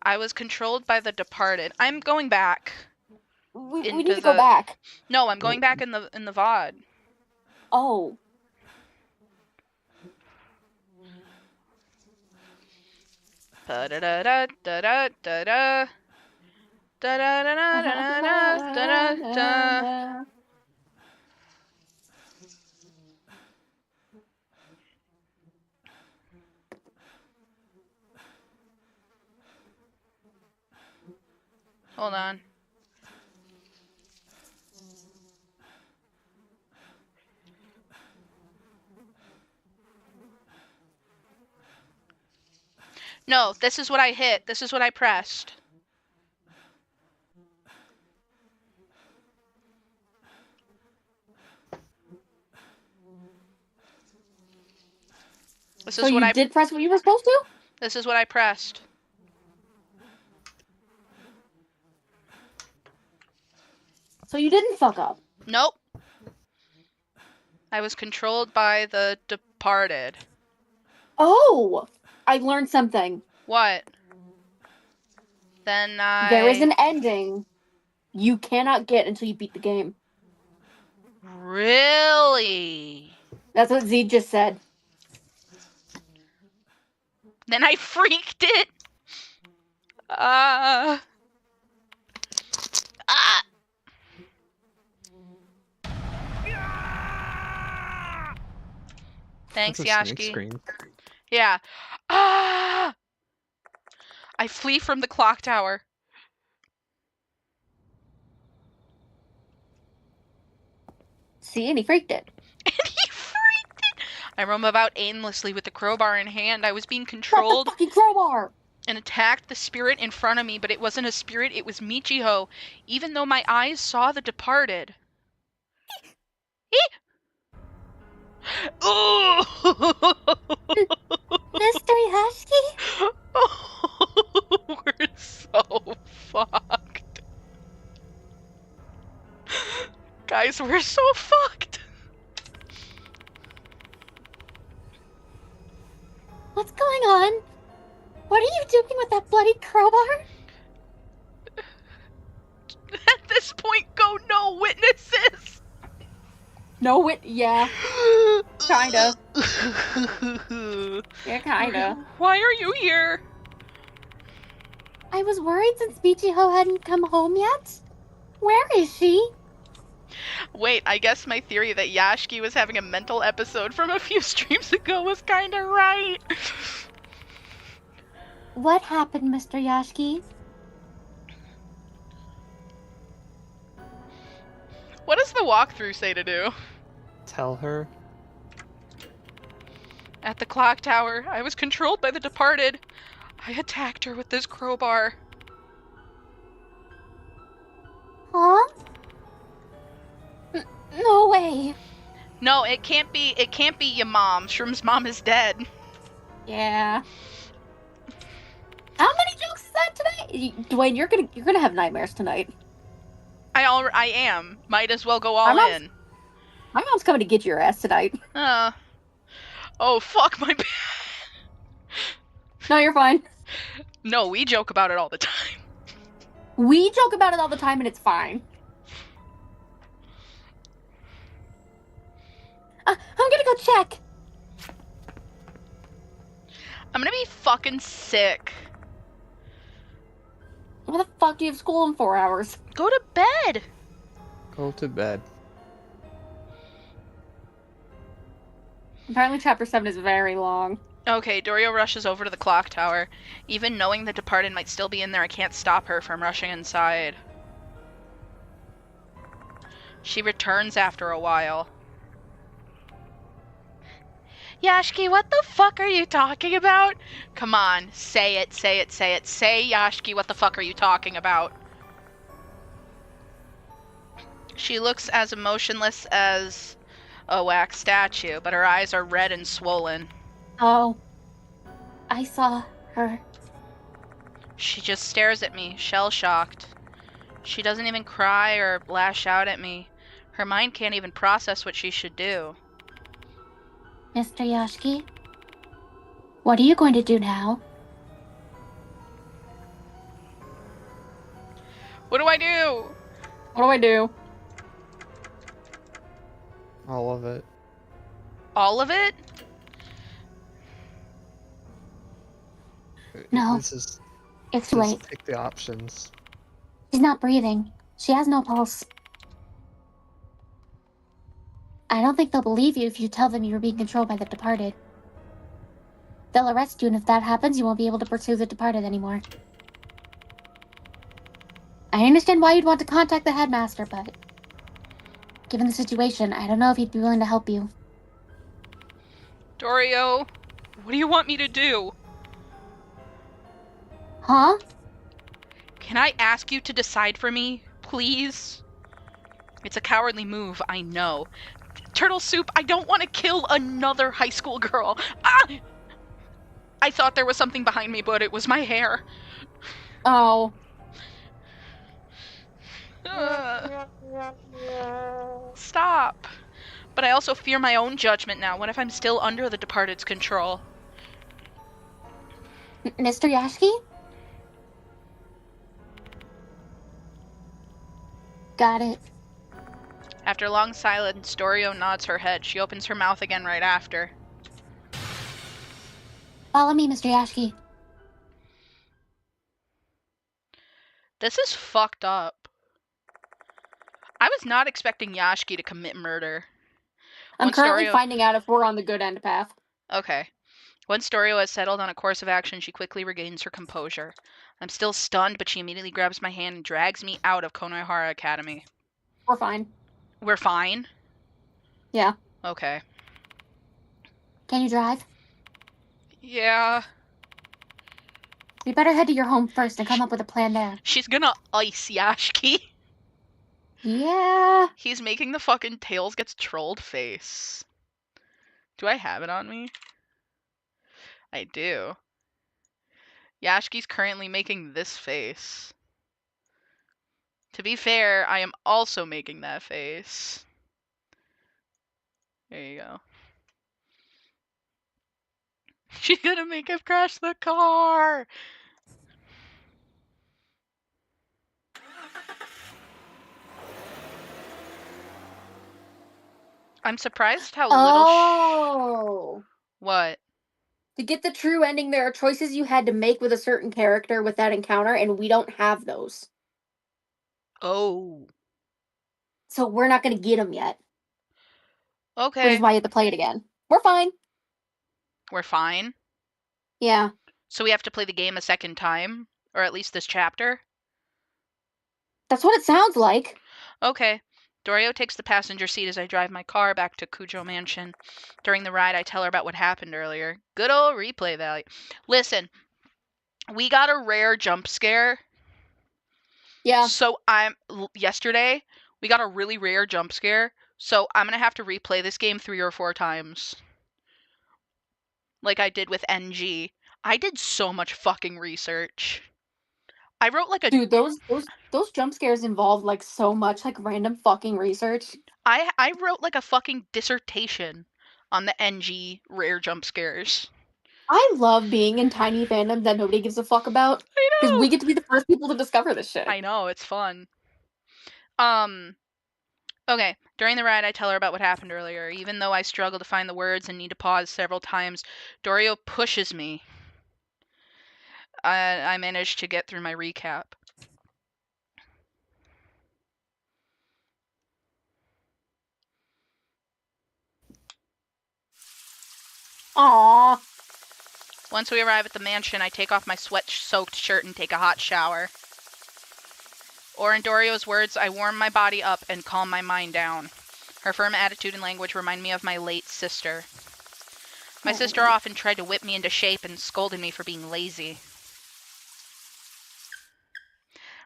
S1: I was controlled by the Departed. I'm going back.
S5: We
S1: into
S5: need to go back.
S1: No, I'm going back in the VOD.
S5: Oh.
S1: Da-da-da-da-da-da-da. Da da da da da da da da da. Hold on. No, this is what I hit. This is what I pressed. This
S5: So
S1: is what
S5: you
S1: I
S5: did press what you were supposed to?
S1: This is what I pressed.
S5: So you didn't fuck up.
S1: Nope. I was controlled by the Departed.
S5: Oh! I learned something.
S1: What? Then
S5: There is an ending you cannot get until you beat the game.
S1: Really?
S5: That's what Z just said.
S1: Then I freaked it. Ah. Thanks,
S7: That's a snake
S1: Yashki.
S7: scream.
S1: Yeah. Ah! I flee from the clock tower.
S5: See, and he freaked it.
S1: And he freaked it. I roam about aimlessly with the crowbar in hand. I was being
S5: Drop
S1: controlled
S5: the fucking crowbar!
S1: and attacked the spirit in front of me, but it wasn't a spirit, it was Michiho, even though my eyes saw the Departed. Ooh!
S5: Mr. Yashki?
S1: We're so fucked. Guys, we're so fucked.
S5: What's going on? What are you doing with that bloody crowbar?
S1: At this point, go no witnesses.
S5: No, yeah. Kinda. Yeah, kinda.
S1: Why are you here?
S5: I was worried since Michiho hadn't come home yet. Where is she?
S1: Wait, I guess my theory that Yashki was having a mental episode from a few streams ago was kinda right.
S5: What happened, Mr. Yashki?
S1: What does the walkthrough say to do?
S7: Tell her.
S1: At the clock tower, I was controlled by the Departed. I attacked her with this crowbar.
S5: Huh? No way.
S1: No, it can't be your mom. Shroom's mom is dead.
S5: Yeah. How many jokes is that today? Dwayne, you're gonna have nightmares tonight.
S1: I am. Might as well go all in.
S5: My mom's coming to get your ass tonight.
S1: Oh, fuck my bad.
S5: No, you're fine.
S1: No, we joke about it all the time.
S5: We joke about it all the time and it's fine. I'm gonna go check.
S1: I'm gonna be fucking sick.
S5: Where the fuck do you have school in 4 hours?
S1: Go to bed.
S7: Go to bed.
S5: Apparently chapter 7 is very long.
S1: Okay, Dorio rushes over to the clock tower. Even knowing the Departed might still be in there, I can't stop her from rushing inside. She returns after a while. Yashki, what the fuck are you talking about? Come on, say it, say it, say it. Say, Yashki, what the fuck are you talking about? She looks as emotionless as a wax statue, but her eyes are red and swollen.
S5: Oh. I saw her.
S1: She just stares at me, shell-shocked. She doesn't even cry or lash out at me. Her mind can't even process what she should do.
S5: Mr. Yashki? What are you going to do now?
S1: What do I do?
S5: What do I do?
S7: All of it.
S1: All of it?
S5: No.
S7: This is
S5: It's
S7: just
S5: late.
S7: pick the options.
S5: She's not breathing. She has no pulse. I don't think they'll believe you if you tell them you were being controlled by the Departed. They'll arrest you, and if that happens, you won't be able to pursue the Departed anymore. I understand why you'd want to contact the headmaster, but given the situation, I don't know if he'd be willing to help you.
S1: Dorio, what do you want me to do?
S5: Huh?
S1: Can I ask you to decide for me, please? It's a cowardly move, I know. Turtle Soup, I don't want to kill another high school girl. Ah! I thought there was something behind me, but it was my hair.
S5: Oh.
S1: Stop. But I also fear my own judgment now. What if I'm still under the Departed's control?
S5: Mr. Yashiki? Got it.
S1: After a long silence, Dorio nods her head. She opens her mouth again right after.
S5: Follow me, Mr. Yashiki.
S1: This is fucked up. I was not expecting Yashiki to commit murder.
S5: I'm currently finding out if we're on the good end path.
S1: Okay. Once Dorio has settled on a course of action, she quickly regains her composure. I'm still stunned, but she immediately grabs my hand and drags me out of Konohara Academy.
S5: We're fine.
S1: We're fine?
S5: Yeah.
S1: Okay.
S5: Can you drive?
S1: Yeah.
S5: We better head to your home first and come up with a plan there.
S1: She's gonna ice Yashiki.
S5: Yeah.
S1: He's making the fucking Tails gets trolled face. Do I have it on me? I do. Yashki's currently making this face. To be fair, I am also making that face. There you go. She's gonna make him crash the car! I'm surprised how little
S5: Oh.
S1: What?
S5: To get the true ending, there are choices you had to make with a certain character with that encounter, and we don't have those.
S1: Oh.
S5: So we're not going to get them yet.
S1: Okay.
S5: Which is why you have to play it again. We're fine.
S1: We're fine?
S5: Yeah.
S1: So we have to play the game a second time? Or at least this chapter?
S5: That's what it sounds like.
S1: Okay. Dorio takes the passenger seat as I drive my car back to Kujo Mansion. During the ride, I tell her about what happened earlier. Good old replay value. Listen, we got a rare jump scare.
S5: Yeah.
S1: So yesterday, we got a really rare jump scare. So I'm going to have to replay this game 3 or 4 times. Like I did with NG. I did so much fucking research. I wrote like a
S5: Dude, those jump scares involve like so much like random fucking research.
S1: I wrote like a fucking dissertation on the NG rare jump scares.
S5: I love being in tiny fandoms that nobody gives a fuck about.
S1: I know.
S5: Because we get to be the first people to discover this shit.
S1: I know, it's fun. Okay, during the ride, I tell her about what happened earlier. Even though I struggle to find the words and need to pause several times, Dorio pushes me. I managed to get through my recap.
S5: Aww.
S1: Once we arrive at the mansion, I take off my sweat-soaked shirt and take a hot shower. Or in Dorio's words, I warm my body up and calm my mind down. Her firm attitude and language remind me of my late sister. My sister often tried to whip me into shape and scolded me for being lazy.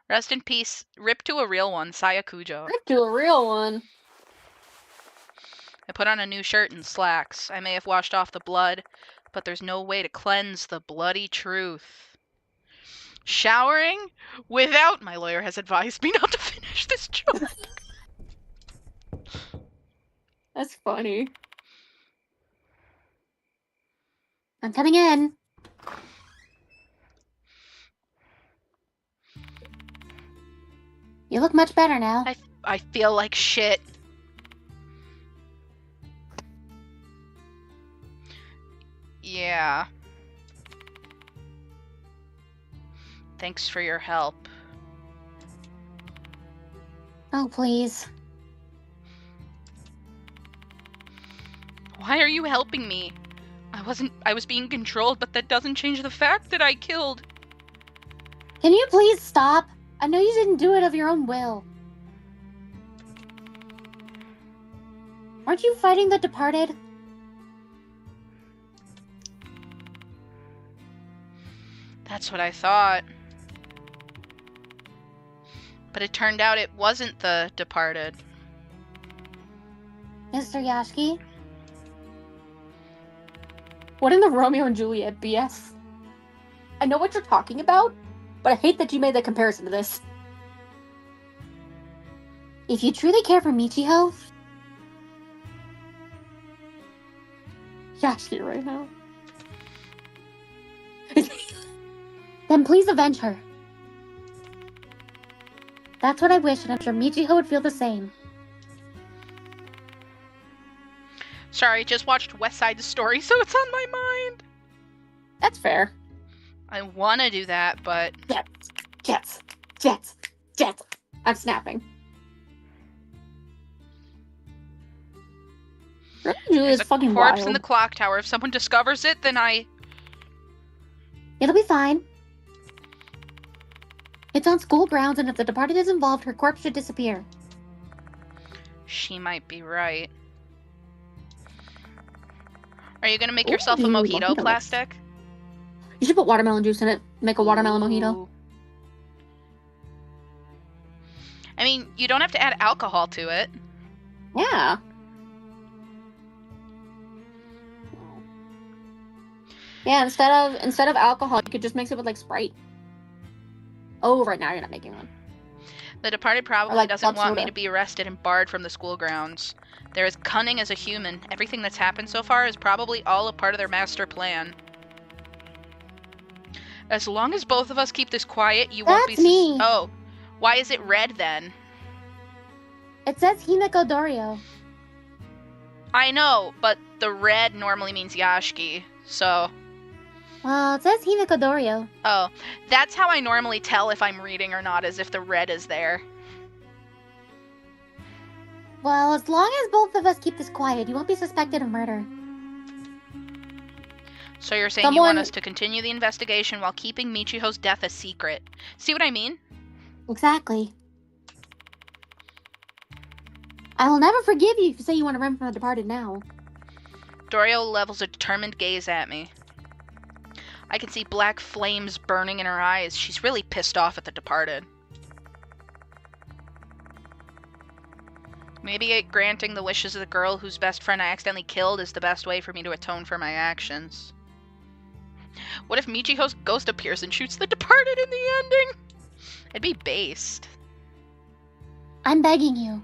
S1: Rest in peace. Rip to a real one, Saya Kujo.
S5: Rip to a real one.
S1: I put on a new shirt and slacks. I may have washed off the blood, but there's no way to cleanse the bloody truth. Showering? Without, my lawyer has advised me not to finish this joke.
S5: That's funny. I'm coming in. You look much better now.
S1: I feel like shit. Yeah. Thanks for your help.
S5: Oh, please.
S1: Why are you helping me? I was being controlled, but that doesn't change the fact that I killed.
S5: Can you please stop? I know you didn't do it of your own will. Aren't you fighting the departed?
S1: That's what I thought. But it turned out it wasn't the departed.
S5: Mr. Yashki? What in the Romeo and Juliet BS? I know what you're talking about, but I hate that you made that comparison to this. If you truly care for Michiho... Yashki right now. Then please avenge her. That's what I wish, and I'm sure Michiho would feel the same.
S1: Sorry, just watched West Side Story, so it's on my mind.
S5: That's fair.
S1: I want to do that, but...
S5: Jets. I'm snapping.
S1: There's
S5: Is
S1: a
S5: fucking
S1: corpse
S5: wild.
S1: in the clock tower. If someone discovers it, then
S5: It'll be fine. It's on school grounds, and if the departed is involved, her corpse should disappear.
S1: She might be right. Are you gonna make
S5: Ooh,
S1: yourself a mojito,
S5: mojito
S1: Plastic?
S5: You should put watermelon juice in it. Make a watermelon mojito.
S1: Ooh. I mean, you don't have to add alcohol to it.
S5: Yeah. Yeah, instead of alcohol, you could just mix it with like Sprite. Oh, right now you're not making one.
S1: The departed probably
S5: like
S1: doesn't
S5: club
S1: want me
S5: soda.
S1: to be arrested and barred from the school grounds. They're as cunning as a human. Everything that's happened so far is probably all a part of their master plan. As long as both of us keep this quiet, you won't be...
S5: That's me.
S1: Oh, why is it red then?
S5: It says Himeko Dorio.
S1: I know, but the red normally means Yashiki, so...
S5: Well, it says Himeko Dorio.
S1: Oh, that's how I normally tell if I'm reading or not, is if the red is there.
S5: Well, as long as both of us keep this quiet, you won't be suspected of murder.
S1: So you're saying you want us to continue the investigation while keeping Michiho's death a secret. See what I mean?
S5: Exactly. I will never forgive you if you say you want to run from the departed now.
S1: Dorio levels a determined gaze at me. I can see black flames burning in her eyes. She's really pissed off at the departed. Maybe granting the wishes of the girl whose best friend I accidentally killed is the best way for me to atone for my actions. What if Michiho's ghost appears and shoots the departed in the ending? It'd be based.
S5: I'm begging you.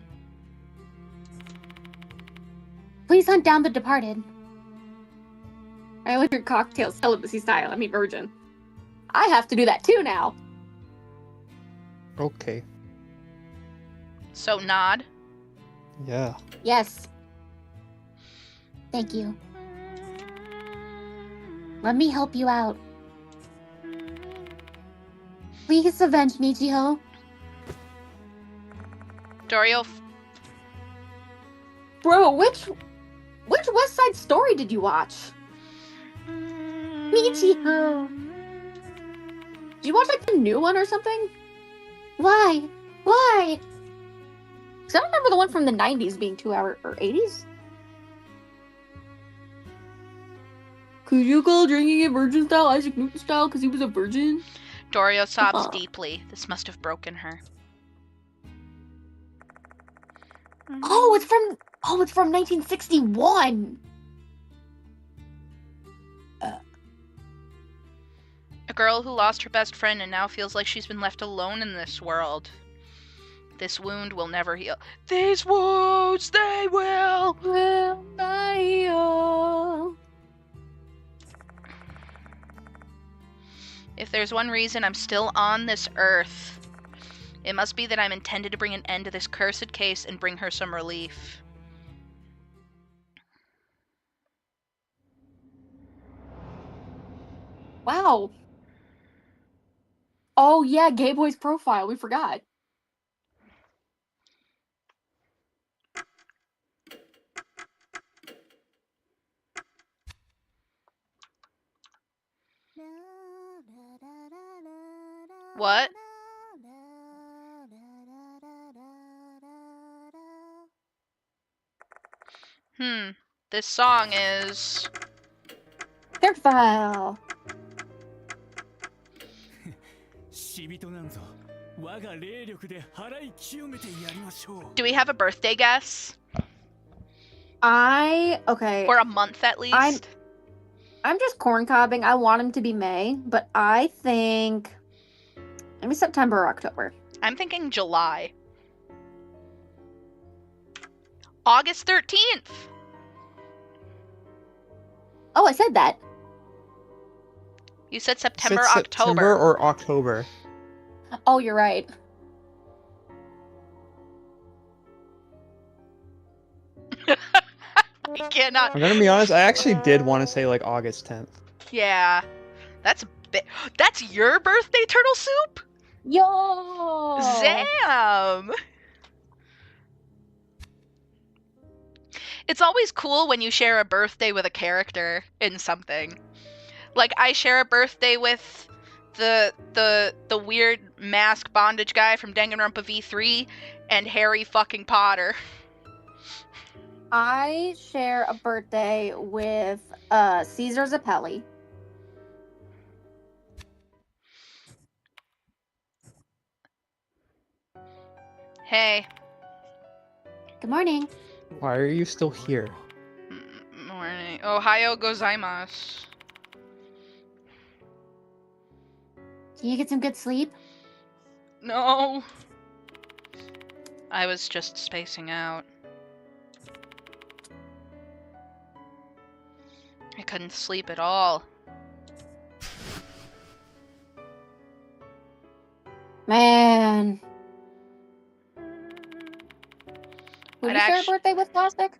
S5: Please hunt down the departed. I only drink cocktails celibacy style. I mean virgin. I have to do that too now.
S7: Okay.
S1: So nod.
S7: Yeah.
S5: Yes. Thank you. Let me help you out. Please avenge Michiho.
S1: Dorio...
S5: Bro, which West Side Story did you watch? Michiho. Did you watch like the new one or something? Why? Why? Because I don't remember the one from the 90s being 2 hour or 80s. Could you call drinking it virgin style Isaac Newton style because he was a virgin?
S1: Dorio sobs deeply. This must have broken her.
S5: Oh, it's from 1961.
S1: A girl who lost her best friend and now feels like she's been left alone in this world. This wound will never heal. These wounds, they will
S5: not heal.
S1: If there's one reason I'm still on this earth, it must be that I'm intended to bring an end to this cursed case and bring her some relief.
S5: Wow. Oh yeah, Gay Boy's profile. We forgot.
S1: What? This song is...
S5: Character file.
S6: 死人なんぞ我が霊力で払い清めてやりましょう
S1: Do we have a birthday guess?
S5: Okay.
S1: Or a month at least?
S5: I'm just corncobbing. I want him to be May, but I think maybe September or October.
S1: I'm thinking July. August 13th!
S5: Oh, I said that.
S1: You said
S2: Said
S1: September,
S2: September
S1: October.
S2: or October.
S5: Oh, you're right.
S1: You cannot...
S2: I'm gonna be honest, I actually did want to say like August 10th.
S1: Yeah. That's your birthday, Turtle Soup?
S5: Yo!
S1: Zam! It's always cool when you share a birthday with a character in something. Like, I share a birthday with the weird mask bondage guy from Danganronpa V3 and Harry fucking Potter.
S5: I share a birthday with Caesar Zappelli.
S1: Hey.
S5: Good morning.
S2: Why are you still here?
S1: Morning. Ohio gozaimasu.
S5: Can you get some good sleep?
S1: No. I was just spacing out. I couldn't sleep at all.
S5: Man. Would
S1: I'd
S5: you share a
S1: actu-
S5: birthday with Plastic?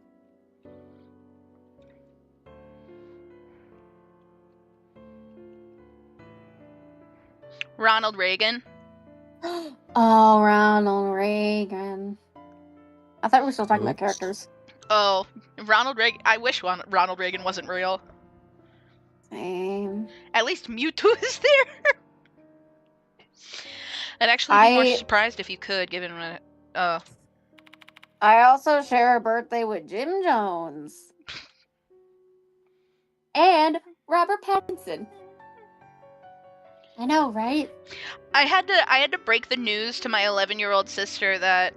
S1: Ronald Reagan.
S5: Oh, Ronald Reagan. I thought we were still talking about
S2: Oops.
S5: characters.
S1: Oh, Ronald Reagan. I wish Ronald Reagan wasn't real.
S5: Same.
S1: At least Mewtwo is there. I'd actually be more surprised if you could, given what.
S5: I also share a birthday with Jim Jones. And Robert Pattinson. I know, right?
S1: I had to break the news to my 11-year-old sister that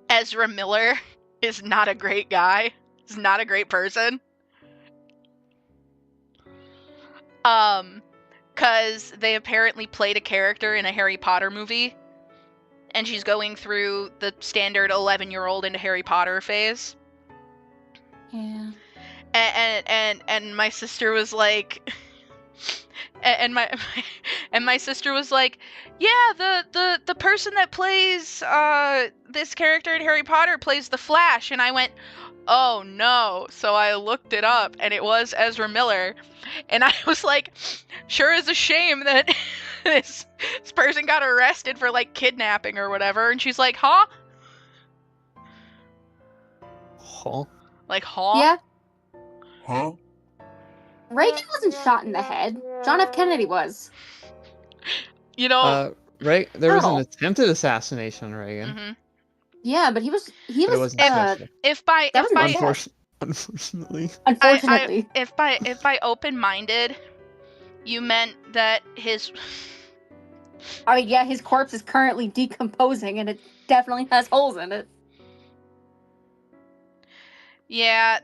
S1: Ezra Miller is not a great guy. He's not a great person. Cause they apparently played a character in a Harry Potter movie, and she's going through the standard 11-year-old into Harry Potter phase.
S5: Yeah.
S1: And my sister was like, and my sister was like, yeah, the person that plays this character in Harry Potter plays the Flash, and I went, oh no. So I looked it up, and it was Ezra Miller, and I was like, sure is a shame that this person got arrested for like kidnapping or whatever. And she's like, huh?
S2: Huh?
S1: Like, huh?
S5: Yeah.
S6: Huh?
S5: Reagan wasn't shot in the head. John F. Kennedy was.
S1: You know.
S2: Right? There was an
S5: Oh.
S2: attempted assassination, Reagan.
S1: Mhm.
S5: Yeah, but he was
S2: But it wasn't successful.
S1: If by
S5: That
S1: if
S5: was
S1: by
S2: Unfortunately.
S5: Unfortunately.
S1: if by open-minded you meant that his
S5: I mean, yeah, his corpse is currently decomposing and it definitely has holes in it.
S1: yeah,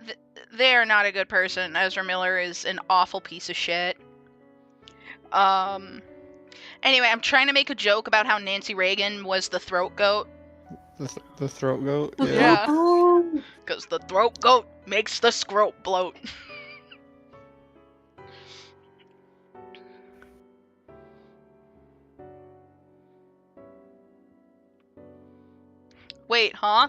S1: they are not a good person. Ezra Miller is an awful piece of shit. Anyway, I'm trying to make a joke about how Nancy Reagan was the throat goat.
S2: The throat goat?
S1: Yeah.
S5: Oh.
S1: Because the throat goat makes the scrote bloat. Wait, huh?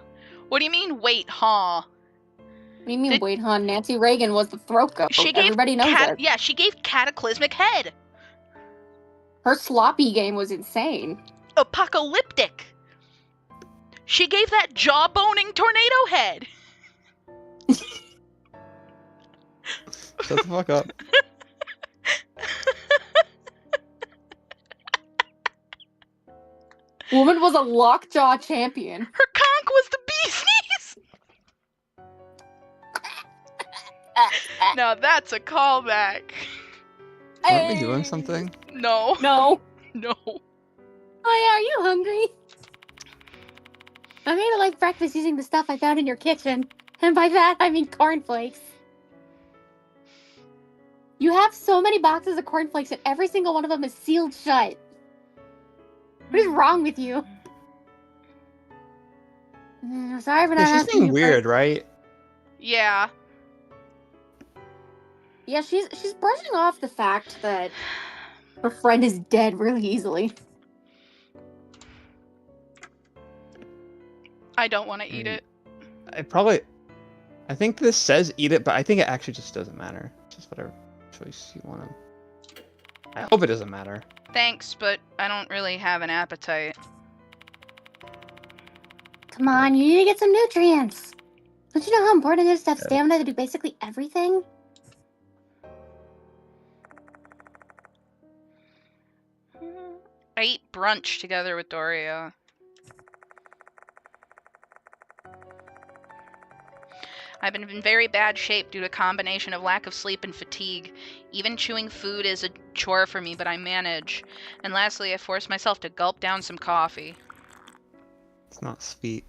S1: What do you mean, wait, huh?
S5: What do you mean, wait, huh? Nancy Reagan was the throat goat. Everybody knows it.
S1: Yeah, she gave Cataclysmic Head.
S5: Her sloppy game was insane.
S1: Apocalyptic. She gave that jawboning tornado head.
S2: Shut the fuck up.
S5: Woman was a lockjaw champion.
S1: Her conch was the bee's knees! Now that's a callback.
S2: Aren't we doing something?
S1: No.
S5: No.
S1: No.
S5: Oh yeah, are you hungry? I made a light breakfast using the stuff I found in your kitchen. And by that, I mean cornflakes. You have so many boxes of cornflakes and every single one of them is sealed shut. What is wrong with you? Sorry for not
S2: Yeah, she's
S5: asking
S2: being
S5: you
S2: weird,
S5: first.
S2: right?
S1: Yeah.
S5: Yeah, she's brushing off the fact that her friend is dead really easily.
S1: I don't want to eat it.
S2: I think this says eat it, but I think it actually just doesn't matter. Just whatever choice you want to. I hope it doesn't matter.
S1: Thanks, but I don't really have an appetite.
S5: Come on, you need to get some nutrients. Don't you know how important it is to have stamina to do basically everything?
S1: I eat brunch together with Doria. I've been in very bad shape due to a combination of lack of sleep and fatigue. Even chewing food is a chore for me, but I manage. And lastly, I force myself to gulp down some coffee.
S2: It's not sweet.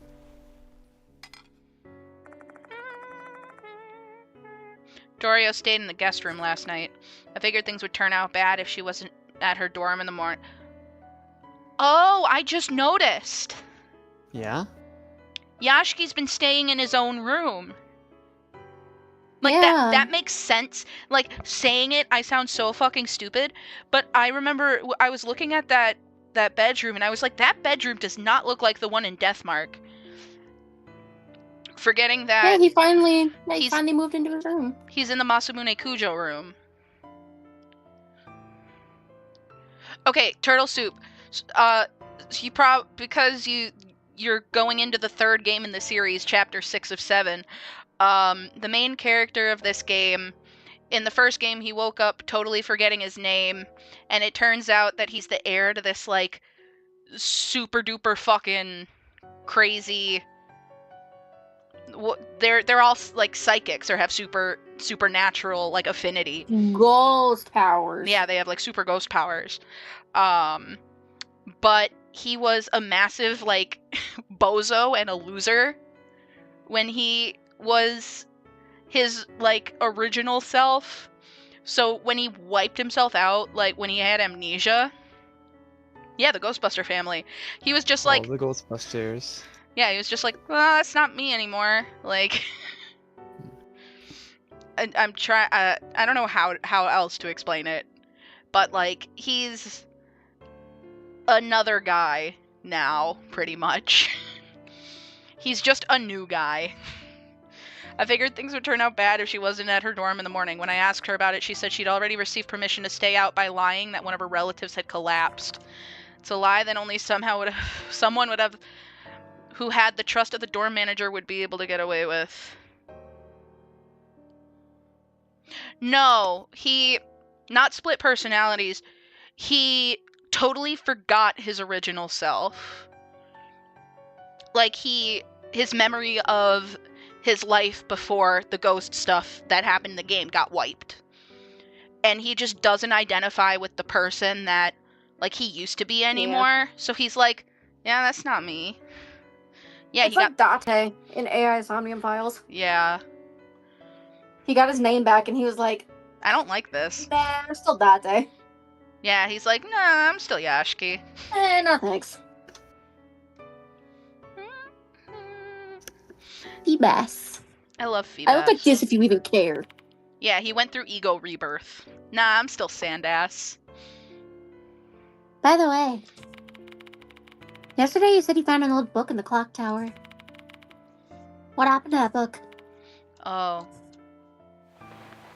S1: Dorio stayed in the guest room last night. I figured things would turn out bad if she wasn't at her dorm in the morning. Oh, I just noticed.
S2: Yeah?
S1: Yashki's been staying in his own room. Like,
S5: Yeah.
S1: that makes sense. Like, saying it, I sound so fucking stupid, but I remember I was looking at that bedroom, and I was like, that bedroom does not look like the one in Deathmark. Forgetting that
S5: Yeah, he finally moved into his room.
S1: he's in the Masamune Kujo room. Okay, Turtle Soup. Because you're going into the third game in the series, chapter 6 of 7. The main character of this game, in the first game, he woke up totally forgetting his name, and it turns out that he's the heir to this, like, super duper fucking crazy. They're all like psychics or have supernatural like affinity.
S5: Ghost powers.
S1: Yeah, they have like super ghost powers. But he was a massive like bozo and a loser when he was his like original self. So when he wiped himself out, like when he had amnesia, yeah, the Ghostbuster family, he was just like,
S2: the Ghostbusters.
S1: yeah, he was just like, well, that's not me anymore. Like, I'm trying. I don't know how else to explain it, but like he's another guy now, pretty much. He's just a new guy. I figured things would turn out bad if she wasn't at her dorm in the morning. When I asked her about it, she said she'd already received permission to stay out by lying that one of her relatives had collapsed. It's a lie that only someone would have who had the trust of the dorm manager would be able to get away with. No, he not split personalities. He totally forgot his original self. Like his memory of his life before the ghost stuff that happened in the game got wiped. And he just doesn't identify with the person that like he used to be anymore. Yeah. So he's like, yeah, that's not me. Yeah,
S5: it's like Date in AI Somnium Files.
S1: Yeah.
S5: He got his name back and he was like,
S1: I don't like this.
S5: Nah, I'm still Date.
S1: Yeah, he's like, nah, I'm still Yashiki.
S5: No thanks. Feebas.
S1: I love Feebas.
S5: I look like this if you even care.
S1: Yeah, he went through ego rebirth. Nah, I'm still Sandass.
S5: By the way, yesterday you said you found an old book in the clock tower. What happened to that book?
S1: Oh.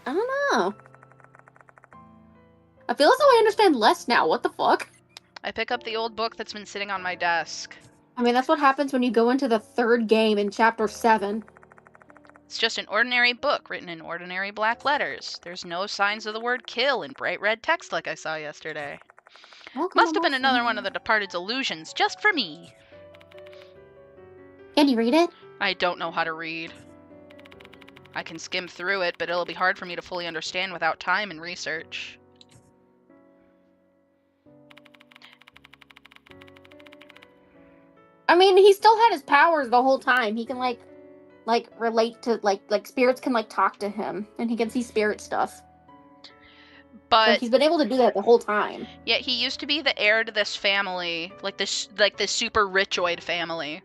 S5: I don't know. I feel as though I understand less now. What the fuck?
S1: I pick up the old book that's been sitting on my desk.
S5: I mean, that's what happens when you go into the third game in chapter 7.
S1: It's just an ordinary book written in ordinary black letters. There's no signs of the word kill in bright red text like I saw yesterday. Must have been another one of the Departed's illusions, just for me.
S5: Can you read it?
S1: I don't know how to read. I can skim through it, but it'll be hard for me to fully understand without time and research.
S5: I mean, he still had his powers the whole time. He can like relate to like spirits can like talk to him, and he can see spirit stuff.
S1: But
S5: like, he's been able to do that the whole time.
S1: Yeah, he used to be the heir to this family, like this super richoid family.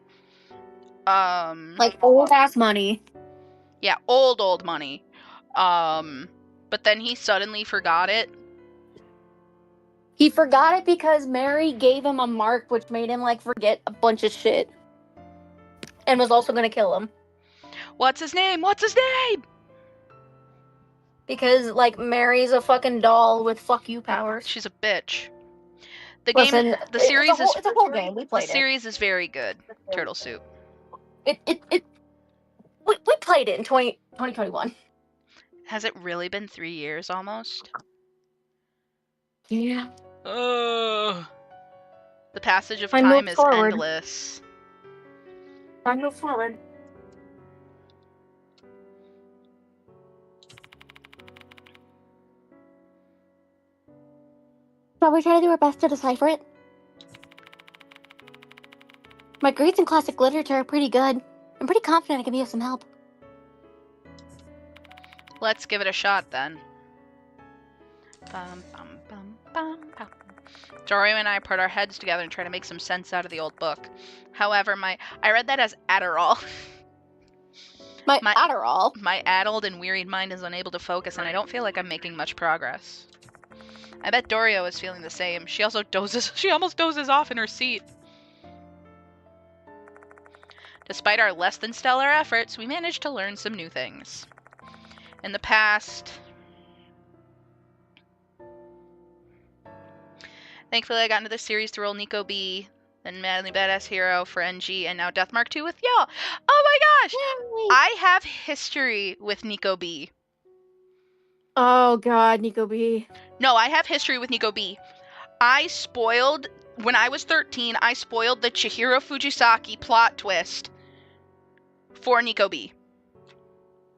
S5: Like old ass money.
S1: Yeah, old money. But then he suddenly forgot it.
S5: He forgot it because Mary gave him a mark, which made him like forget a bunch of shit, and was also gonna kill him.
S1: What's his name? What's his name?
S5: Because like Mary's a fucking doll with fuck you powers.
S1: She's a bitch. The
S5: series it's a whole game. We played
S1: the series is very good. Turtle Soup.
S5: We played it in 2021.
S1: Has it really been 3 years almost?
S5: Yeah.
S1: The passage of time is endless.
S5: I move forward. Shall we try to do our best to decipher it? My grades in classic literature are pretty good. I'm pretty confident I can be of some help.
S1: Let's give it a shot then. Bum, bum, bum, bum, bum. Dorio and I put our heads together and try to make some sense out of the old book. However, I read that as Adderall.
S5: My Adderall?
S1: My addled and wearied mind is unable to focus, and I don't feel like I'm making much progress. I bet Dorio is feeling the same. She almost dozes off in her seat. Despite our less than stellar efforts, we managed to learn some new things. In the past... Thankfully, I got into this series to roll Nico B, then Madly Badass Hero for NG, and now Deathmark 2 with y'all. Oh my gosh!
S5: Yay.
S1: I have history with Nico B.
S5: Oh god, Nico B.
S1: No, I have history with Nico B. When I was 13, I spoiled the Chihiro Fujisaki plot twist for Nico B.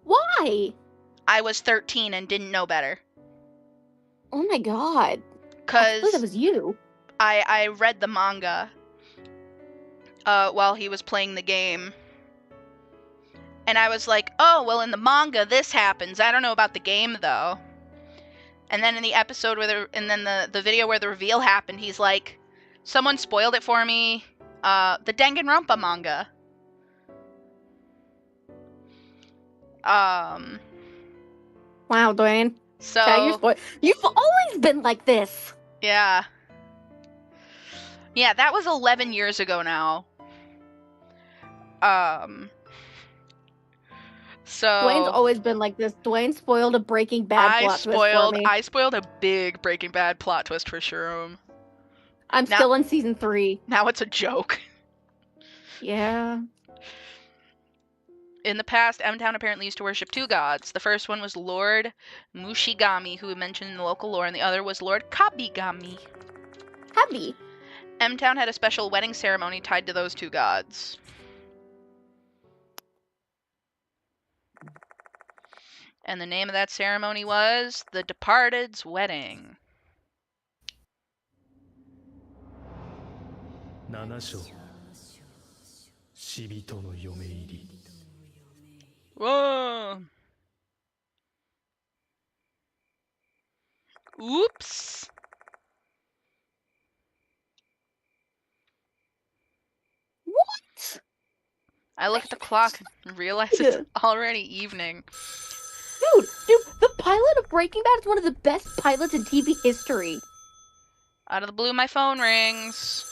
S5: Why?
S1: I was 13 and didn't know better.
S5: Oh my god.
S1: Because
S5: that was you.
S1: I read the manga while he was playing the game. And I was like, oh, well, in the manga, this happens. I don't know about the game, though. And then in the episode the video where the reveal happened, he's like, someone spoiled it for me. The Danganronpa manga. Wow,
S5: Dwayne.
S1: So
S5: yeah, you've always been like this.
S1: Yeah. Yeah, that was 11 years ago now. So
S5: Dwayne's always been like this. Dwayne spoiled a Breaking Bad plot twist for me.
S1: I spoiled a big Breaking Bad plot twist for Shroom.
S5: I'm still in season 3.
S1: Now it's a joke.
S5: Yeah.
S1: In the past, M-Town apparently used to worship 2 gods. The first one was Lord Mushigami, who we mentioned in the local lore, and the other was Lord Kabigami.
S5: Kabi.
S1: M-Town had a special wedding ceremony tied to those 2 gods. And the name of that ceremony was The Departed's Wedding.
S6: 7章死人の嫁入り
S1: Whoa! Oops!
S5: What?
S1: I look at the clock and realize it's already evening.
S5: Dude, the pilot of Breaking Bad is one of the best pilots in TV history. Out
S1: of the blue, my phone rings.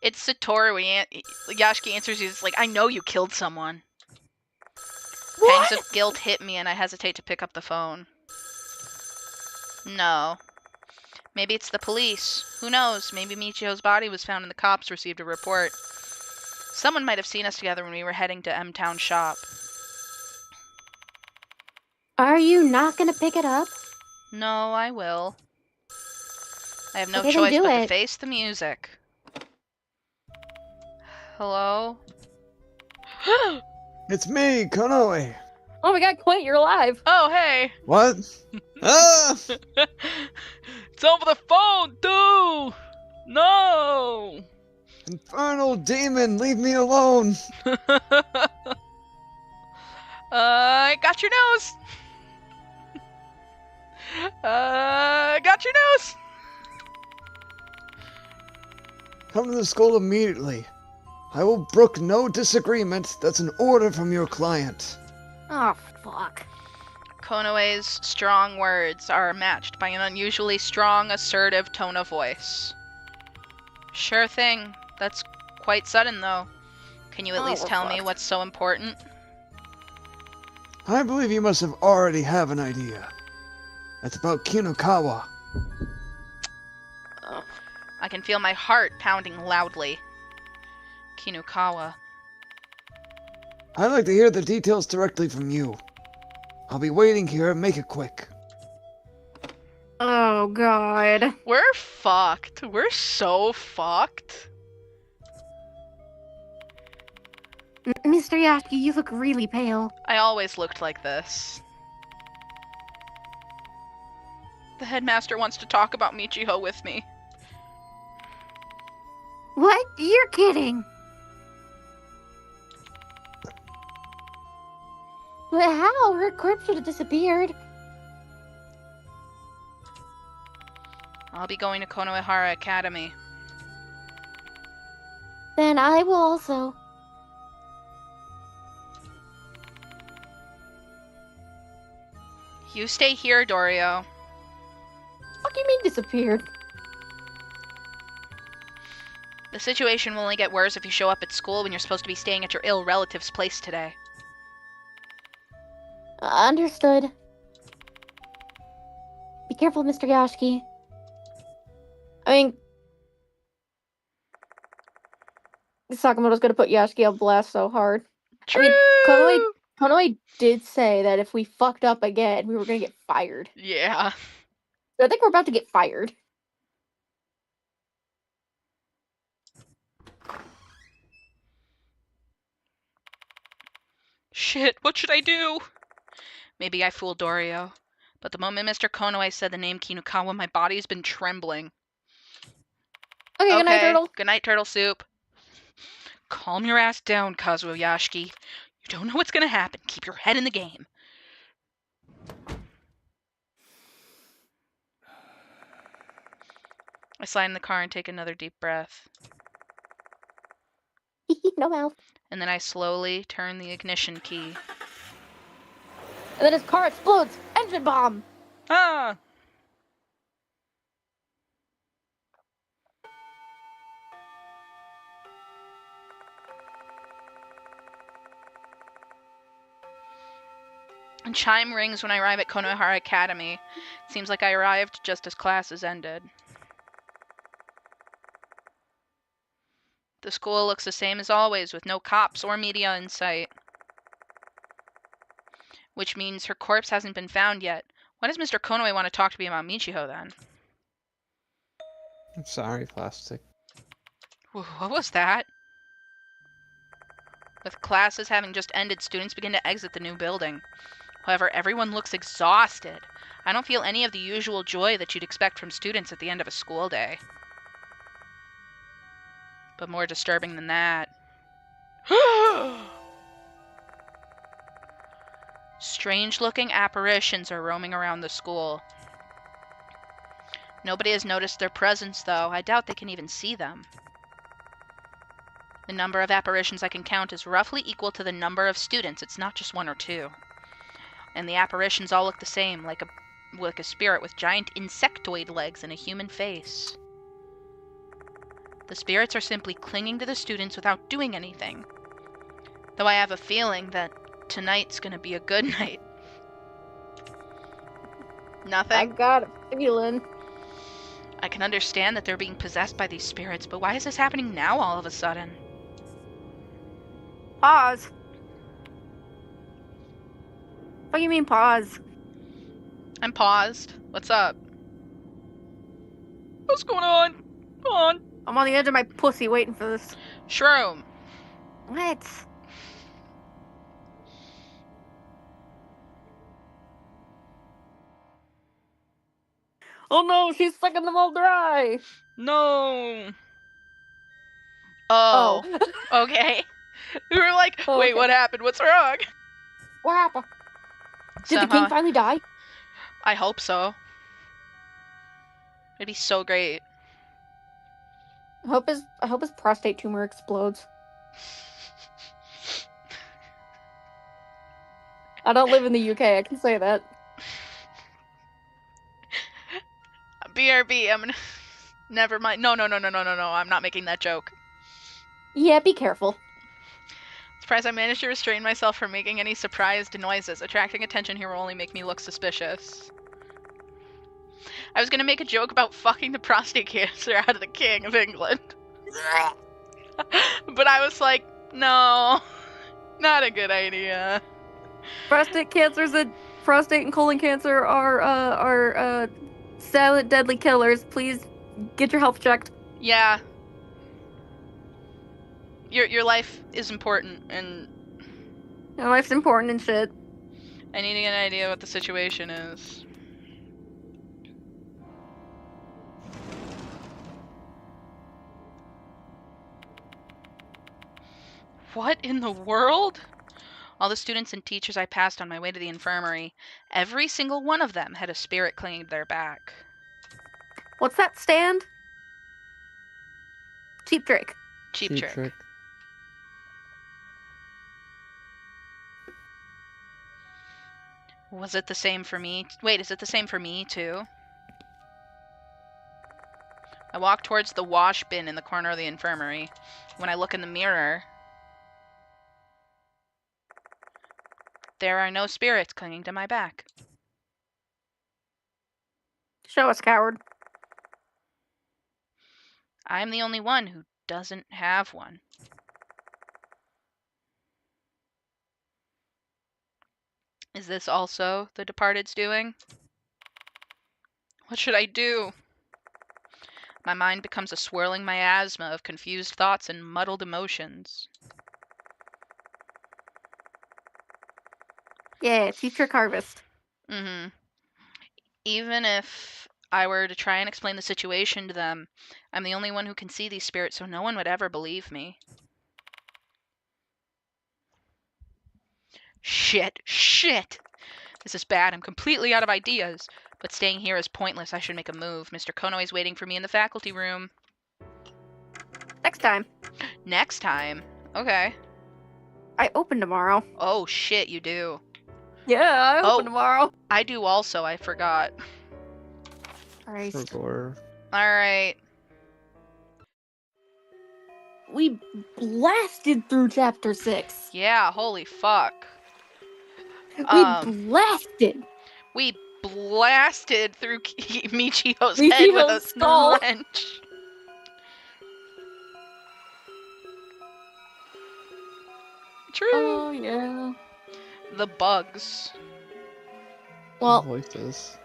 S1: It's Satoru. Yashiki answers, he's like, I know you killed someone.
S5: What?
S1: Pangs of guilt hit me and I hesitate to pick up the phone. No. Maybe it's the police. Who knows? Maybe Michio's body was found and the cops received a report. Someone might have seen us together when we were heading to M-Town shop.
S5: Are you not gonna pick it up?
S1: No, I will. I have no
S5: Okay, then
S1: choice
S5: do
S1: but to
S5: it.
S1: face the music. Hello?
S2: It's me, Konoe.
S5: Oh my god, Quint, you're alive.
S1: Oh, hey!
S2: What? Ah!
S1: It's over the phone, dude! No!
S2: Infernal demon, leave me alone.
S1: I got your nose! Got your nose!
S2: Come to the school immediately. I will brook no disagreement. That's an order from your client.
S5: Oh, fuck.
S1: Konoe's strong words are matched by an unusually strong, assertive tone of voice. Sure thing. That's quite sudden, though. Can you at least
S5: we're
S1: tell me
S5: fucked.
S1: what's so important?
S2: I believe you must have already have an idea. It's about Kinukawa.
S5: Oh.
S1: I can feel my heart pounding loudly. Kinukawa.
S2: I'd like to hear the details directly from you. I'll be waiting here. Make it quick.
S5: Oh, God.
S1: We're fucked. We're so fucked.
S5: Mr. Yashiki, you look really pale.
S1: I always looked like this. The headmaster wants to talk about Michiho with me.
S5: What? You're kidding. But how? Her corpse should have disappeared.
S1: I'll be going to Konohara Academy.
S5: Then I will also.
S1: You stay here, Dorio.
S5: What do you mean disappeared?
S1: The situation will only get worse if you show up at school when you're supposed to be staying at your ill relative's place today.
S5: Understood. Be careful, Mr. Yashiki. I mean, Sakamoto's gonna put Yashiki on blast so hard.
S1: True!
S5: I mean, Konoe did say that if we fucked up again, we were gonna get fired.
S1: Yeah.
S5: So I think we're about to get fired.
S1: Shit, what should I do? Maybe I fooled Dorio. But the moment Mr. Konoe said the name Kinukawa, my body's been trembling.
S5: Okay, good night, Turtle.
S1: Good night, Turtle Soup. Calm your ass down, Kazuo Yashiki. You don't know what's gonna happen. Keep your head in the game. I slide in the car and take another deep breath.
S5: No mouth.
S1: And then I slowly turn the ignition key.
S5: And then his car explodes. Engine bomb.
S1: Ah! A chime rings when I arrive at Konohara Academy. It seems like I arrived just as classes ended. The school looks the same as always, with no cops or media in sight. Which means her corpse hasn't been found yet. Why does Mr. Konoe want to talk to me about Michiho then?
S7: I'm sorry, Plastic.
S1: What was that? With classes having just ended, students begin to exit the new building. However, everyone looks exhausted. I don't feel any of the usual joy that you'd expect from students at the end of a school day. But more disturbing than that. Strange-looking apparitions are roaming around the school. Nobody has noticed their presence, though. I doubt they can even see them. The number of apparitions I can count is roughly equal to the number of students. It's not just one or two. And the apparitions all look the same, like a spirit with giant insectoid legs and a human face. The spirits are simply clinging to the students without doing anything. Though I have a feeling that tonight's gonna be a good night. Nothing?
S5: I got a feeling.
S1: I can understand that they're being possessed by these spirits, but why is this happening now all of a sudden?
S5: Pause. What do you mean pause?
S1: I'm paused. What's up? What's going on? Come on.
S5: I'm on the edge of my pussy waiting for this.
S1: Shroom.
S5: What? Oh no, she's sucking them all dry.
S1: No. Oh. Okay. We were like,
S5: Oh,
S1: wait,
S5: okay.
S1: what happened? What's wrong?
S5: What happened? Did the king finally die?
S1: I hope so. It'd be so great.
S5: I hope his prostate tumor explodes. I don't live in the UK, I can say that.
S1: BRB, I'm gonna... Never mind. No, I'm not making that joke.
S5: Yeah, be careful.
S1: Surprised I managed to restrain myself from making any surprised noises. Attracting attention here will only make me look suspicious. I was gonna make a joke about fucking the prostate cancer out of the King of England. But I was like, no, not a good idea.
S5: Prostate and colon cancer are silent deadly killers. Please get your health checked.
S1: Yeah. Your life is important, and
S5: Your life's important and shit.
S1: I need to get an idea what the situation is. What in the world? All the students and teachers I passed on my way to the infirmary, every single one of them had a spirit clinging to their back.
S5: What's that stand? Cheap Trick.
S1: Cheap trick. Was it the same for me? Wait, is it the same for me, too? I walk towards the wash bin in the corner of the infirmary. When I look in the mirror, there are no spirits clinging to my back.
S5: Show us, coward.
S1: I'm the only one who doesn't have one. Is this also the Departed's doing? What should I do? My mind becomes a swirling miasma of confused thoughts and muddled emotions.
S5: Yeah, Cheap Trick Harvest.
S1: Mm-hmm. Even if I were to try and explain the situation to them, I'm the only one who can see these spirits, so no one would ever believe me. Shit! This is bad. I'm completely out of ideas. But staying here is pointless. I should make a move. Mr. Kono is waiting for me in the faculty room.
S5: Next time.
S1: Next time? Okay.
S5: I open tomorrow.
S1: Oh, shit, you do.
S5: Yeah, I open tomorrow.
S1: I do also. I forgot.
S5: Christ.
S1: Alright.
S5: We blasted through chapter 6.
S1: Yeah, holy fuck.
S5: We
S1: blasted through Michio's head with a
S5: skull.
S1: wrench. True.
S5: Oh, yeah.
S1: The bugs.
S5: Well,
S2: like this.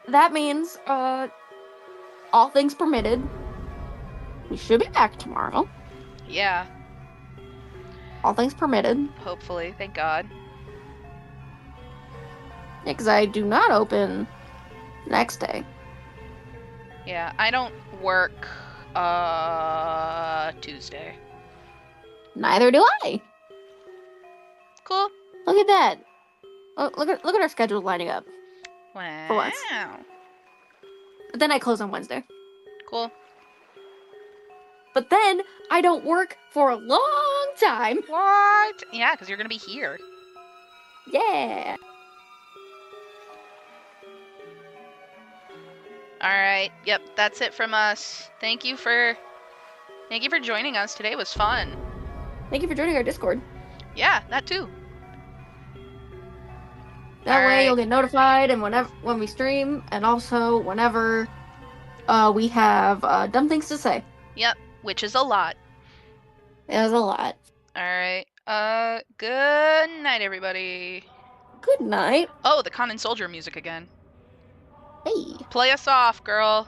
S5: that means, all things permitted, we should be back tomorrow.
S1: Yeah,
S5: All things permitted.
S1: hopefully. Thank God.
S5: Yeah, because I do not open next day.
S1: Yeah, I don't work, Tuesday.
S5: Neither do I.
S1: Cool.
S5: Look at that. Look at our schedule lining up.
S1: Wow.
S5: For once. But then I close on Wednesday.
S1: Cool.
S5: But then I don't work for a long time.
S1: What? Yeah, because you're gonna be here.
S5: Yeah.
S1: Alright, yep, that's it from us. Thank you for joining us. Today was fun.
S5: Thank you for joining our Discord.
S1: Yeah, that too.
S5: That way you'll get notified and when we stream, and also whenever we have dumb things to say.
S1: Yep, which is a lot.
S5: There's a lot.
S1: Alright, good night, everybody.
S5: Good night.
S1: Oh, the Common Soldier music again.
S5: Hey.
S1: Play us off, girl.